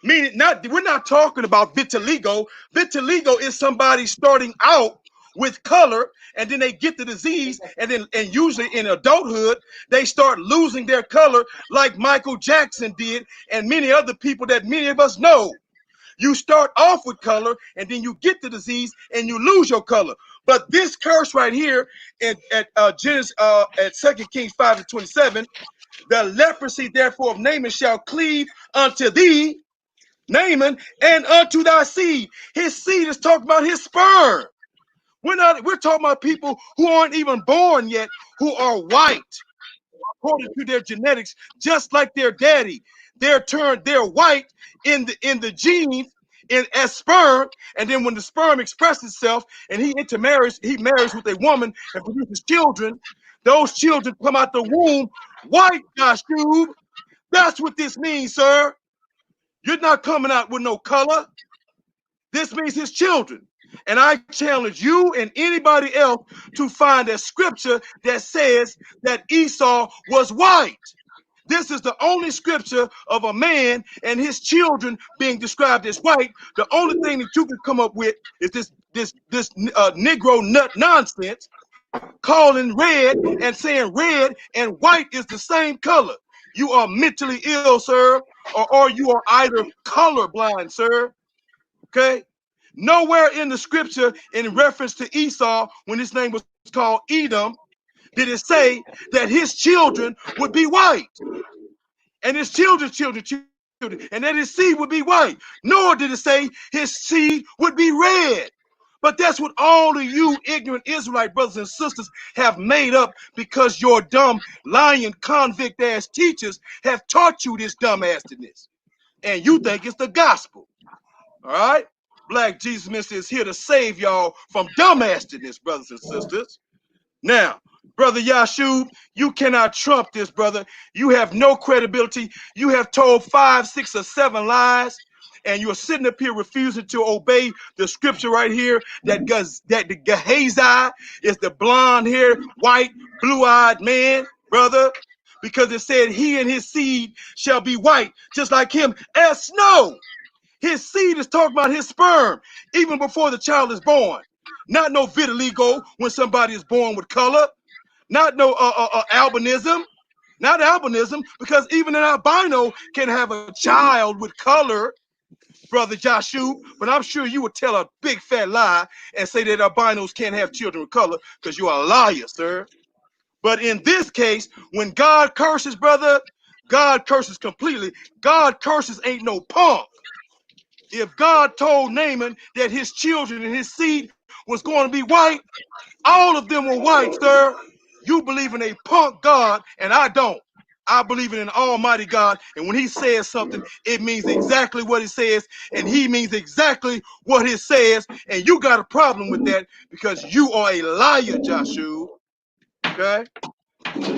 Meaning, we're not talking about vitiligo. Vitiligo is somebody starting out with color, and then they get the disease, and usually in adulthood, they start losing their color like Michael Jackson did, and many other people that many of us know. You start off with color, and then you get the disease, and you lose your color. But this curse right here at Genesis, at 2 Kings 5:27, the leprosy therefore of Naaman shall cleave unto thee, Naaman, and unto thy seed. His seed is talking about his sperm. We're talking about people who aren't even born yet, who are white according to their genetics, just like their daddy. They're white in the genes as sperm, and then when the sperm expresses itself and he marries with a woman and produces children, those children come out the womb white, Jasub. That's what this means, sir. You're not coming out with no color. This means his children. And I challenge you and anybody else to find a scripture that says that Esau was white. This is the only scripture of a man and his children being described as white. The only thing that you can come up with is this Negro nut nonsense, calling red and saying red and white is the same color. You are mentally ill, sir, or you are either colorblind, sir. Okay? Nowhere in the scripture in reference to Esau, when his name was called Edom, did it say that his children would be white and his children's children, and that his seed would be white. Nor did it say his seed would be red. But that's what all of you ignorant Israelite brothers and sisters have made up because your dumb, lying, convict-ass teachers have taught you this dumbassedness. And you think it's the gospel. All right? Black Jesus Minister is here to save y'all from dumbassedness, brothers and sisters. Now, Brother Jasub, you cannot trump this, brother. You have no credibility. You have told 5, 6, or 7 lies, and you're sitting up here refusing to obey the scripture right here that the Gehazi is the blonde-haired, white, blue-eyed man, brother, because it said he and his seed shall be white, just like him as snow. His seed is talking about his sperm, even before the child is born. Not no vitiligo when somebody is born with color. Not no albinism. Not albinism, because even an albino can have a child with color, Brother Jasub. But I'm sure you would tell a big fat lie and say that albinos can't have children with color because you're a liar, sir. But in this case, when God curses, brother, God curses completely. God curses ain't no punk. If God told Naaman that his children and his seed was going to be white, all of them were white, sir. You believe in a punk God, and I don't. I believe in an almighty God, and when he says something, it means exactly what it says, and he means exactly what it says, and you got a problem with that because you are a liar, Jasub. Okay?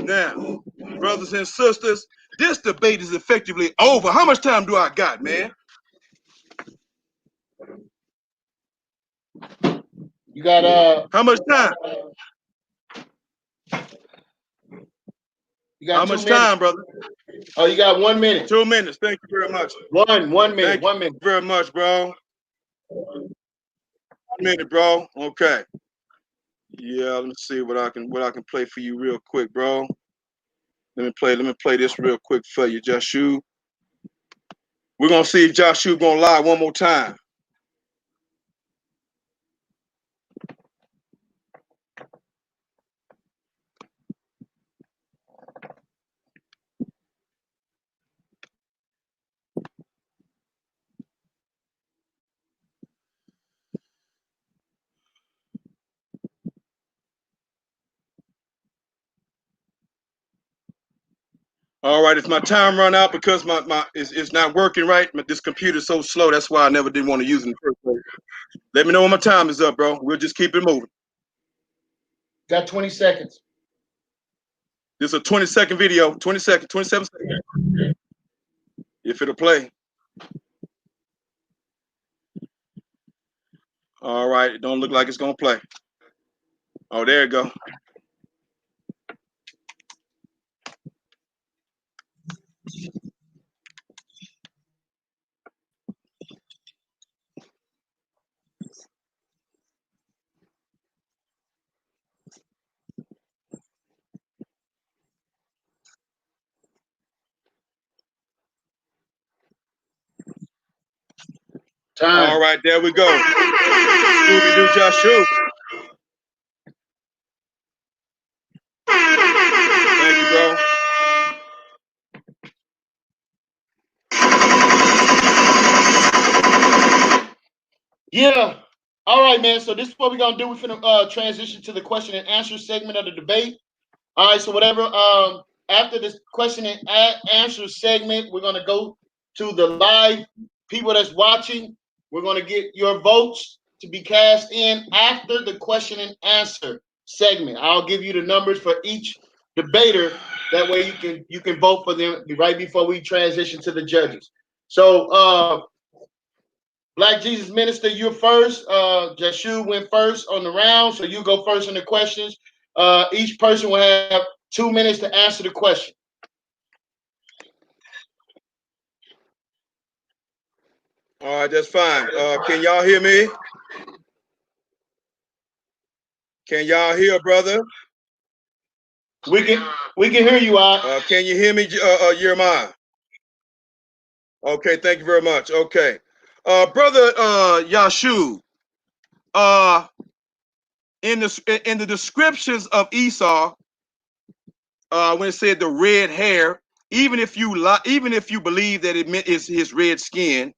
Now, brothers and sisters, this debate is effectively over. How much time do I got, man? You got How much time? You got How 2 much minutes. time, brother? Oh, you got 1 minute. 2 minutes. Thank you very much. 1 minute. Thank 1 minute. you very much, bro. 1 minute, bro. Okay. Yeah, let me see what I can play for you real quick, bro. Let me play this real quick for you, Jasub. We're gonna see if Jasub gonna lie one more time. All right, if my time run out because it's not working right, this computer's so slow, that's why I never did want to use it in the first place. Let me know when my time is up, bro. We'll just keep it moving. Got 20 seconds. This is a 20-second video, 27 seconds. If it'll play. All right, it don't look like it's gonna play. Oh, there you go. Time. All right, there we go. Scooby-Doo Jasub. Thank you, bro. Yeah. All right, man. So this is what we're gonna do. We're gonna transition to the question and answer segment of the debate. All right. So whatever. After this question and answer segment, we're gonna go to the live people that's watching. We're gonna get your votes to be cast in after the question and answer segment. I'll give you the numbers for each debater. That way you can vote for them right before we transition to the judges. So Black Jesus Minister, you're first. Jasub went first on the round, so you go first on the questions. Each person will have 2 minutes to answer the question. All right, that's fine. Can y'all hear me? Can y'all hear, brother? We can hear you, can you hear me, Jeremiah? Okay, thank you very much. Okay. Brother Jasub, in the descriptions of Esau, when it said the red hair, even if you believe that it meant is his red skin,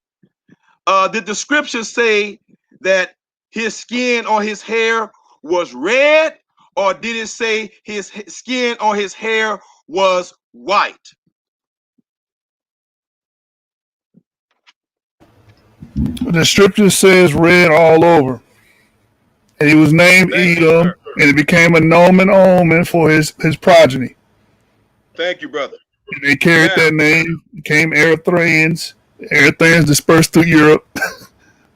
did the scriptures say that his skin or his hair was red, or did it say his skin or his hair was white? The scripture says red all over. And he was named Thank you, Edom, sir. and it became a nomen omen for his progeny. Thank you, brother. And they carried Now, that name, became Erythraeans. Erythraeans dispersed through Europe.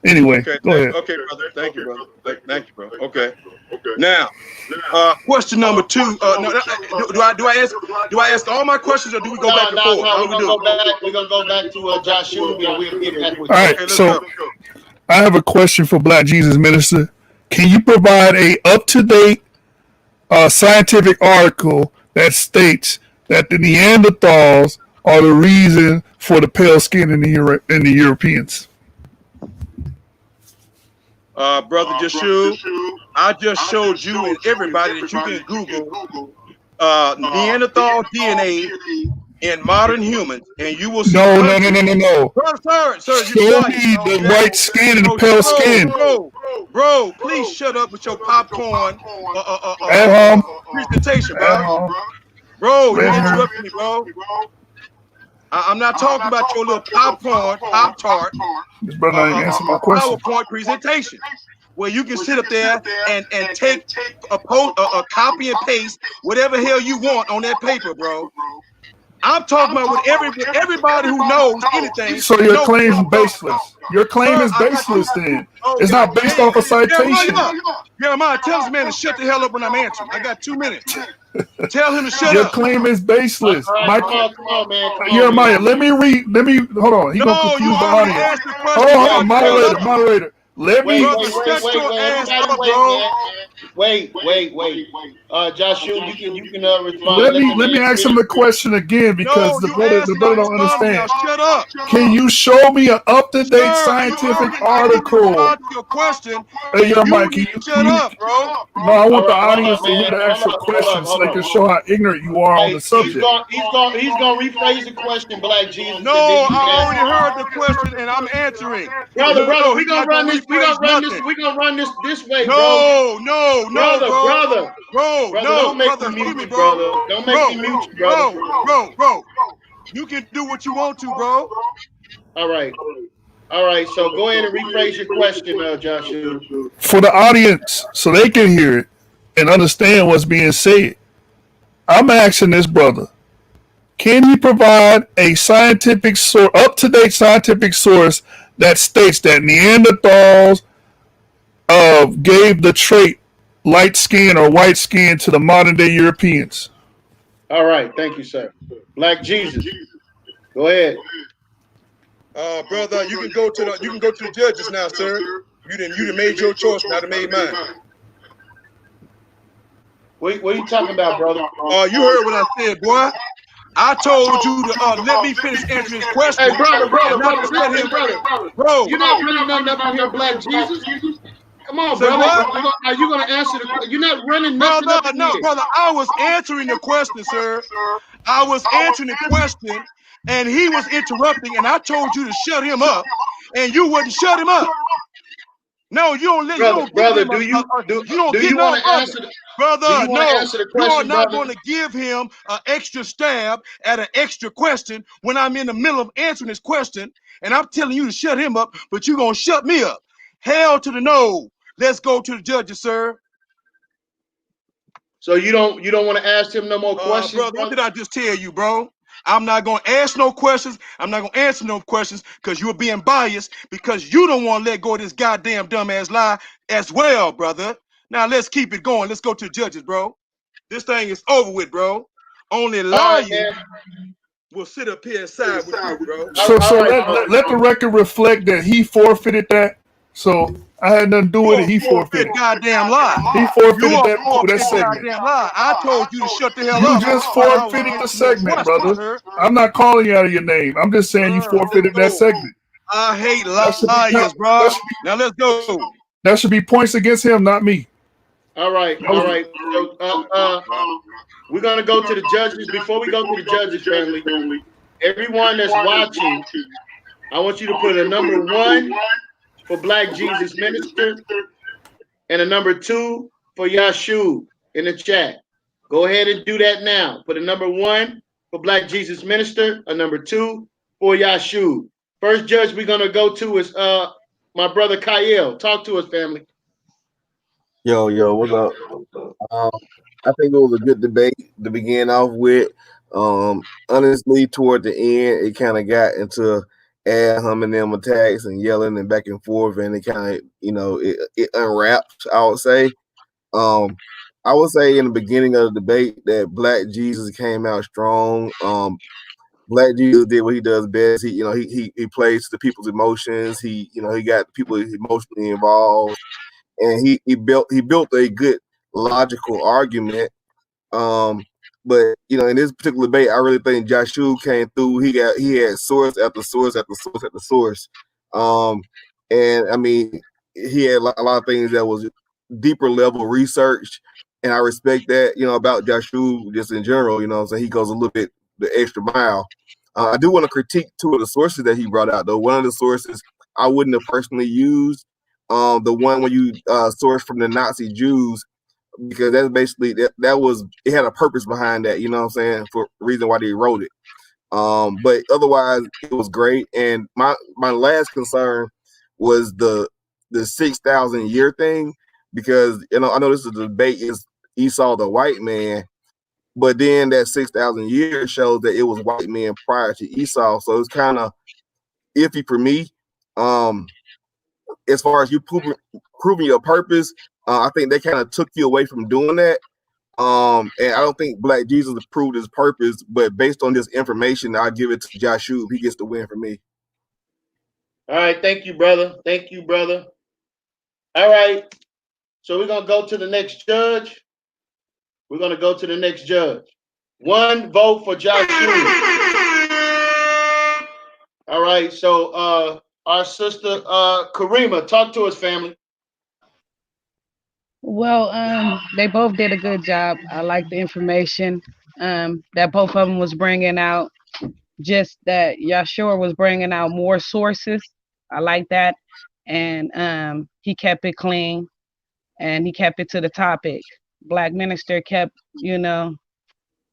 Anyway, okay, go ahead. okay, brother. Thank you, brother. Thank you, bro. Okay. Now, question number two. No, do I ask all my questions, or do we go back and forth? How We're do we gonna do? go back. We're gonna go back to Jasub, and we'll get back with All you. right, Okay, let's so go. I have a question for Black Jesus Minister. Can you provide a up-to-date scientific article that states that the Neanderthals are the reason for the pale skin in the Europeans? Brother Jasub, I just showed you and everybody that you can Google Neanderthal DNA in modern humans, and you will see No. Sir, you're Show quiet, me bro. the white skin and the pale skin. Bro, please shut up with your popcorn At home. presentation, At bro. home. Bro, you At home. interrupting me, bro. I'm not talking about your little popcorn, Pop-Tart, This brother ain't answer my question. PowerPoint presentation, where you can sit up there and take a copy and paste whatever hell you want on that paper, bro. I'm talking about with everybody who knows anything. So your knows claim what is I'm talking about. baseless. Your claim Sir, is I got you. baseless then. Oh, It's not based off a citation. Jeremiah, tell this man to shut the hell up when I'm answering. I got 2 minutes. Tell him to shut Your up. claim is baseless. All right, come on, man. Jeremiah, let me hold on. He gonna No, you confuse the already audience. asked the question. Hold on, moderator. Let me Brother, shut your ass Everybody up, wait, bro. man. Wait. Jasub, you can respond. let me ask him the question again because No, the you brother asked and I don't responded. Now understand. shut up. Can you show me an up-to-date Sir, scientific I didn't article? respond to your question. Hey, You Jeremiah, need to shut up, bro. No, I want the All right, audience to hear the actual question so they can show how ignorant you are on the subject. He's gonna rephrase the question, Black Jesus, and No, then you I can already heard the question and I'm answering. Brother, we're He's gonna not run gonna this. We're rephrase gonna run nothing. this way, bro. No, Brother, don't brother, make me excuse me, mute you, bro. brother. Don't make me mute you, brother. Bro. You can do what you want to, bro. All right. So go ahead and rephrase your question, Jasub. For the audience, so they can hear it and understand what's being said, I'm asking this brother, can he provide a scientific source, up-to-date scientific source that states that Neanderthals gave the trait light skin or white skin to the modern-day Europeans? All right, thank you, sir. Black Jesus, go ahead. Brother, you can go to the judges now, sir. You done made your choice, not I made mine. What are you talking about, brother? You heard what I said, boy. I told you to let me finish answering his question. Hey, brother, Bro, you're not running nothing up in here, Black Jesus. Come on, say brother. What? Are you gonna answer the? You're not running nothing up in here. Brother. I was answering the question, sir. I was answering the question, and he was interrupting, and I told you to shut him up, and you wouldn't shut him up. No, you don't let brother. Do you want to answer? Brother, you want to answer the you are question, not brother? going to give him an extra stab at an extra question when I'm in the middle of answering this question, and I'm telling you to shut him up, but you're going to shut me up. Hell to the no. Let's go to the judges, sir. So you don't want to ask him no more questions, brother? What did I just tell you, bro? I'm not going to ask no questions. I'm not going to answer no questions because you're being biased because you don't want to let go of this goddamn dumbass lie as well, brother. Now, let's keep it going. Let's go to the judges, bro. This thing is over with, bro. Only lying will sit up here and side with you, bro. So let the record reflect that he forfeited that. So I had nothing to do with it. He forfeited. Goddamn lie. He forfeited that segment. Goddamn lie. I told you to shut the hell You up. You just forfeited the segment, brother. I'm not calling you out of your name. I'm just saying you forfeited that segment. I hate That should be liars, bro. Now let's go. that should be points against him, not me. All right, all right. So we're gonna go to the judges. Before we go to the judges, family, everyone that's watching, I want you to put a number 1 for Black Jesus Minister and a number 2 for Yashu in the chat. Go ahead and do that now. Put a number 1 for Black Jesus Minister, a number 2 for Yashu. First judge we're gonna go to is my brother Kyle. Talk to us, family. Yo, what's up? I think it was a good debate to begin off with. Honestly, toward the end, it kind of got into ad hominem attacks and yelling and back and forth, and it kind of, it unwrapped, I would say. I would say in the beginning of the debate that Black Jesus came out strong. Black Jesus did what he does best. He plays to the people's emotions. He got people emotionally involved, and he built a good logical argument. But in this particular debate, I really think Jasub came through. He had source after source after source after source. And I mean, he had a lot of things that was deeper level research, and I respect that, about Jasub just in general. What I'm saying, he goes a little bit the extra mile. I do want to critique two of the sources that he brought out, though. One of the sources I wouldn't have personally used. The one when you source from the Nazi Jews, because that's basically that was, it had a purpose behind that, you know what I'm saying, for the reason why they wrote it. But otherwise it was great. And my last concern was the 6,000 year thing, because I know this is the debate is Esau the white man, but then that 6,000 years shows that it was white men prior to Esau, so it's kind of iffy for me. As far as you proving your purpose, I think they kind of took you away from doing that. And I don't think Black Jesus proved his purpose, but based on this information, I'll give it to Jasub. He gets the win for me. All right, thank you, brother. Thank you, brother. All right, so we're gonna go to the next judge. We're gonna go to the next judge. 1 vote for Jasub. All right, so our sister Karima, talk to us, family. Well, they both did a good job. I like the information that both of them was bringing out. Just that Yashua was bringing out more sources. I like that, and he kept it clean and he kept it to the topic. Black minister kept,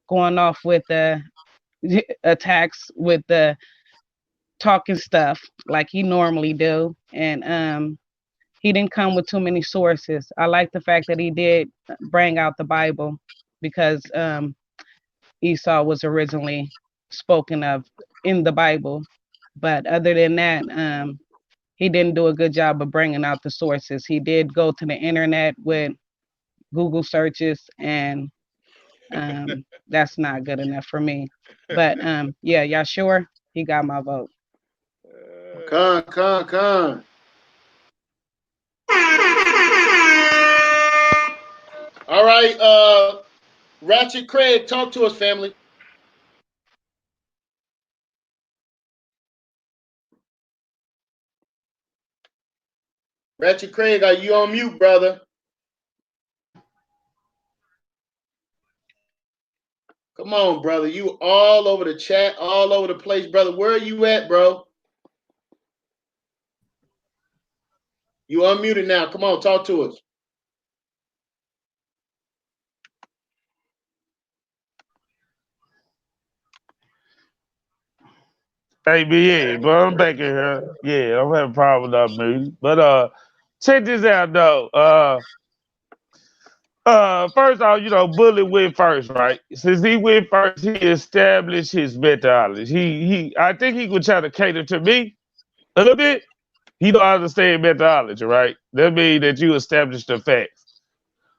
going off with the attacks with the talking stuff like he normally do, and he didn't come with too many sources. I like the fact that he did bring out the Bible, because Esau was originally spoken of in the Bible. But other than that, he didn't do a good job of bringing out the sources. He did go to the internet with Google searches, and that's not good enough for me. But yeah, y'all sure? He got my vote. Con. All right, Ratchet Craig, talk to us, family. Ratchet Craig, are you on mute, brother? Come on, brother. You all over the chat, all over the place, brother. Where are you at, bro? You unmuted now. Come on, talk to us. Hey, yeah, but I'm back in here. Yeah, I'm having a problem with that movie. But check this out though. First off, Bully went first, right? Since he went first, he established his methodology. I think he would try to cater to me a little bit. He don't understand methodology, right? That means that you establish the facts.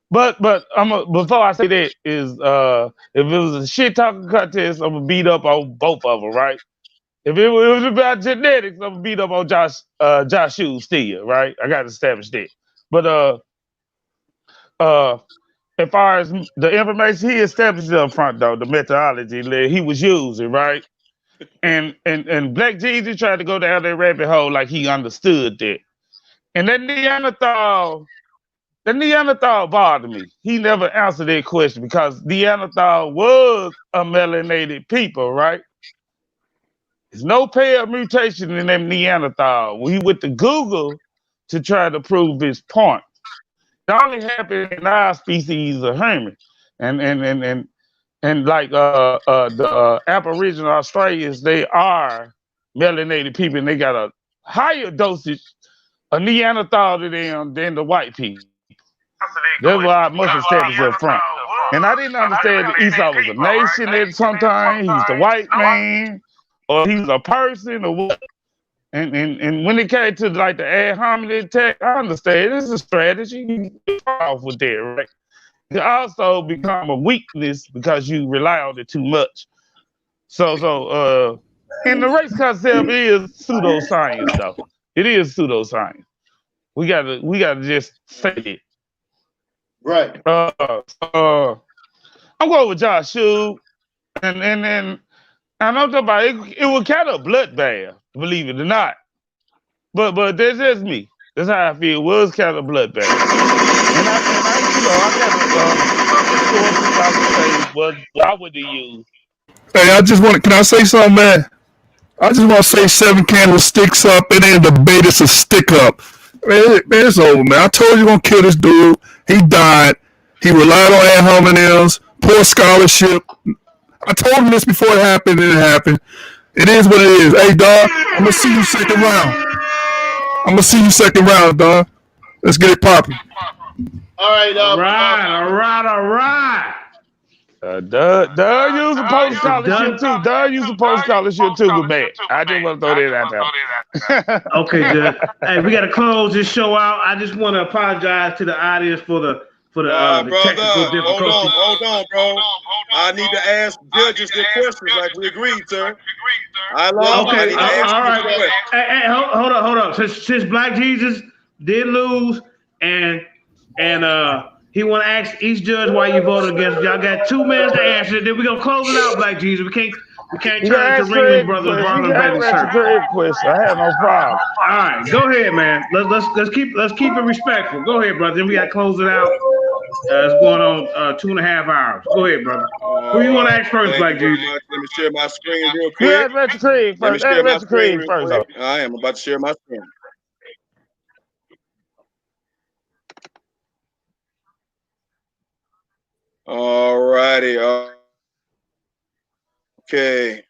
But before I say that is if it was a shit talking contest, I'm gonna beat up on both of them, right? If it was about genetics, I'm gonna beat up on Jasub still, right? I gotta establish that. But as far as the information he established up front though, the methodology that he was using, right? And Black Jesus tried to go down that rabbit hole like he understood that. And that Neanderthal bothered me. He never answered that question because Neanderthal was a melanated people, right? There's no paired mutation in them Neanderthal. We went to Google to try to prove his point. It only happened in our species of human. And like the Aboriginal Australians, they are melanated people and they got a higher dosage of Neanderthal to them than the white people. That's why I must establish up front. And I didn't understand that Esau was a nation at some time. He was the white man, or he was a person, or what. And when it came to like the ad hominem attack, I understand it's a strategy. You start off with that, right? It also become a weakness because you rely on it too much. And the race concept is pseudoscience, though. It is pseudoscience. We gotta just say it. Right. I'm going with Jasub, and I'm talking about it was kind of a bloodbath, believe it or not. But that's just me. That's how I feel. It was kind of a bloodbath. And I what I would use. Hey, can I say something, man? I just want to say 7 candlesticks up. It ain't a debate, it's a stick up. Man, it's over, man. I told you going to kill this dude. He died. He relied on ad hominems, poor scholarship. I told him this before it happened, and it happened. It is what it is. Hey, dog, I'm going to see you second round, dog. Let's get it popping. All right. All right. Doug used a post scholarship too. Doug used a post scholarship too with Matt. I just want to throw that out there. Okay, Doug. Hey, we got to close this show out. I just want to apologize to the audience for the brother, technical difficulties. hold on, bro. I need to ask judges their questions like we agreed, sir. I love. Okay, I need to ask all right. questions. Hey, hold up. Since Black Jesus did lose, and he want to ask each judge why you voted against. Y'all got 2 minutes to answer. Then we gonna close it out, Black Jesus. We can't turn it to ringing brother and baby sir. Question. I have no problem. All right, go ahead, man. Let's keep it respectful. Go ahead, brother. Then we gotta close it out. It's going on 2.5 hours. Go ahead, brother. Who you want to ask first, Black Jesus? Let me share my screen real quick. Yeah, Mr. Creed first. Let me share my Mr. Creed screen first. real quick. I am about to share my screen. All righty. Okay.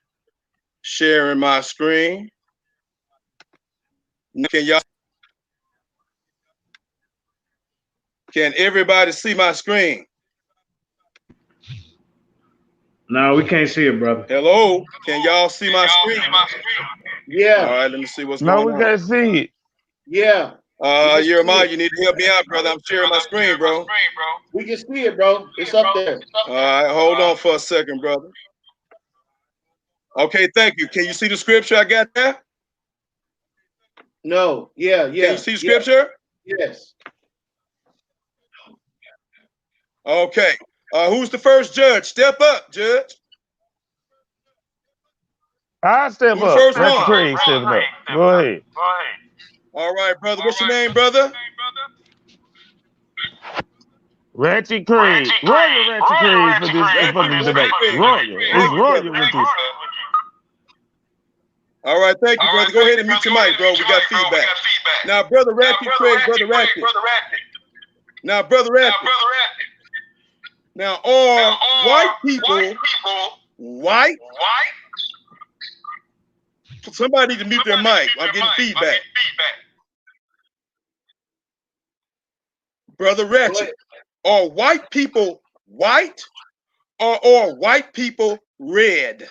Sharing my screen. Can everybody see my screen? No, we can't see it, brother. Hello? Can y'all see my screen? Yeah. All right, let me see what's going on. No, we can't see it. Yeah. Jeremiah, you need to help me out, brother. I'm sharing my screen, bro. We can see it, bro. It's up there. All right, hold on for a second, brother. Okay, thank you. Can you see the scripture I got there? No. Yeah. Can you see the scripture? Yes. Okay. Who's the first judge? Step up, judge. I step up. First Mr. one? Creed step up. Go ahead. All right, brother. What's your name, brother? Ratchet Creed. Royal Ratchet Creed for this debate. Royal. It's Royal with this. All right, thank you, brother. Go ahead and mute your mic, bro. We got feedback. Now, brother Ratchet Creed, brother Ratchet. Now, brother Ratchet. Now, are white people white? Somebody need to mute their mic. I'm getting feedback. Brother Ratchet, are white people white or are white people red?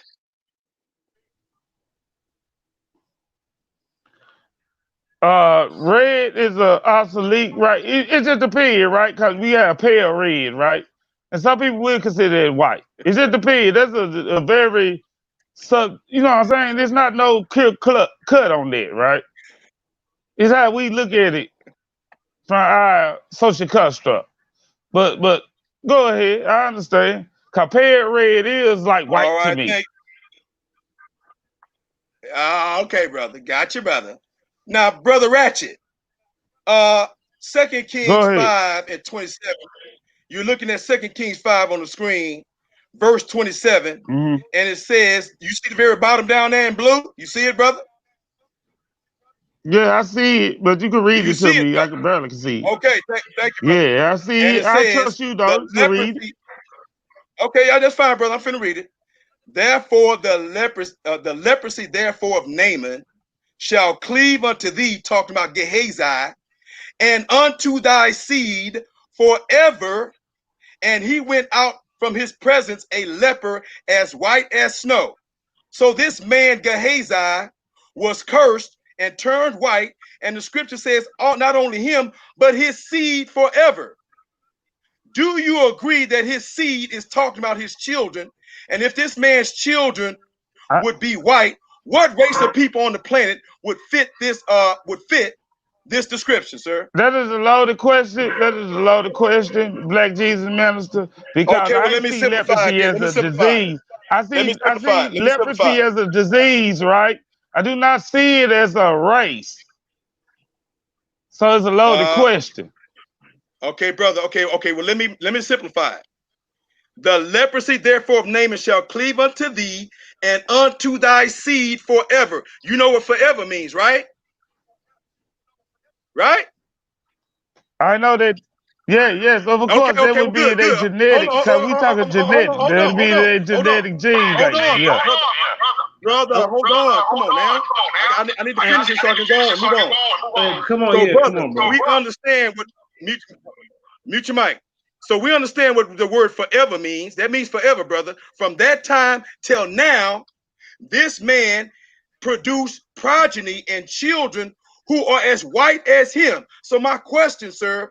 Red is a obsolete, right? It just depends, right? Because we have pale red, right? And some people will consider it white. It just depends. That's a very you know what I'm saying? There's not no cut on that, right? It's how we look at it from our social construct. But go ahead, I understand. Compared red is like white to me. Okay, brother. Got you, brother. Now, Brother Ratchet, 2 Kings 5 and 27. You're looking at 2 Kings 5 on the screen, verse 27, and it says, you see the very bottom down there in blue? You see it, brother? Yeah, I see it, but you can read it to me. I can barely see it. Okay, thank you, brother. Yeah, I see And it. it I says, trust you, though. You read it. Okay, yeah, that's fine, brother. I'm finna read it. Therefore, the leprosy, therefore, of Naaman shall cleave unto thee, talking about Gehazi, and unto thy seed forever. And he went out from his presence a leper as white as snow. So this man Gehazi was cursed and turned white, and the scripture says, not only him, but his seed forever. Do you agree that his seed is talking about his children? And if this man's children would be white, what race of people on the planet would fit this description, sir? That is a loaded question. That is a loaded question, Black Jesus Minister, because Okay, well, I let me see simplify it leprosy then. as Let me a simplify it. disease. I Let me see simplify it. Let me simplify leprosy it. as a disease, right? I do not see it as a race. So it's a loaded question. Okay, brother. Okay. Well, let me simplify it. The leprosy, therefore, of Naaman shall cleave unto thee and unto thy seed forever. You know what forever means, right? Right? I know that. Yeah, yes, of course, that Okay, would well, be good, their good. genetic. Cause we talking genetic. That'd be their genetic gene. Hold on, Yeah. brother. Hold on. Come on now. I need to finish it so I can go on. Move on. Come on, So, yeah, brother, come on, bro. we understand what mute your mic. So we understand what the word forever means. That means forever, brother. From that time till now, this man produced progeny and children who are as white as him. So my question, sir,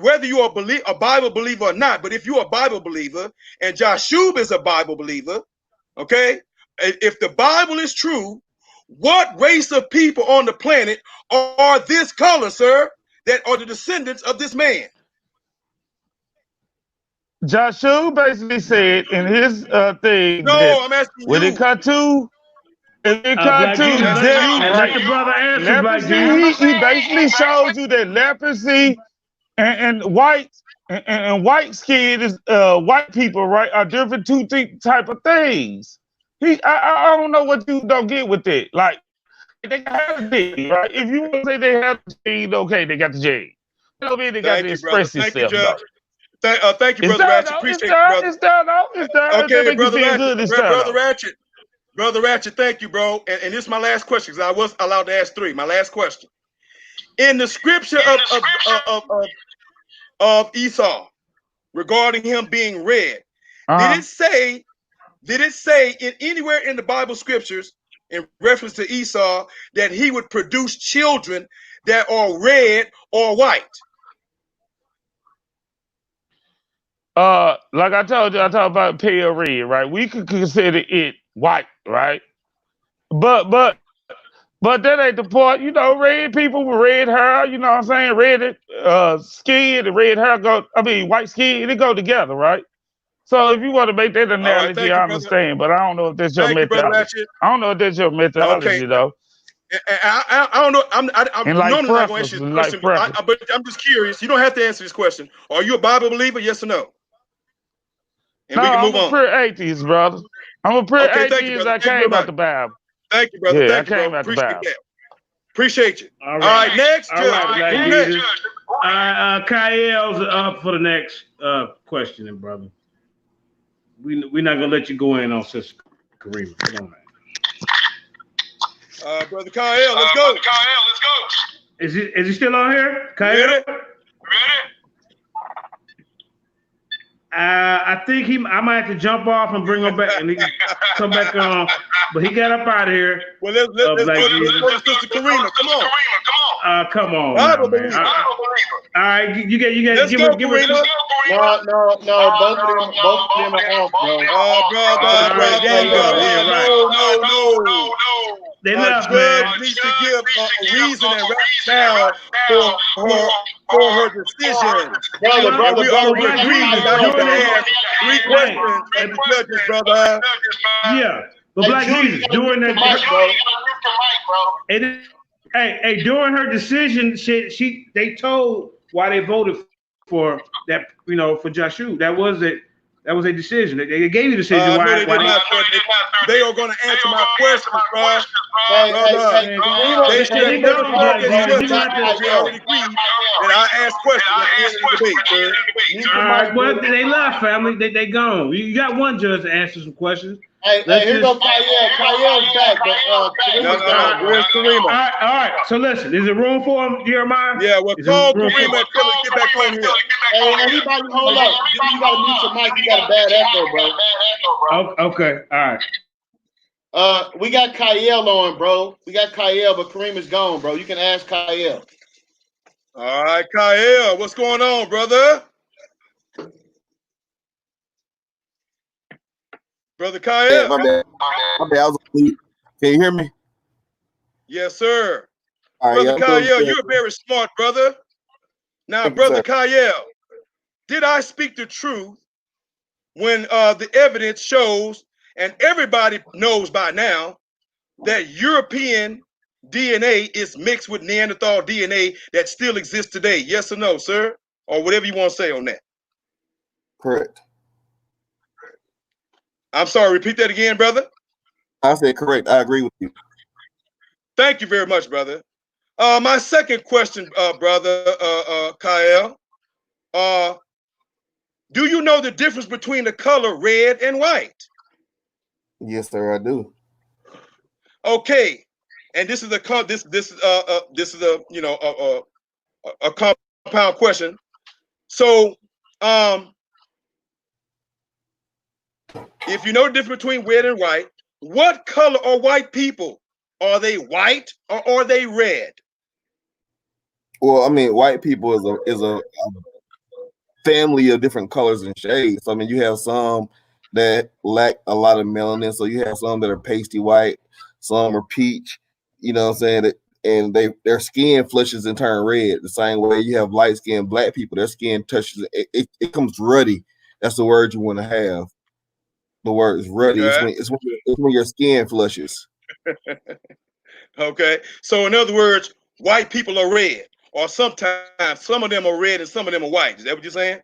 whether you are a Bible believer or not, but if you're a Bible believer and Jasub is a Bible believer, okay, if the Bible is true, what race of people on the planet are this color, sir, that are the descendants of this man? Jasub basically said in his thing No, that I'm asking when it you. cut to Black Jesus, let the brother answer, Black leprosy, Jesus. he basically showed you that leprosy and white and white skin is white people, right, are different two type of things. I don't know what you don't get with it. Like they have the gene, right? If you want to say they have the gene, okay, they got the gene. That don't mean they got to Thank you, brother. express Thank you, itself Judge. though. Thank you, It's Brother done Ratchet. though. Appreciate you, brother. It's done though. It's done. If that Okay, make you Brother feel Ratchet. good, it's done though. Brother Ratchet, thank you, bro. And this is my last question because I was allowed to ask three. My last question. In the scripture of Esau regarding him being red, did it say in anywhere in the Bible scriptures in reference to Esau that he would produce children that are red or white? Like I told you, I talked about pale red, right? We could consider it white, right? But that ain't the point. You know, red people with red hair, you know what I'm saying? Red skin and red hair white skin, they go together, right? So if you want to make that All right, analogy, thank you, I brother. understand, but I don't know if that's your Thank you, Brother methodology. Ratchet. I don't know if that's your methodology, Okay. though. I don't know. I'm And like normally not going to freckles, answer this like question, freckles. but I'm just curious. You don't have to answer this question. Are you a Bible believer? Yes or no? And No, we can I'm move a on. pure atheist, brother. I'm a pure Okay, thank you, atheist. brother. I Thank you very came out much. the Bible. Thank you, brother. Yeah, I Thank you, bro. came out the Appreciate Bible. that. Appreciate you. All right, next, all Judge. right, Black Who's next? Jesus. Kael's up for the next questioning, brother. We're not gonna let you go in on Sister Karima. Come on, man. Brother Kyle, let's go. Is he still on here? Kyle? Ready? I think I might have to jump off and bring him back, and he can come back on. But he got up out of here. Well, let's go to Sister Karima. Come on. Come on, Bible now, man. believer. All right, you get. Let's give go, her. Karima. No. Both of them are off, bro. Brother. No. They left, Judge man. needs to give a reason and rationale for her decision. Brother, We already agreed that I need to ask 3 questions of the judges, brother. Yeah. But Black Jesus, during that, hey, during her decision, they told why they voted for that, for Jasub. That was it. That was a decision. They gave you a decision why. No, they did not. They are going to answer my questions, bro. They should have never called this judgment. We already agreed that I asked questions at the end of the debate, sir. All right, well, they left, family. They gone. You got one judge to answer some questions. Hey, here go Kyle. Kyle's back, but Karima's gone. Where's Karima? All right. So listen, is there room for him, Jeremiah? Yeah, well, call Karima and tell her to get back on here. Hey, everybody, hold up. You gotta mute your mic. You got a bad echo, bro. Okay, all right. We got Kyle on, bro. We got Kyle, but Karima's gone, bro. You can ask Kyle. All right, Kyle, what's going on, brother? Brother Kyle. Yeah, my bad. I was asleep. Can you hear me? Yes, sir. All right, Brother Kyle, you're very smart, brother. Now, Brother Kyle, did I speak the truth when the evidence shows, and everybody knows by now, that European DNA is mixed with Neanderthal DNA that still exists today? Yes or no, sir? Or whatever you want to say on that. Correct. I'm sorry, repeat that again, brother. I said correct. I agree with you. Thank you very much, brother. My second question, brother Kyle, do you know the difference between the color red and white? Yes, sir, I do. Okay, and this is a a compound question. So, if you know the difference between red and white, what color are white people? Are they white or are they red? Well, I mean, white people is a family of different colors and shades. So, I mean, you have some that lack a lot of melanin. So you have some that are pasty white, some are peach. You know what I'm saying? And their skin flushes and turn red. The same way you have light skinned black people, their skin touches it comes ruddy. That's the word you want to have. The word is ruddy. Okay. It's when your skin flushes. Okay. So in other words, white people are red, or sometimes some of them are red and some of them are white. Is that what you're saying?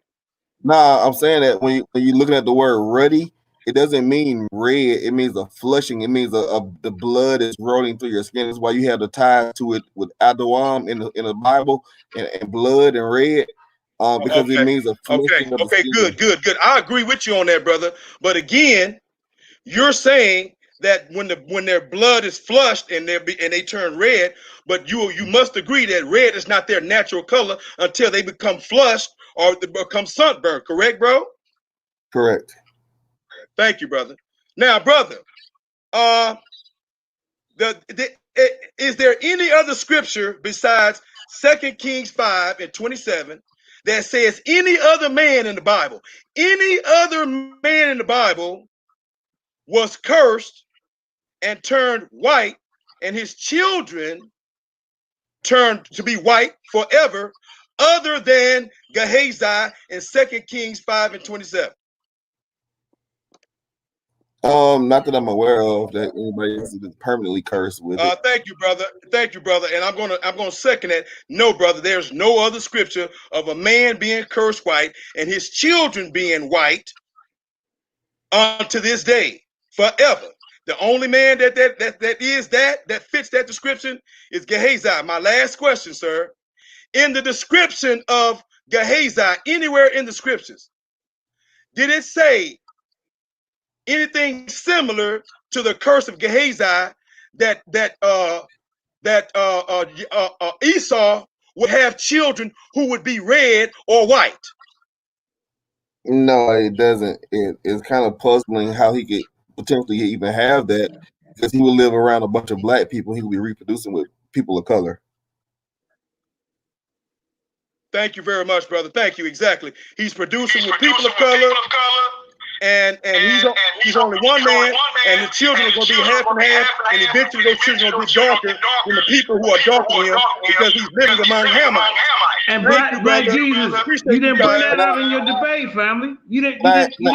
Nah, I'm saying that when you're looking at the word ruddy, it doesn't mean red. It means a flushing. It means the blood is rolling through your skin. That's why you have the tie to it with Adawam in the Bible and blood and red. Because it means a flushing. Okay, good. I agree with you on that, brother. But again, you're saying that when their blood is flushed and they turn red, but you must agree that red is not their natural color until they become flushed or they become sunburned. Correct, bro? Correct. Thank you, brother. Now, brother, is there any other scripture besides 2 Kings 5:27 that says any other man in the Bible was cursed and turned white, and his children turned to be white forever, other than Gehazi in 2 Kings 5:27? Not that I'm aware of that anybody else is permanently cursed with it. Thank you, brother. And I'm gonna second that. No, brother, there's no other scripture of a man being cursed white and his children being white unto this day, forever. The only man that fits that description is Gehazi. My last question, sir. In the description of Gehazi, anywhere in the scriptures, did it say anything similar to the curse of Gehazi that Esau would have children who would be red or white? No, it doesn't. It's kind of puzzling how he could potentially even have that, because he would live around a bunch of black people. He would be reproducing with people of color. Thank you very much, brother. Thank you. Exactly. He's producing with people of color. And he's only one man, and the children are going to be half and half, and eventually those children will be darker than the people who are darker than him, because he's living among Hamites. And Black Jesus, you didn't bring that out in your debate, family. You didn't. Thank you,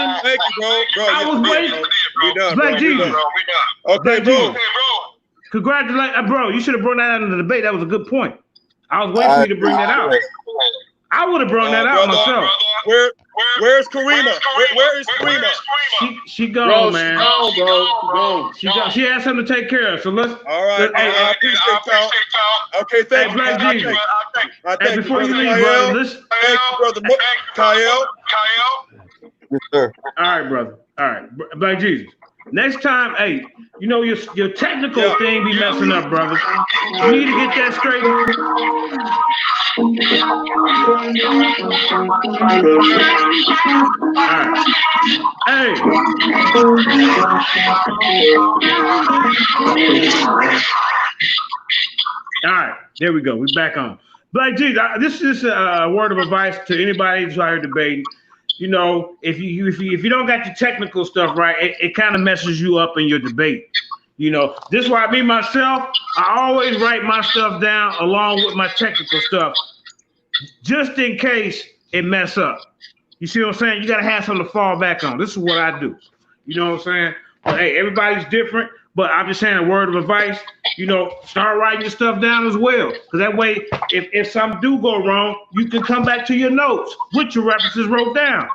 bro. I was waiting. We done, Black bro. Jesus. We done. Okay, Black bro. Jesus. Congratulations, bro. You should have brought that out in the debate. That was a good point. I was waiting for you to bring that out. I would have brought that out myself. Where's Karina? Where is Karina? She gone, man. She gone. She has something to take care of. So let's. All right. I appreciate y'all. Okay, thank you. Black Jesus. Thank before you, you brother leave, Kyle. brother, listen. Thank you, brother Kyle. Yes, sir. All right, brother. All right, Black Jesus. Next time, hey, you know your technical thing be messing up, brother. You need to get that straight. All right, there we go. We're back on. Black Jesus, this is a word of advice to anybody who's out here debating. You know, if you don't got your technical stuff right, it kind of messes you up in your debate. You know, this is why myself, I always write my stuff down along with my technical stuff, just in case it mess up. You see what I'm saying? You got to have something to fall back on. This is what I do. You know what I'm saying? But hey, everybody's different, but I'm just saying a word of advice, you know, start writing your stuff down as well. Because that way, if something do go wrong, you can come back to your notes with your references wrote down.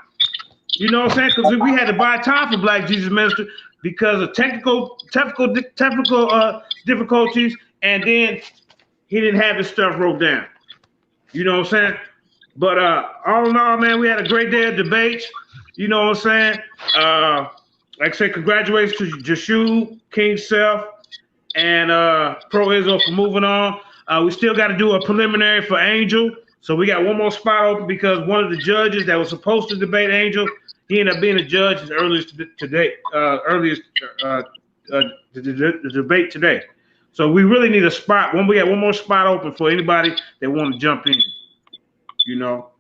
You know what I'm saying? Because we had to buy time for Black Jesus Minister because of technical difficulties, and then he didn't have his stuff wrote down. You know what I'm saying? But all in all, man, we had a great day of debates. You know what I'm saying? Like I said, congratulations to Jasub, King Self, and Pro Israel for moving on. We still got to do a preliminary for Angel. So we got one more spot open because one of the judges that was supposed to debate Angel, he ended up being a judge as earliest today, the debate today. So we really need a spot. We got one more spot open for anybody that want to jump in. You know,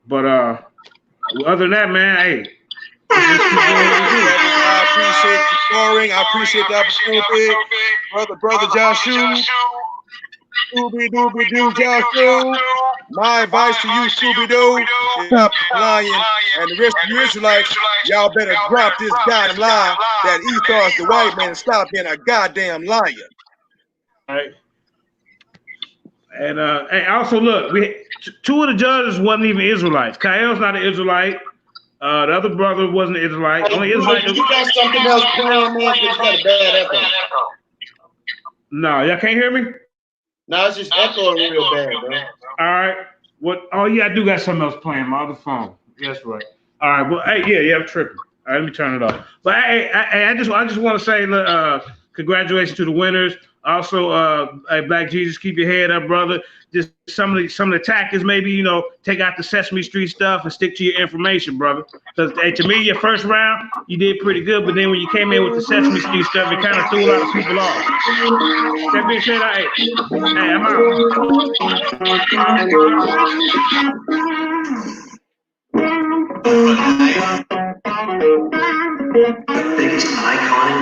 but other than that, man, hey. I appreciate the scoring. I appreciate the opportunity. Brother Jasub. Scooby-Dooby-Doo, Jasub. My advice to you, Scooby-Doo, is stop lying. And the rest of you Israelites, y'all better drop this goddamn lie that Esau is the white man and stop being a goddamn liar. All right. And also, look, two of the judges wasn't even Israelites. Kyle's not an Israelite. The other brother wasn't an Israelite. Only Israelite. You got something else playing, man? You got a bad echo. No, y'all can't hear me? No, it's just echoing real bad, bro. All right. What? Oh yeah, I do got something else playing. My other phone. That's right. All right. Well, hey, yeah, I'm tripping. All right, let me turn it off. But hey, I just want to say congratulations to the winners. Also, Black Jesus, keep your head up, brother. Just some of the attackers, maybe, you know, take out the Sesame Street stuff and stick to your information, brother. Because to me, your first round, you did pretty good, but then when you came in with the Sesame Street stuff, it kind of threw a lot of people off. That being said, hey, I'm out. The biggest icon in